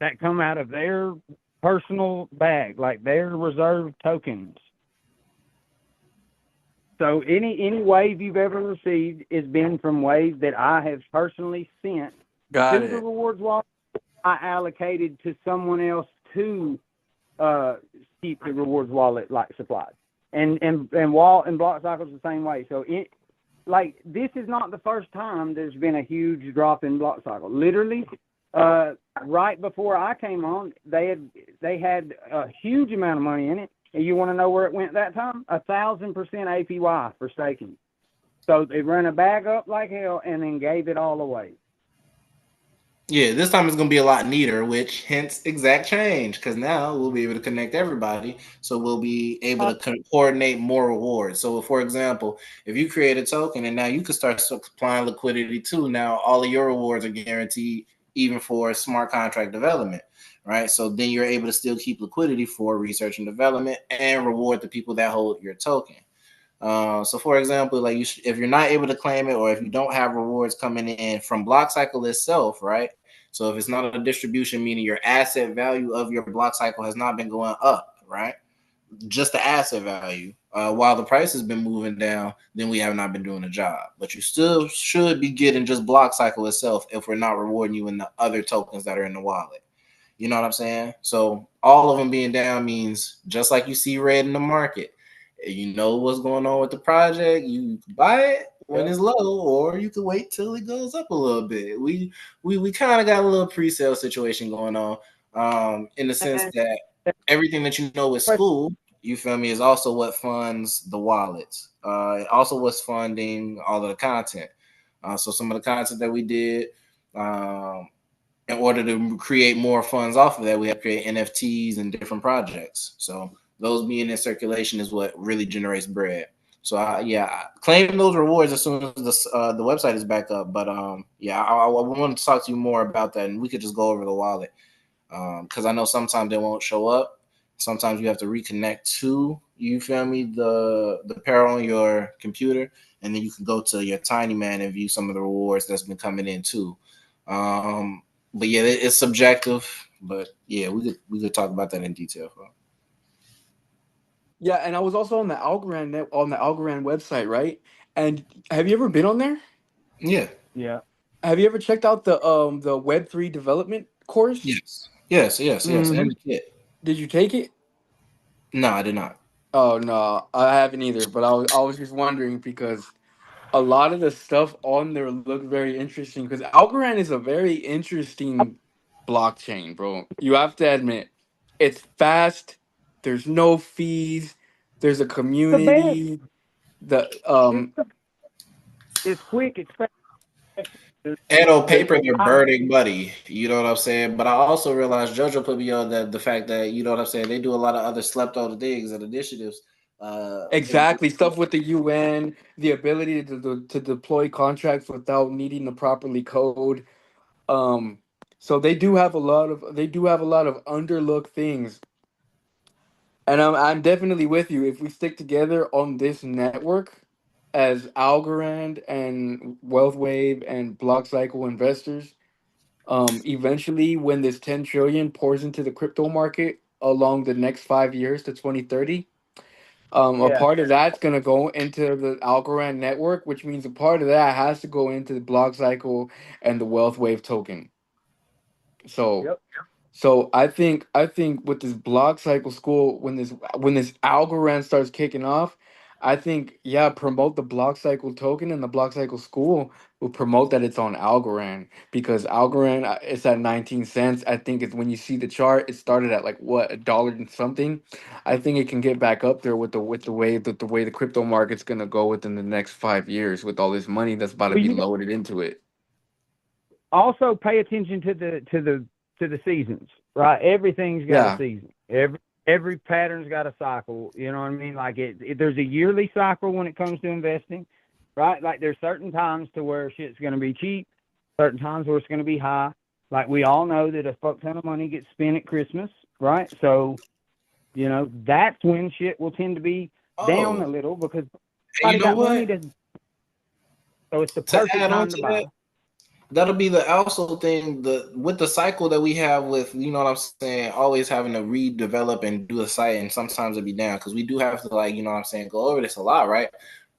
That come out of their personal bag, like their reserved tokens. So any wave you've ever received has been from waves that I have personally sent got to the it. rewards wallet. I allocated to someone else to keep the rewards wallet like supplied. And block cycles the same way. So this is not the first time there's been a huge drop in block cycle. Literally, right before I came on, they had a huge amount of money in it. And you want to know where it went that time? 1,000% APY for staking. So they ran a bag up like hell and then gave it all away. Yeah, this time it's going to be a lot neater, which hence exact change, because now we'll be able to connect everybody. So we'll be able to coordinate more rewards. So, for example, if you create a token and now you can start supplying liquidity too, now all of your rewards are guaranteed, even for smart contract development, right? So then you're able to still keep liquidity for research and development and reward the people that hold your token. So, for example, like if you're not able to claim it, or if you don't have rewards coming in from block cycle itself, right? So if it's not a distribution, meaning your asset value of your block cycle has not been going up, right? Just the asset value, while the price has been moving down, then we have not been doing a job. But you still should be getting just block cycle itself if we're not rewarding you in the other tokens that are in the wallet. You know what I'm saying? So all of them being down means just like you see red in the market. You know what's going on with the project. You buy it when it's low, or you can wait till it goes up a little bit. We kind of got a little pre-sale situation going on, in the sense that everything that you know is school, you feel me, is also what funds the wallets. Also what's funding all of the content. So some of the content that we did, in order to create more funds off of that, we have to create NFTs and different projects. So those being in circulation is what really generates bread. So claim those rewards as soon as the website is back up. But I want to talk to you more about that, and we could just go over the wallet, because I know sometimes they won't show up. Sometimes you have to reconnect to, you feel me, the pair on your computer, and then you can go to your Tinyman and view some of the rewards that's been coming in too. But yeah, it's subjective. But yeah, we could talk about that in detail. Yeah, and I was also on the Algorand website, right? And have you ever been on there? Yeah. Yeah. Have you ever checked out the Web3 development course? Yes. Mhm. And the kit. Did you take it? No, I did not. Oh no, I haven't either. But I was just wondering because a lot of the stuff on there looked very interesting. Because Algorand is a very interesting blockchain, bro. You have to admit, it's fast. There's no fees. There's a The best. community. The It's, it's quick. It's fast. And on The, paper, they're I, burning money. You know what I'm saying? But I also realized JoJo put me on the fact that, you know what I'm saying, they do a lot of other slept on things and initiatives. exactly stuff with the UN, the ability to deploy contracts without needing to properly code. Um, so they do have a lot of underlooked things, and I'm definitely with you. If we stick together on this network as Algorand and WealthWave and BlockCycle investors, eventually when this 10 trillion pours into the crypto market along the next 5 years to 2030, a yeah. part of that's gonna go into the Algorand network, which means a part of that has to go into the BlockCycle and the WealthWave token. So Yep. so I think with this block cycle school, when this Algorand starts kicking off, I think yeah, promote the block cycle token, and the block cycle school will promote that it's on Algorand, because Algorand, it's at 19 cents. I think it's, when you see the chart, it started at like what, a dollar and something. I think it can get back up there with the way the crypto market's gonna go within the next 5 years with all this money that's about to Well, be you loaded into it. also pay attention to the seasons, right? Everything's got a Yeah. season. Every pattern's got a cycle. You know what I mean? Like there's a yearly cycle when it comes to investing, right? Like there's certain times to where shit's going to be cheap, certain times where it's going to be high. Like we all know that a fuck ton of money gets spent at Christmas, right? So that's when shit will tend to be down a Oh, little because and you everybody know got money what? to. So it's the To perfect add on time to to buy. that, that'll be the also thing, the with the cycle that we have with, you know what I'm saying, always having to redevelop and do a site, and sometimes it'll be down because we do have to, like, you know what I'm saying, go over this a lot, right?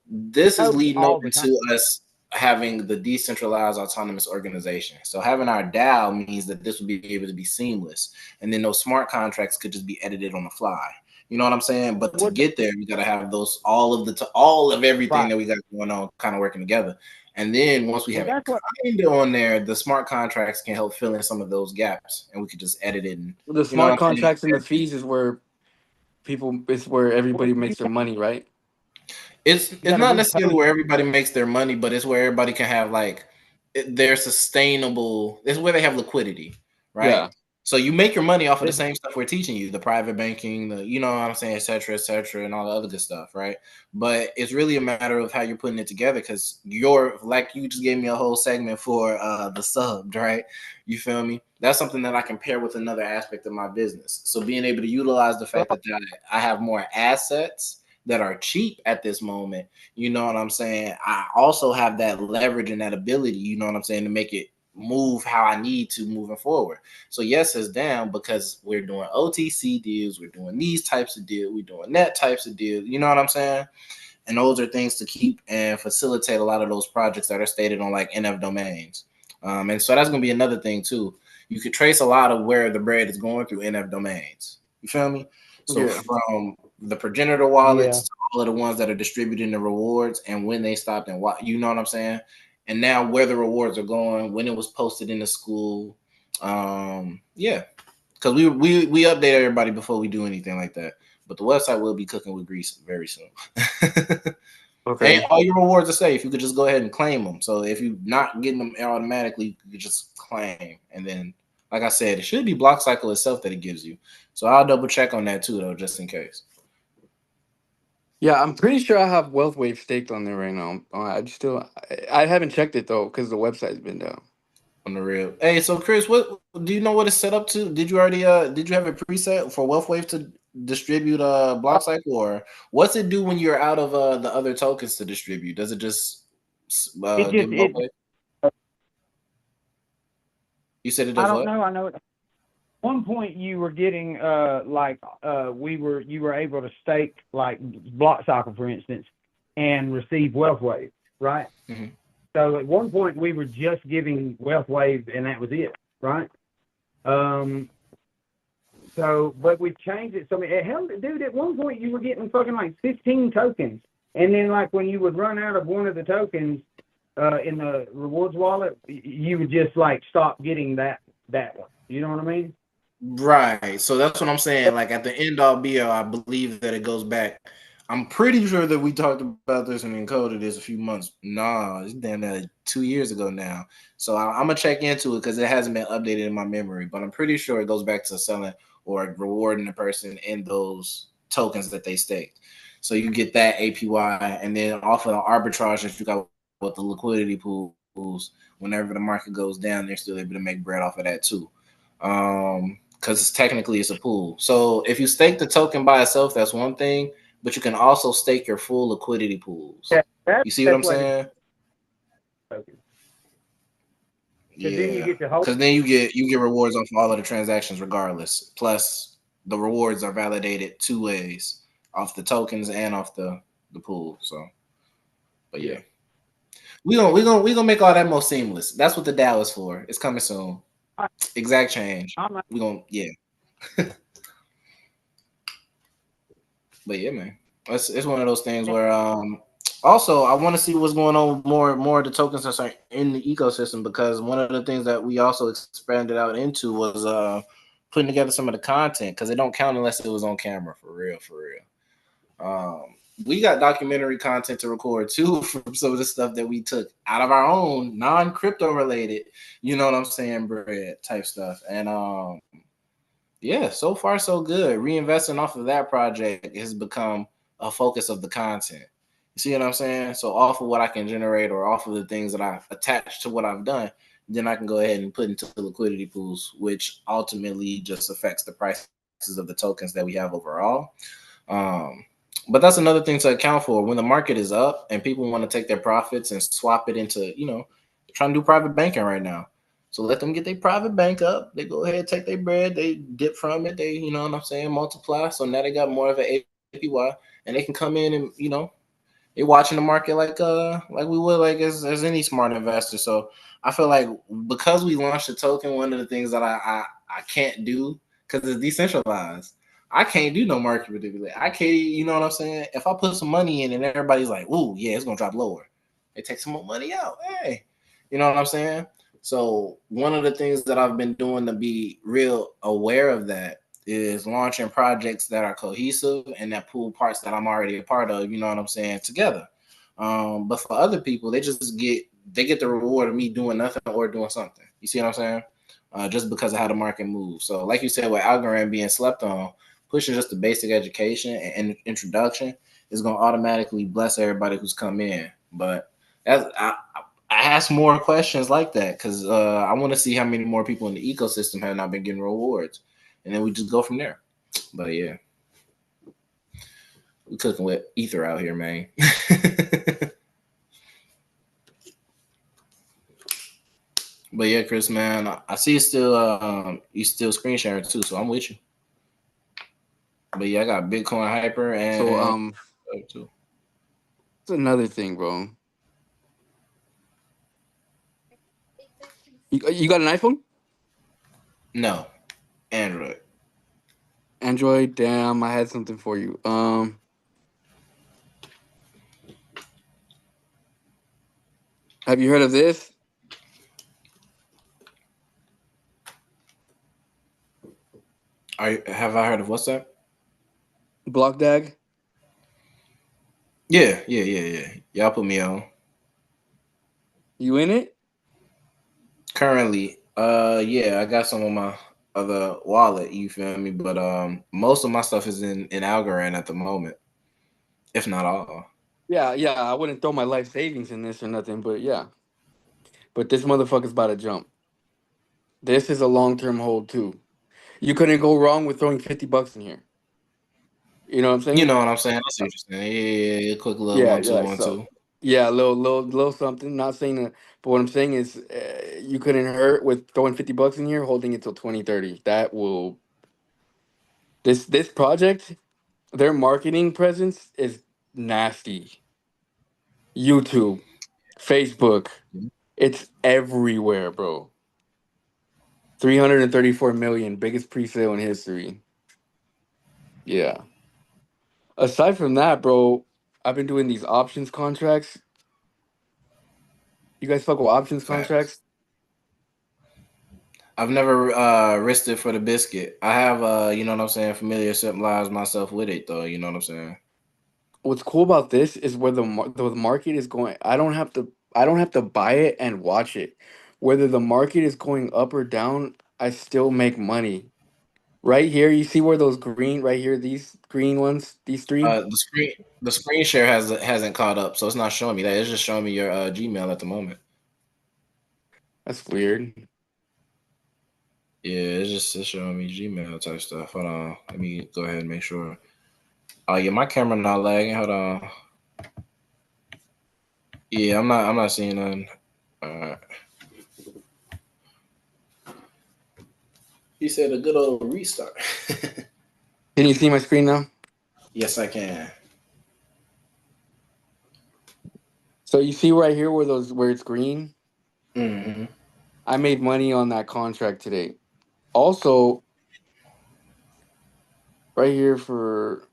This is Oh, leading over all the time. to us having the decentralized autonomous organization. So having our DAO means that this will be able to be seamless, and then those smart contracts could just be edited on the fly. You know what I'm saying? But to What? get there, we gotta have those all of everything Right. that we got going on kind of working together. And then once we Well, have it that's what. kind of on there, the smart contracts can help fill in some of those gaps, and we could just edit it. And The you know what smart I'm saying? contracts and the fees is where it's where Well, everybody makes their money, right? you It's got to not necessarily repay. where everybody makes their money, but it's where everybody can have like they're sustainable. It's where they have liquidity, right? Yeah. So you make your money off of the This, same stuff we're teaching you, the private banking, the, you know what I'm saying, et cetera, and all the other good stuff, right? But it's really a matter of how you're putting it together, because you're like, you just gave me a whole segment for the subbed, right? You feel me? That's something that I can pair with another aspect of my business. So being able to utilize the fact that I have more assets that are cheap at this moment, you know what I'm saying? I also have that leverage and that ability, you know what I'm saying, to make it move how I need to moving forward. So yes, it's down because we're doing OTC deals, we're doing these types of deals, we're doing that types of deals, you know what I'm saying? And those are things to keep and facilitate a lot of those projects that are stated on like NF domains. And so that's going to be another thing too. You could trace a lot of where the bread is going through NF domains. You feel me? So Yeah. from the progenitor yeah. wallets to all of the ones that are distributing the rewards and when they stopped and why, you know what I'm saying? And now where the rewards are going, when it was posted in the school. Yeah, because we update everybody before we do anything like that. But the website will be cooking with grease very soon. And Okay. all your rewards are safe. You could just go ahead and claim them. So if you're not getting them automatically, you could just claim. And then, like I said, it should be block cycle itself that it gives you. So I'll double check on that too, though, just in case. Yeah, I'm pretty sure I have WealthWave staked on there right now. I haven't checked it though because the website's been down. On the real. Hey, so Chris, what do you know what it's set up to? Did you already did you have a preset for WealthWave to distribute block cycle, or what's it do when you're out of the other tokens to distribute? Does it just It give just them it. away? You said it I does don't what? know. I know. At one point, you were getting you were able to stake like block cycle, for instance, and receive wealth wave, right? Mm-hmm. So at one point, we were just giving wealth wave, and that was it, right? So So, but we changed it. So, I mean, hell, dude, at one point you were getting fucking like 15 tokens. And then, like, when you would run out of one of the tokens in the rewards wallet, you would just, like, stop getting that one. You know what I mean? Right. So that's what I'm saying. Like at the end all be all, I believe that it goes back. I'm pretty sure that we talked about this and encoded this a few months. Nah, it's damn near 2 years ago now. So I'm gonna check into it because it hasn't been updated in my memory. But I'm pretty sure it goes back to selling or rewarding the person in those tokens that they staked. So you get that APY, and then off of the arbitrage that you got with the liquidity pools, whenever the market goes down, they're still able to make bread off of that too. Because technically it's a pool. So if you stake the token by itself, that's one thing, but you can also stake your full liquidity pools. Yeah, You see what I'm saying? Yeah. Then you get to Because then you get rewards off all of the transactions regardless. Plus the rewards are validated 2 ways, off the tokens and off the pool. So, but yeah. We gonna make all that more seamless. That's what the DAO is for. It's coming soon. Exact change. We gonna But yeah, man, it's one of those things where also I want to see what's going on with more of the tokens that are in the ecosystem, because one of the things that we also expanded out into was putting together some of the content, because it don't count unless it was on camera, for real. We got documentary content to record too from some of the stuff that we took out of our own non-crypto related, you know what I'm saying, bread type stuff. And yeah, so far so good. Reinvesting off of that project has become a focus of the content. You see what I'm saying? So off of what I can generate or off of the things that I attach to what I've done, then I can go ahead and put into the liquidity pools, which ultimately just affects the prices of the tokens that we have overall. But that's another thing to account for. When the market is up and people want to take their profits and swap it into, trying to do private banking right now. So let them get their private bank up. They go ahead, take their bread, they dip from it, they, you know what I'm saying, multiply. So now they got more of an APY, and they can come in and, they're watching the market like we would like as any smart investor. So I feel like because we launched a token, one of the things that I can't do, because it's decentralized, I can't do no market manipulation. I can't, you know what I'm saying? If I put some money in and everybody's like, "Ooh, yeah, it's gonna drop lower," they take some more money out. Hey, you know what I'm saying? So one of the things that I've been doing to be real aware of that is launching projects that are cohesive and that pull parts that I'm already a part of, you know what I'm saying, together. But for other people, they get the reward of me doing nothing or doing something. You see what I'm saying? Just because of how the market moves. So like you said, with Algorand being slept on, pushing just the basic education and introduction is going to automatically bless everybody who's come in. But I ask more questions like that because I want to see how many more people in the ecosystem have not been getting rewards, and then we just go from there. But yeah, we cooking with ether out here, man. But yeah, Chris, man, I see you still screen sharing too, so I'm with you. But yeah, I got Bitcoin Hyper and so it's another thing, bro. You got an iPhone? No, Android. Android, damn, I had something for you. Have you heard of this? Have I heard of what's that? BlockDAG? Yeah. Y'all put me on. You in it? Currently, yeah, I got some of my other wallet, you feel me? But most of my stuff is in Algorand at the moment, if not all. Yeah, I wouldn't throw my life savings in this or nothing, but yeah. But this motherfucker's about to jump. This is a long-term hold too. You couldn't go wrong with throwing $50 in here. You know what I'm saying? You know what I'm saying? I see what you're saying. Yeah, quick little Yeah, 1 2 yeah. 1 So 2. yeah, a little something. Not saying that, but what I'm saying is, you couldn't hurt with throwing $50 in here, holding it till 2030. That will. This project, their marketing presence is nasty. YouTube, Facebook, it's everywhere, bro. 334 million, biggest pre-sale in history. Yeah. Aside from that, bro, I've been doing these options contracts. You guys fuck with options Facts. contracts? I've never risked it for the biscuit. I have you know what I'm saying, familiarized myself with it though, you know what I'm saying? What's cool about this is where the market is going. I don't have to buy it and watch it. Whether the market is going up or down, I still make money. Right here, you see where those green right here, these green ones, these three? The screen share hasn't caught up, so it's not showing me that. It's just showing me your Gmail at the moment. That's weird. Yeah, it's showing me Gmail type stuff. Hold on. Let me go ahead and make sure. Oh yeah, my camera not lagging. Hold on. Yeah, I'm not seeing none. Uh, he said a good old restart. Can you see my screen now? Yes, I can. So you see right here where it's green? Hmm. I made money on that contract today. Also, right here for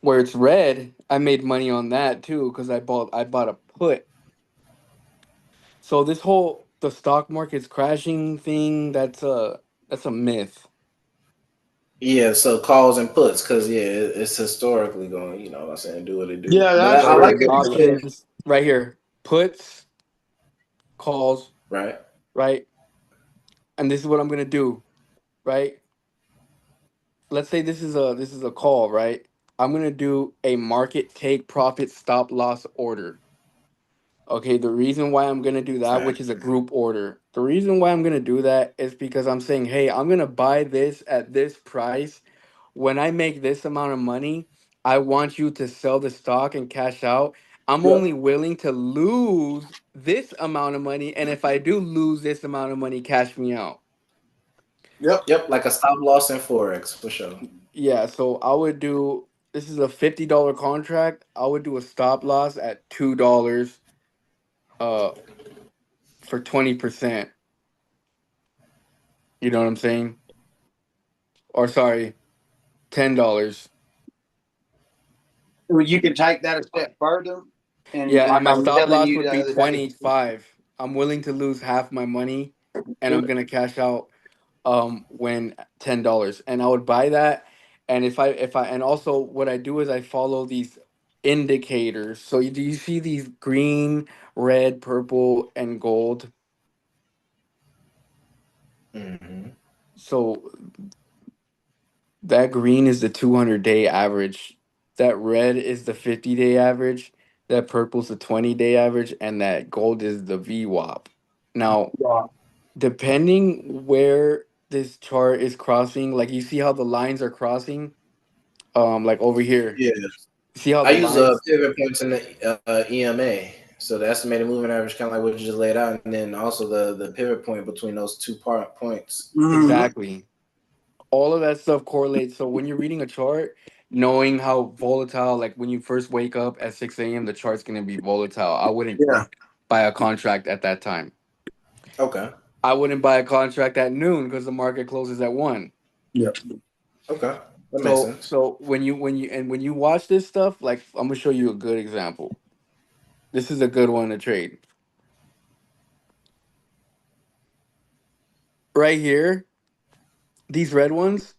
where it's red, I made money on that too because I bought a put. So this whole the stock market's crashing thing, that's a myth. Yeah, so calls and puts, because yeah, it's historically going, you know what I'm saying, do what it do. Yeah, But that's I So like there's true. what you said, options right here. Puts, calls, right? right? And this is what I'm gonna do, right? Let's say this is a call, right? I'm gonna do a market take profit stop loss order. Okay, the reason why I'm gonna do that, which Fact. is a group order, the reason why I'm gonna do that is because I'm saying, hey, I'm gonna buy this at this price. When I make this amount of money, I want you to sell the stock and cash out. I'm Yep. only willing to lose this amount of money, and if I do lose this amount of money, cash me out. Yep, like a stop loss in Forex for sure. Yeah, so I would do this is a $50 contract. I would do a stop loss at $2 uh for 20%. You know what I'm saying? Or sorry, $10. Well, you can take that a step further, and Yeah, and like my I was stop telling loss you would the be other day. 25. I'm willing to lose half my money and I'm gonna cash out when $10. And I would buy that. And if I and also what I do is I follow these indicators. So do you see these green, red, purple, and gold? Hmm. So that green is the 200-day average. That red is the 50-day average. That purple's the 20-day average, and that gold is the VWAP. Now, Yeah. depending where this chart is crossing, like you see how the lines are crossing, like over here. Yeah, See how I the use lines pivot points in the EMA, so the estimated moving average, kind of like what you just laid out, and then also the pivot point between those two points. Mm-hmm. exactly. All of that stuff correlates. So when you're reading a chart, knowing how volatile, like when you first wake up at 6 a.m., the chart's gonna be volatile. I wouldn't Yeah. buy a contract at that time. Okay, I wouldn't buy a contract at noon because the market closes at 1. Yeah. okay, that makes So sense. so when you watch this stuff, like I'm gonna show you a good example. This is a good one to trade. Right here, these red ones,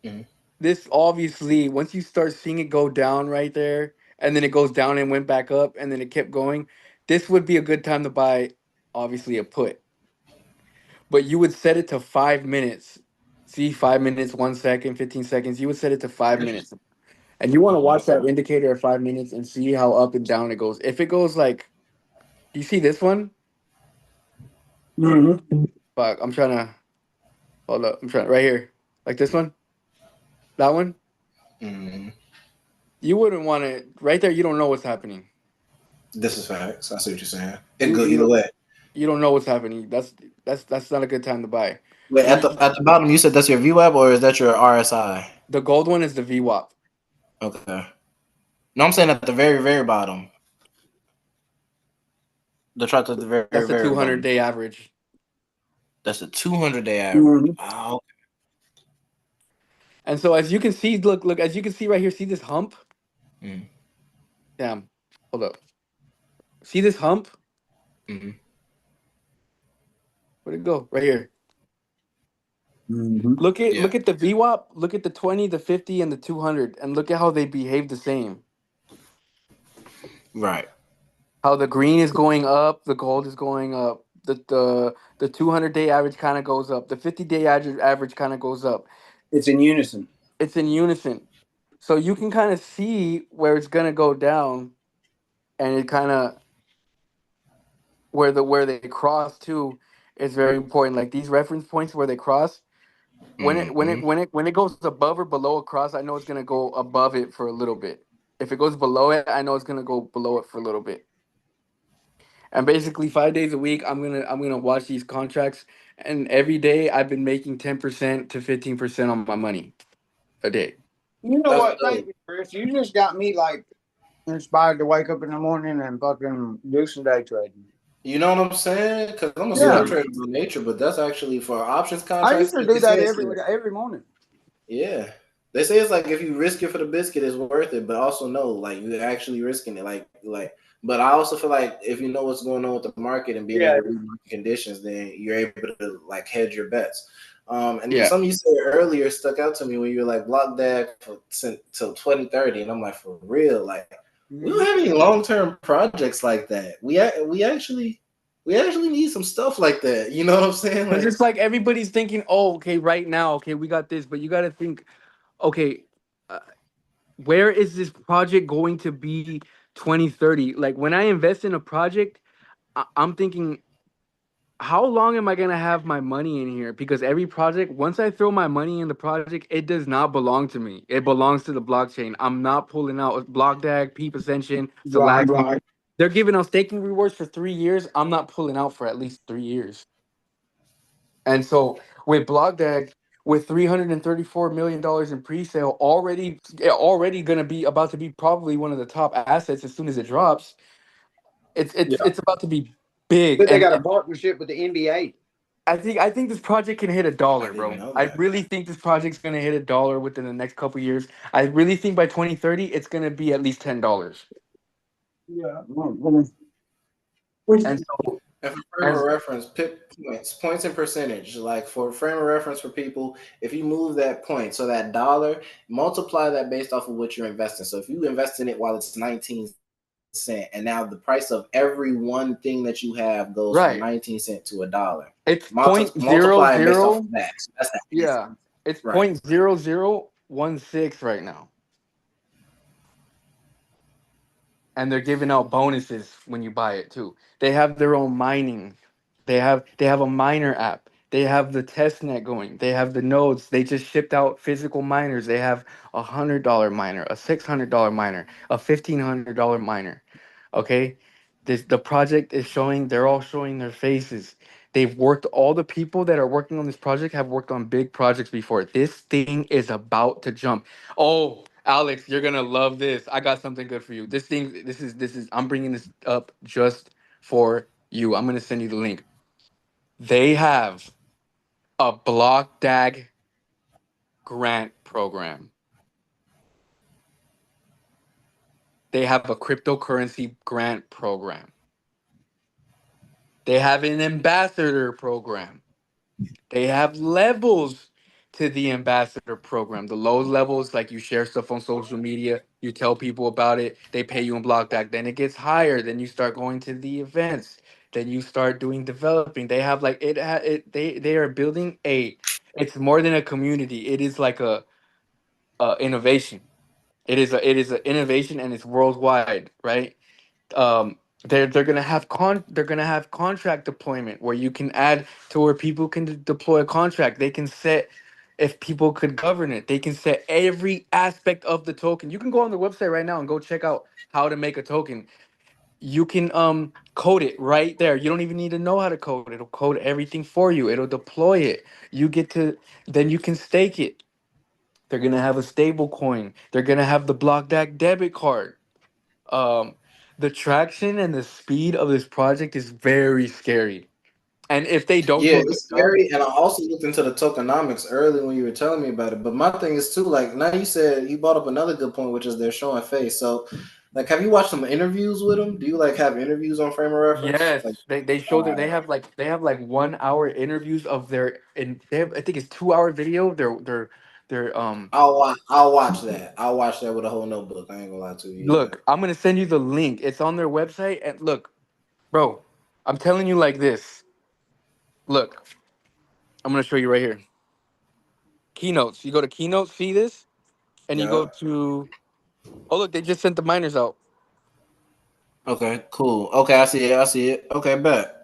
Mhm. this obviously once you start seeing it go down right there and then it goes down and went back up and then it kept going, this would be a good time to buy obviously a put. But you would set it to 5 minutes. See 5 minutes, 1 second, 15 seconds. You would set it to 5 minutes. And you want to watch that indicator at 5 minutes and see how up and down it goes. If it goes like you see this one, Mm-hmm. fuck, I'm trying to hold up. I'm trying right here. Like this one, that one. Mhm. You wouldn't want to right there, you don't know what's happening. This is facts. I see what you're saying. It You go you either don't way. you don't know what's happening. That's not a good time to buy. Wait, You, at the bottom, you said that's your VWAP or is that your RSI? the gold one is the VWAP. Okay. No, I'm saying at the very bottom. The chart at the That's the very 200 bottom. day average. That's a 200-day average. Mm-hmm. Oh, And so as you can see, look, as you can see right here, see this hump? Mhm. Damn. Hold up. See this hump? Mhm. Where'd it go? Right here. Mm-hmm. Yeah. Look at the VWAP, look at the 20, the 50, and the 200, and look at how they behave the same. Right. How the green is going up, the gold is going up. The 200-day average kind of goes up. The 50-day average kind of goes up. It's in unison. It's in unison. So you can kind of see where it's gonna go down, and it kind of where they cross too is very important. Like these reference points where they cross, Mhm. when it goes above or below a cross, I know it's gonna go above it for a little bit. If it goes below it, I know it's gonna go below it for a little bit. And basically 5 days a week, I'm gonna watch these contracts, and every day I've been making 10% to 15% on my money a day. You know That's what? Thank dope. you, Chris. You just got me like inspired to wake up in the morning and fucking do some day trading. You know what I'm saying? Because I'm a Yeah. swing trader by nature, but that's actually for options I used contracts. to They do say that it's every morning. yeah. They say it's like if you risk it for the biscuit, it's worth it. But also know, like you're actually risking it. Like. But I also feel like if you know what's going on with the market and being Yeah. able to read market conditions, then you're able to like hedge your bets. And Yeah. something you said earlier stuck out to me when you were like block that till 2030, and I'm like for real, like we don't have any long term projects like that. We actually need some stuff like that. You know what I'm saying? Because Like it's like everybody's thinking, oh, okay, right now, okay, we got this, but you got to think, okay, uh, where is this project going to be 2030? Like when I invest in a project, I'm thinking, how long am I gonna have my money in here? Because every project, once I throw my money in the project, it does not belong to me. It belongs to the blockchain. I'm not pulling out BlockDAG, Peep Ascension, Right. Solana. They're giving out staking rewards for 3 years. I'm not pulling out for at least 3 years. And so with BlockDAG, with $334 million in pre-sale, already gonna be about to be probably one of the top assets as soon as it drops. Yeah. It's about to be big, But they and got a partnership with the NBA. I think this project can hit a I dollar, didn't bro. know I that. really think this project's gonna hit a dollar within the next couple years. I really think by 2030 it's gonna be at least $10. Yeah. And so And for frame of as reference, pick points and percentage. Like for frame of reference for people, if you move that point, so that dollar, multiply that based off of what you're investing. So if you invest in it while it's 19 cent, and now the price of every one thing that you have goes from right, 19 cent to a dollar. it's point zero Multiply it based off zero. of that. So that's the Yeah, answer. it's Right. 0.0016 right now, and they're giving out bonuses when you buy it too. They have their own mining. They have a miner app. They have the test net going. They have the nodes. They just shipped out physical miners. They have $100 miner, a $600 miner, a $1,500 miner. Okay, the project is showing. They're all showing their faces. They've worked. All the people that are working on this project have worked on big projects before. This thing is about to jump. Oh, Alex, you're gonna love this. I got something good for you. This is. I'm bringing this up just for you. I'm gonna send you the link. They have a Block DAG grant program. They have a cryptocurrency grant program. They have an ambassador program. They have levels to the ambassador program. The low levels, like you share stuff on social media, you tell people about it, they pay you in Block DAG. Then it gets higher. Then you start going to the events. Then you start doing developing. They have like they are building a. It's more than a community. It is like a innovation. It is an innovation, and it's worldwide, right? They're gonna have contract deployment where you can add to where people can deploy a contract. They can set, if people could govern it, they can set every aspect of the token. You can go on the website right now and go check out how to make a token. You can code it right there. You don't even need to know how to code. It'll code everything for you. It'll deploy it. You get to Then you can stake it. They're gonna have a stable coin. They're gonna have the BlockDAG debit card. Um, the traction and the speed of this project is very scary. And if they don't Yeah, do a good it's job, scary. And I also looked into the tokenomics early when you were telling me about it. But my thing is too, like now you said you brought up another good point, which is they're showing face. So, like, have you watched some interviews with them? Do you like have interviews on Frame of Reference? yes, Like, they show that they have like 1 hour interviews of their and they have I think it's 2 hour video. They're I'll watch that. I'll watch that with a whole notebook. I ain't gonna lie to you. Yeah. look, I'm gonna send you the link. It's on their website. And look, bro, I'm telling you like this. Look, I'm gonna show you right here. Keynotes. You go to keynotes, see this, and you Yeah. go to oh look, they just sent the miners out Okay. Cool. Okay, I see it. I see it. Okay, bet.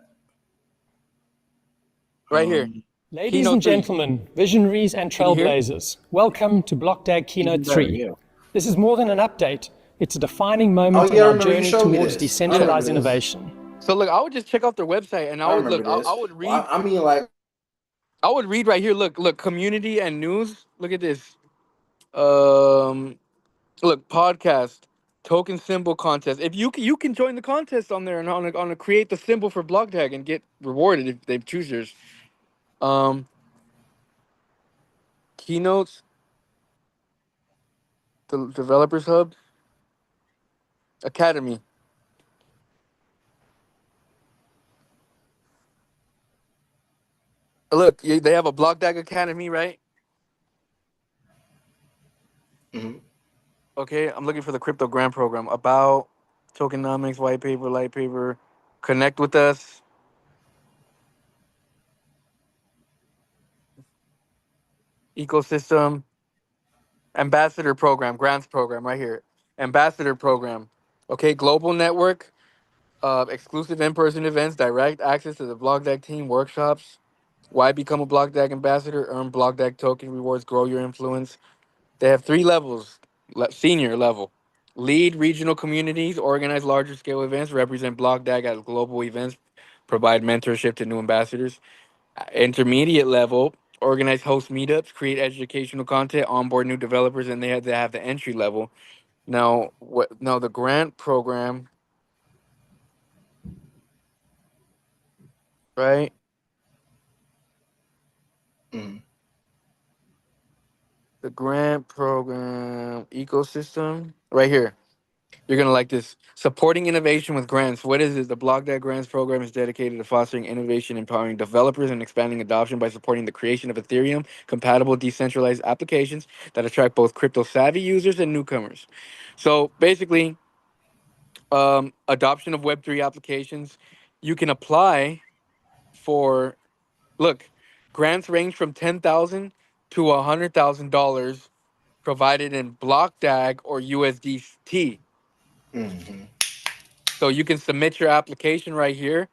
right here. Ladies Keynote and 3. gentlemen, visionaries and Can you hear? trailblazers, welcome to BlockDAG Even Keynote better. 3. Yeah. This is more than an update. It's a defining Oh moment yeah, in I our remember you journey showed me towards this. I decentralized remember this. innovation. So look, I would just check out their website and I remember this. I would read Well, I mean, like, I would read right here. Look, community and news. Look at this. Um, look, podcast, token symbol contest. If you can join the contest on there and on a create the symbol for block tag and get rewarded if they choose yours. Um, keynotes, the developers hub, academy. Look, they have a block tag academy, right? mhm. Okay, I'm looking for the crypto grant program about tokenomics, white paper, light paper. Connect with us. Ecosystem. Ambassador program, grants program right here. Ambassador program. Okay, global network, exclusive in-person events, direct access to the Block Deck team workshops. Why become a Block Deck ambassador? Earn Block Deck token rewards, grow your influence. They have 3 levels. Senior level. Lead regional communities, organize larger scale events, represent Block Deck at global events, provide mentorship to new ambassadors. Intermediate level, organize host meetups, create educational content, onboard new developers, and they have to have the entry level. Now, what? Now the grant program, right? Mhm. The grant program ecosystem, right here. You're gonna like this. Supporting innovation with grants. What is it? The BlockDAG Grants program is dedicated to fostering innovation, empowering developers, and expanding adoption by supporting the creation of Ethereum compatible decentralized applications that attract both crypto savvy users and newcomers. So basically, adoption of Web3 applications. You can apply for look, grants range from 10,000 to $100,000 provided in BlockDAG or USDT. Mhm. So you can submit your application right here.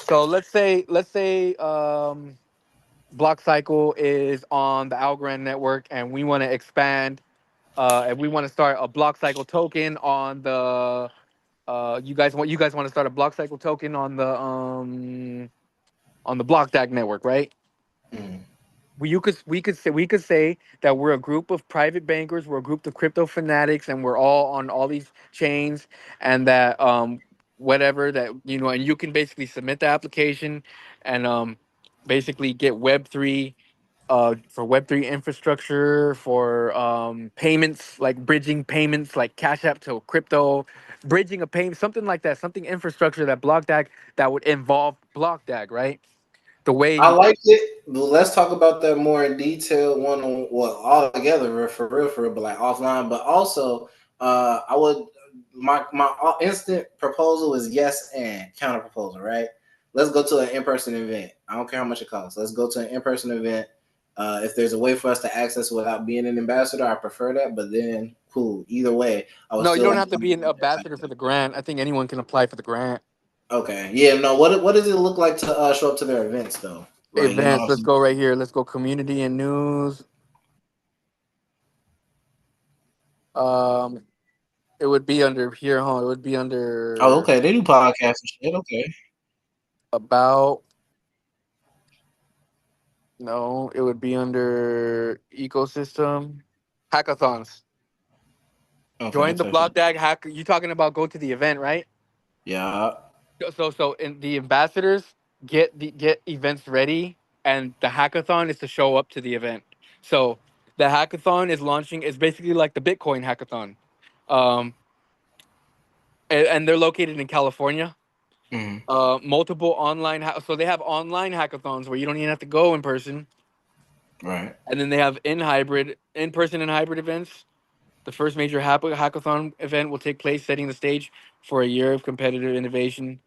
So let's say BlockCycle is on the Algorand network and we want to expand and we want to start a BlockCycle token on the you guys want to start a BlockCycle token on the BlockDAG network, right? Mhm. We could say that we're a group of private bankers, we're a group of crypto fanatics, and we're all on all these chains, and that whatever that and you can basically submit the application, and basically get Web3 for Web3 infrastructure for payments like bridging payments like Cash App to crypto, bridging a payment, something like that, something infrastructure that BlockDAG that would involve BlockDAG, right? The I way like it, but let's talk about that more in detail, one on well, all together for real, but like offline. But also, I would my instant proposal is yes and counter proposal, right? Let's go to an in person event. I don't care how much it costs. Let's go to an in person event. If there's a way for us to access without being an ambassador, I prefer that. But then, cool. Either way, I would No, you still don't like have to to be an ambassador for the grant. I think anyone can apply for the grant. Okay. Yeah. No. What does it look like to show up to their events though? Like you know what Events. I'm Let's saying? go right here. Let's go community and news. Um, it would be under here, huh? It would be Oh, under okay. They do podcasts and shit. Okay. about. No, it would be under ecosystem hackathons. Okay. Join the Touch it. Block Dag hack. You talking about go to the event, right? Yeah. So in the ambassadors. get events ready, and the hackathon is to show up to the event. So the hackathon is launching. It's basically like the Bitcoin hackathon, um, and they're located in California. Mhm. Multiple online, so they have online hackathons where you don't even have to go in person, Right. and then they have in person and hybrid events. The first major hackathon event will take place, setting the stage for a year of competitive innovation.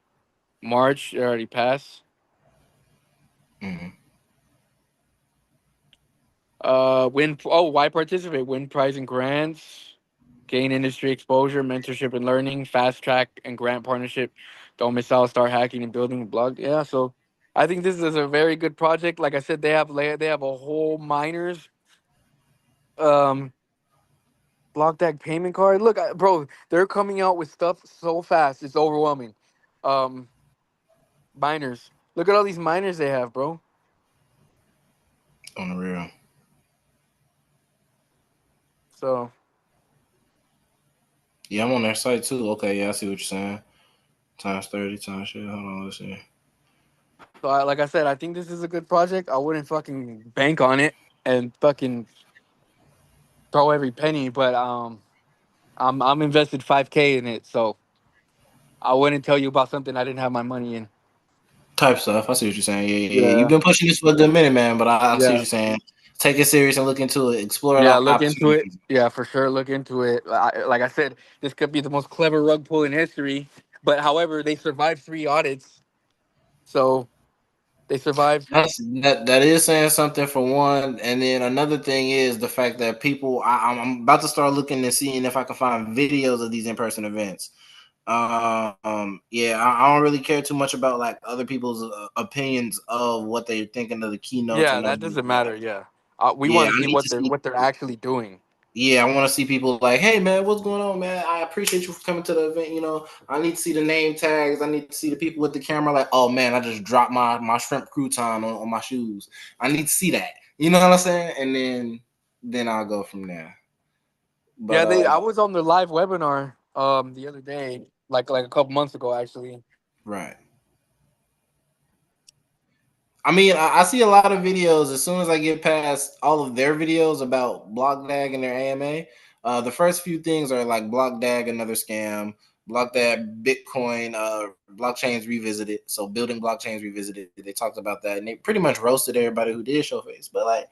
March already passed. Mhm. Why participate? Win prize and grants, gain industry exposure, mentorship and learning, fast track and grant partnership. Don't miss out. Start hacking and building a blog. Yeah, so I think this is a very good project. Like I said, they have a whole miners um block tag payment card. Look, bro, they're coming out with stuff so fast. It's overwhelming. Um, miners. Look at all these miners they have, bro. On the real. So Yeah, I'm on their site too. Okay, yeah, I see what you're saying. Times 30 times shit. Hold on, let's see. like I said, I think this is a good project. I wouldn't fucking bank on it and fucking throw every penny, but I'm invested 5K in it, so I wouldn't tell you about something I didn't have my money in. Type stuff. I see what you're saying. Yeah, yeah, yeah. You've Yeah, been pushing this for a good minute, man, but I see what yeah, you're saying. Take it serious and look into it. Explore yeah. the Look into it. opportunities. Yeah, for sure. Look into it. Like I said, this could be the most clever rug pull in history. But however, they survived 3 audits, so they survived. That is saying something for one, and then another thing is the fact that people. I'm about to start looking and seeing if I can find videos of these in person events. Yeah, I don't really care too much about like other people's opinions of what they're thinking of the keynotes Yeah, and that those. doesn't Like, matter. Yeah, we yeah, want to I see need to see. what they're actually doing. Yeah, I want to see people like, hey man, what's going on, man? I appreciate you for coming to the event. You know, I need to see the name tags. I need to see the people with the camera. Like, oh man, I just dropped my shrimp crouton on my shoes. I need to see that. You know what I'm saying? And then I'll go from there. But Yeah, they. I was on the live webinar the other day, like a couple months ago, actually. right. I mean, I see a lot of videos. As soon as I get past all of their videos about BlockDAG and their AMA, the first few things are like BlockDAG, another scam, BlockDAG, Bitcoin, blockchains revisited. So building blockchains revisited. They talked about that, and they pretty much roasted everybody who did show face. But like,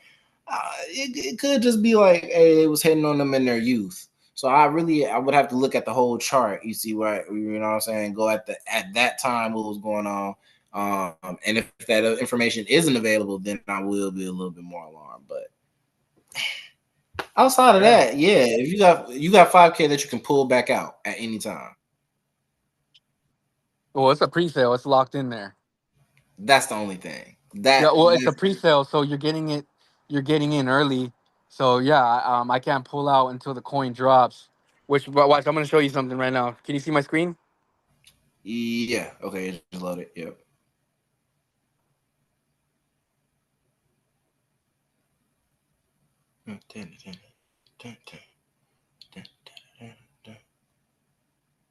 it could just be like, hey, it was hitting on them in their youth. So I would have to look at the whole chart. You see where you know what I'm saying? Go at that time what was going on. And if that information isn't available, then I will be a little bit more alarmed. But outside of Yeah. that, yeah, if you got 5K that you can pull back out at any time, Well, it's a pre-sale. It's locked in there. that's the only thing. Yeah. That Well, it's a pre-sale, so you're getting it. You're getting in early. So yeah, I can't pull out until the coin drops. Which, watch, I'm gonna show you something right now. Can you see my screen? yeah, okay, just load it. Yep.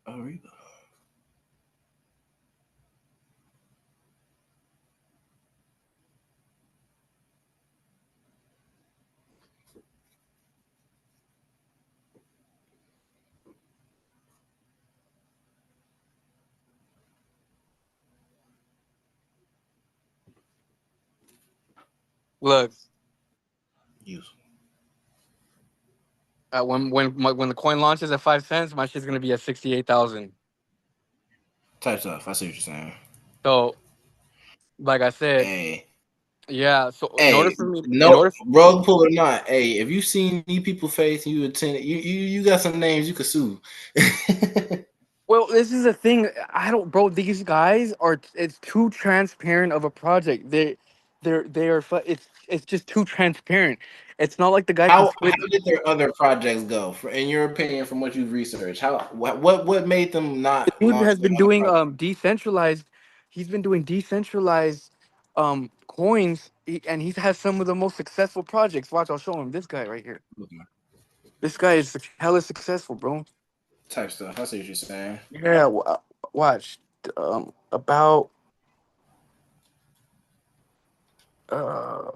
Ariba. Look, Useful. when the coin launches at 5 cents, my shit's gonna be at 68,000. Type stuff. I see what you're saying. So, like I said, Hey, yeah. So hey, in no, order, rug pull or not. Hey, if you seen these people face and you attended, you got some names you could sue. well, this is the thing. I don't, bro. These guys are. It's too transparent of a project. They are. It's just too transparent. It's not like the guy can How switch. did their other projects go? In your opinion, from what you've researched, what made them not Dude launch has their been other doing project? decentralized. He's been doing decentralized coins, and he has some of the most successful projects. Watch, I'll show him this guy right here. This guy is hella successful, bro. Type stuff. I see what you're saying. Yeah, watch. About Uh,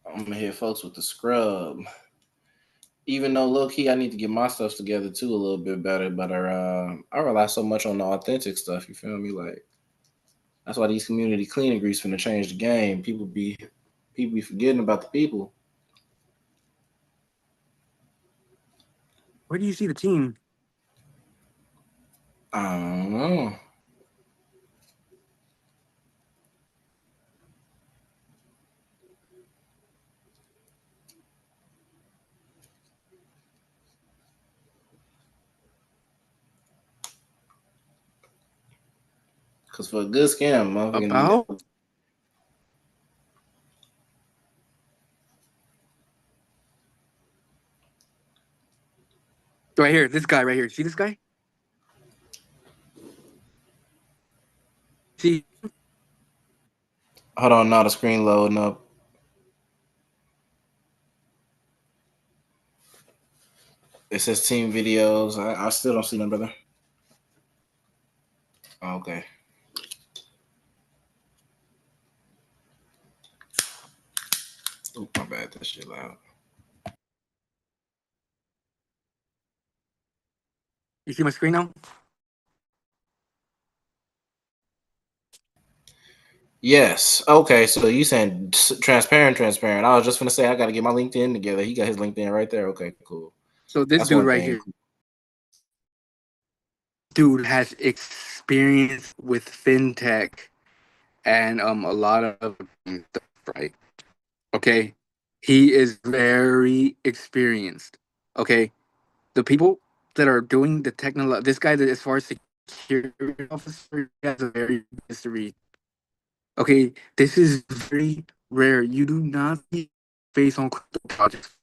I'm gonna hit folks with the scrub. Even though low key, I need to get my stuff together too a little bit better. But I rely so much on the authentic stuff. You feel me? Like that's why these community cleaning groups finna change the game. People be forgetting about the people. where do you see the team? I don't know. Cause for a good scam, motherfucking About right here, this guy right here. See this guy? See, hold on, now the screen loading up. It says team videos. I still don't see them, brother. Okay. Oh, my bad. That shit loud. you see my screen now? Yes. Okay. So you saying transparent? I was just gonna say I got to get my LinkedIn together. He got his LinkedIn right there. Okay, cool. So this That's dude one right thing. here, dude has experience with fintech and a lot of stuff, right? Okay, he is very experienced. Okay, the people that are doing the technology, this guy that as far as security officer has a very good history. Okay, this is very rare. You do not see face on crypto projects.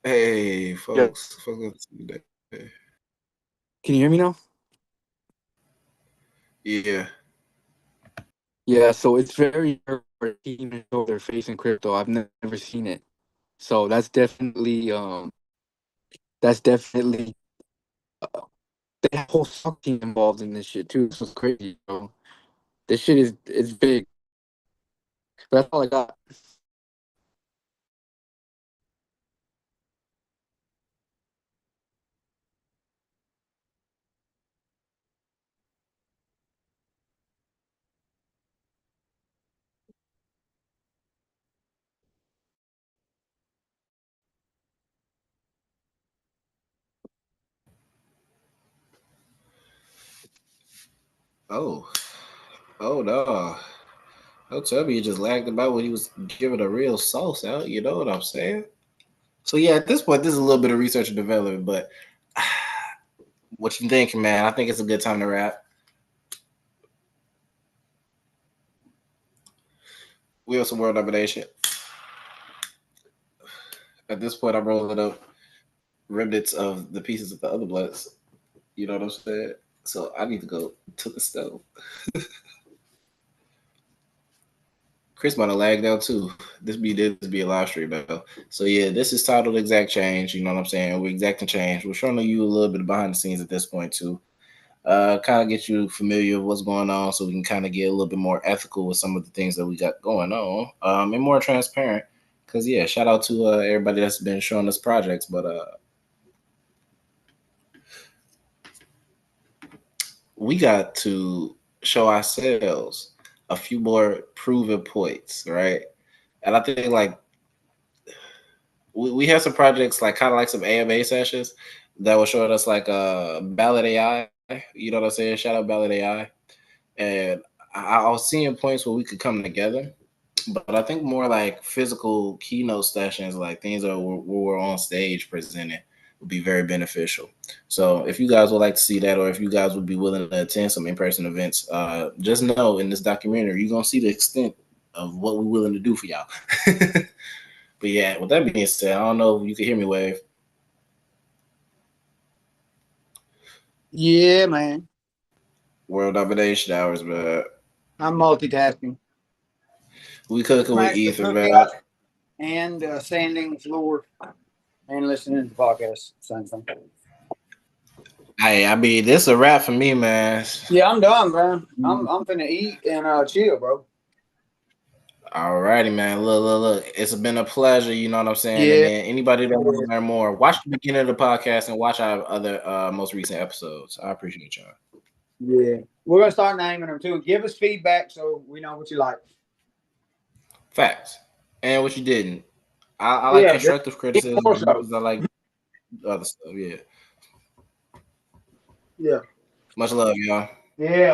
Hey, Yeah. folks. Hey. Can you hear me now? Yeah. Yeah, so it's very rare for a team to show their face in crypto. I've never seen it. So that's definitely uh, they have a whole stock team involved in this shit too. This was crazy, bro. This shit is big. But that's all I got. Oh. Oh no. Don't tell me you just lagged about when he was giving a real sauce out. You know what I'm saying? So yeah, at this point, this is a little bit of research and development. But what you thinking, man? I think it's a good time to wrap. We have some world domination. At this point, I'm rolling up remnants of the pieces of the other bloods. You know what I'm saying? So I need to go to the stove. Chris might have lagged out too. This be a live stream though. So yeah, this is titled Exact Change. You know what I'm saying? We're exacting change. We're showing you a little bit behind the scenes at this point too. Kind of get you familiar with what's going on, so we can kind of get a little bit more ethical with some of the things that we got going on, and more transparent. Cause yeah, shout out to everybody that's been showing us projects, but we got to show ourselves a few more proven points, right? And I think like we have some projects like kind of like some AMA sessions that were showing us like Ballot AI. You know what I'm saying? Shout out Ballot AI. And I was seeing points where we could come together, but I think more like physical keynote sessions, like things that were on stage presented, would be very beneficial. So if you guys would like to see that, or if you guys would be willing to attend some in-person events, just know in this documentary, you're going to see the extent of what we're willing to do for y'all. But yeah, with that being said, I don't know if you can hear me, Wave. Yeah, man. World domination hours, man. I'm multitasking. We cooking with Smack the Ether, cookie man. and sanding the floor and listening to the podcast. Same thing. Hey, I mean, this a wrap for me, man. Yeah, I'm done, man. I'm finna eat and chill, bro. Alrighty, man. Look. It's been a pleasure. You know what I'm saying? Yeah. And then anybody that wants to learn more, watch the beginning of the podcast and watch our other most recent episodes. I appreciate y'all. Yeah. We're gonna start naming them too. Give us feedback so we know what you like. Facts. And what you didn't. I like constructive criticism because I like other stuff. Yeah. Yeah. Much love, y'all. Yeah.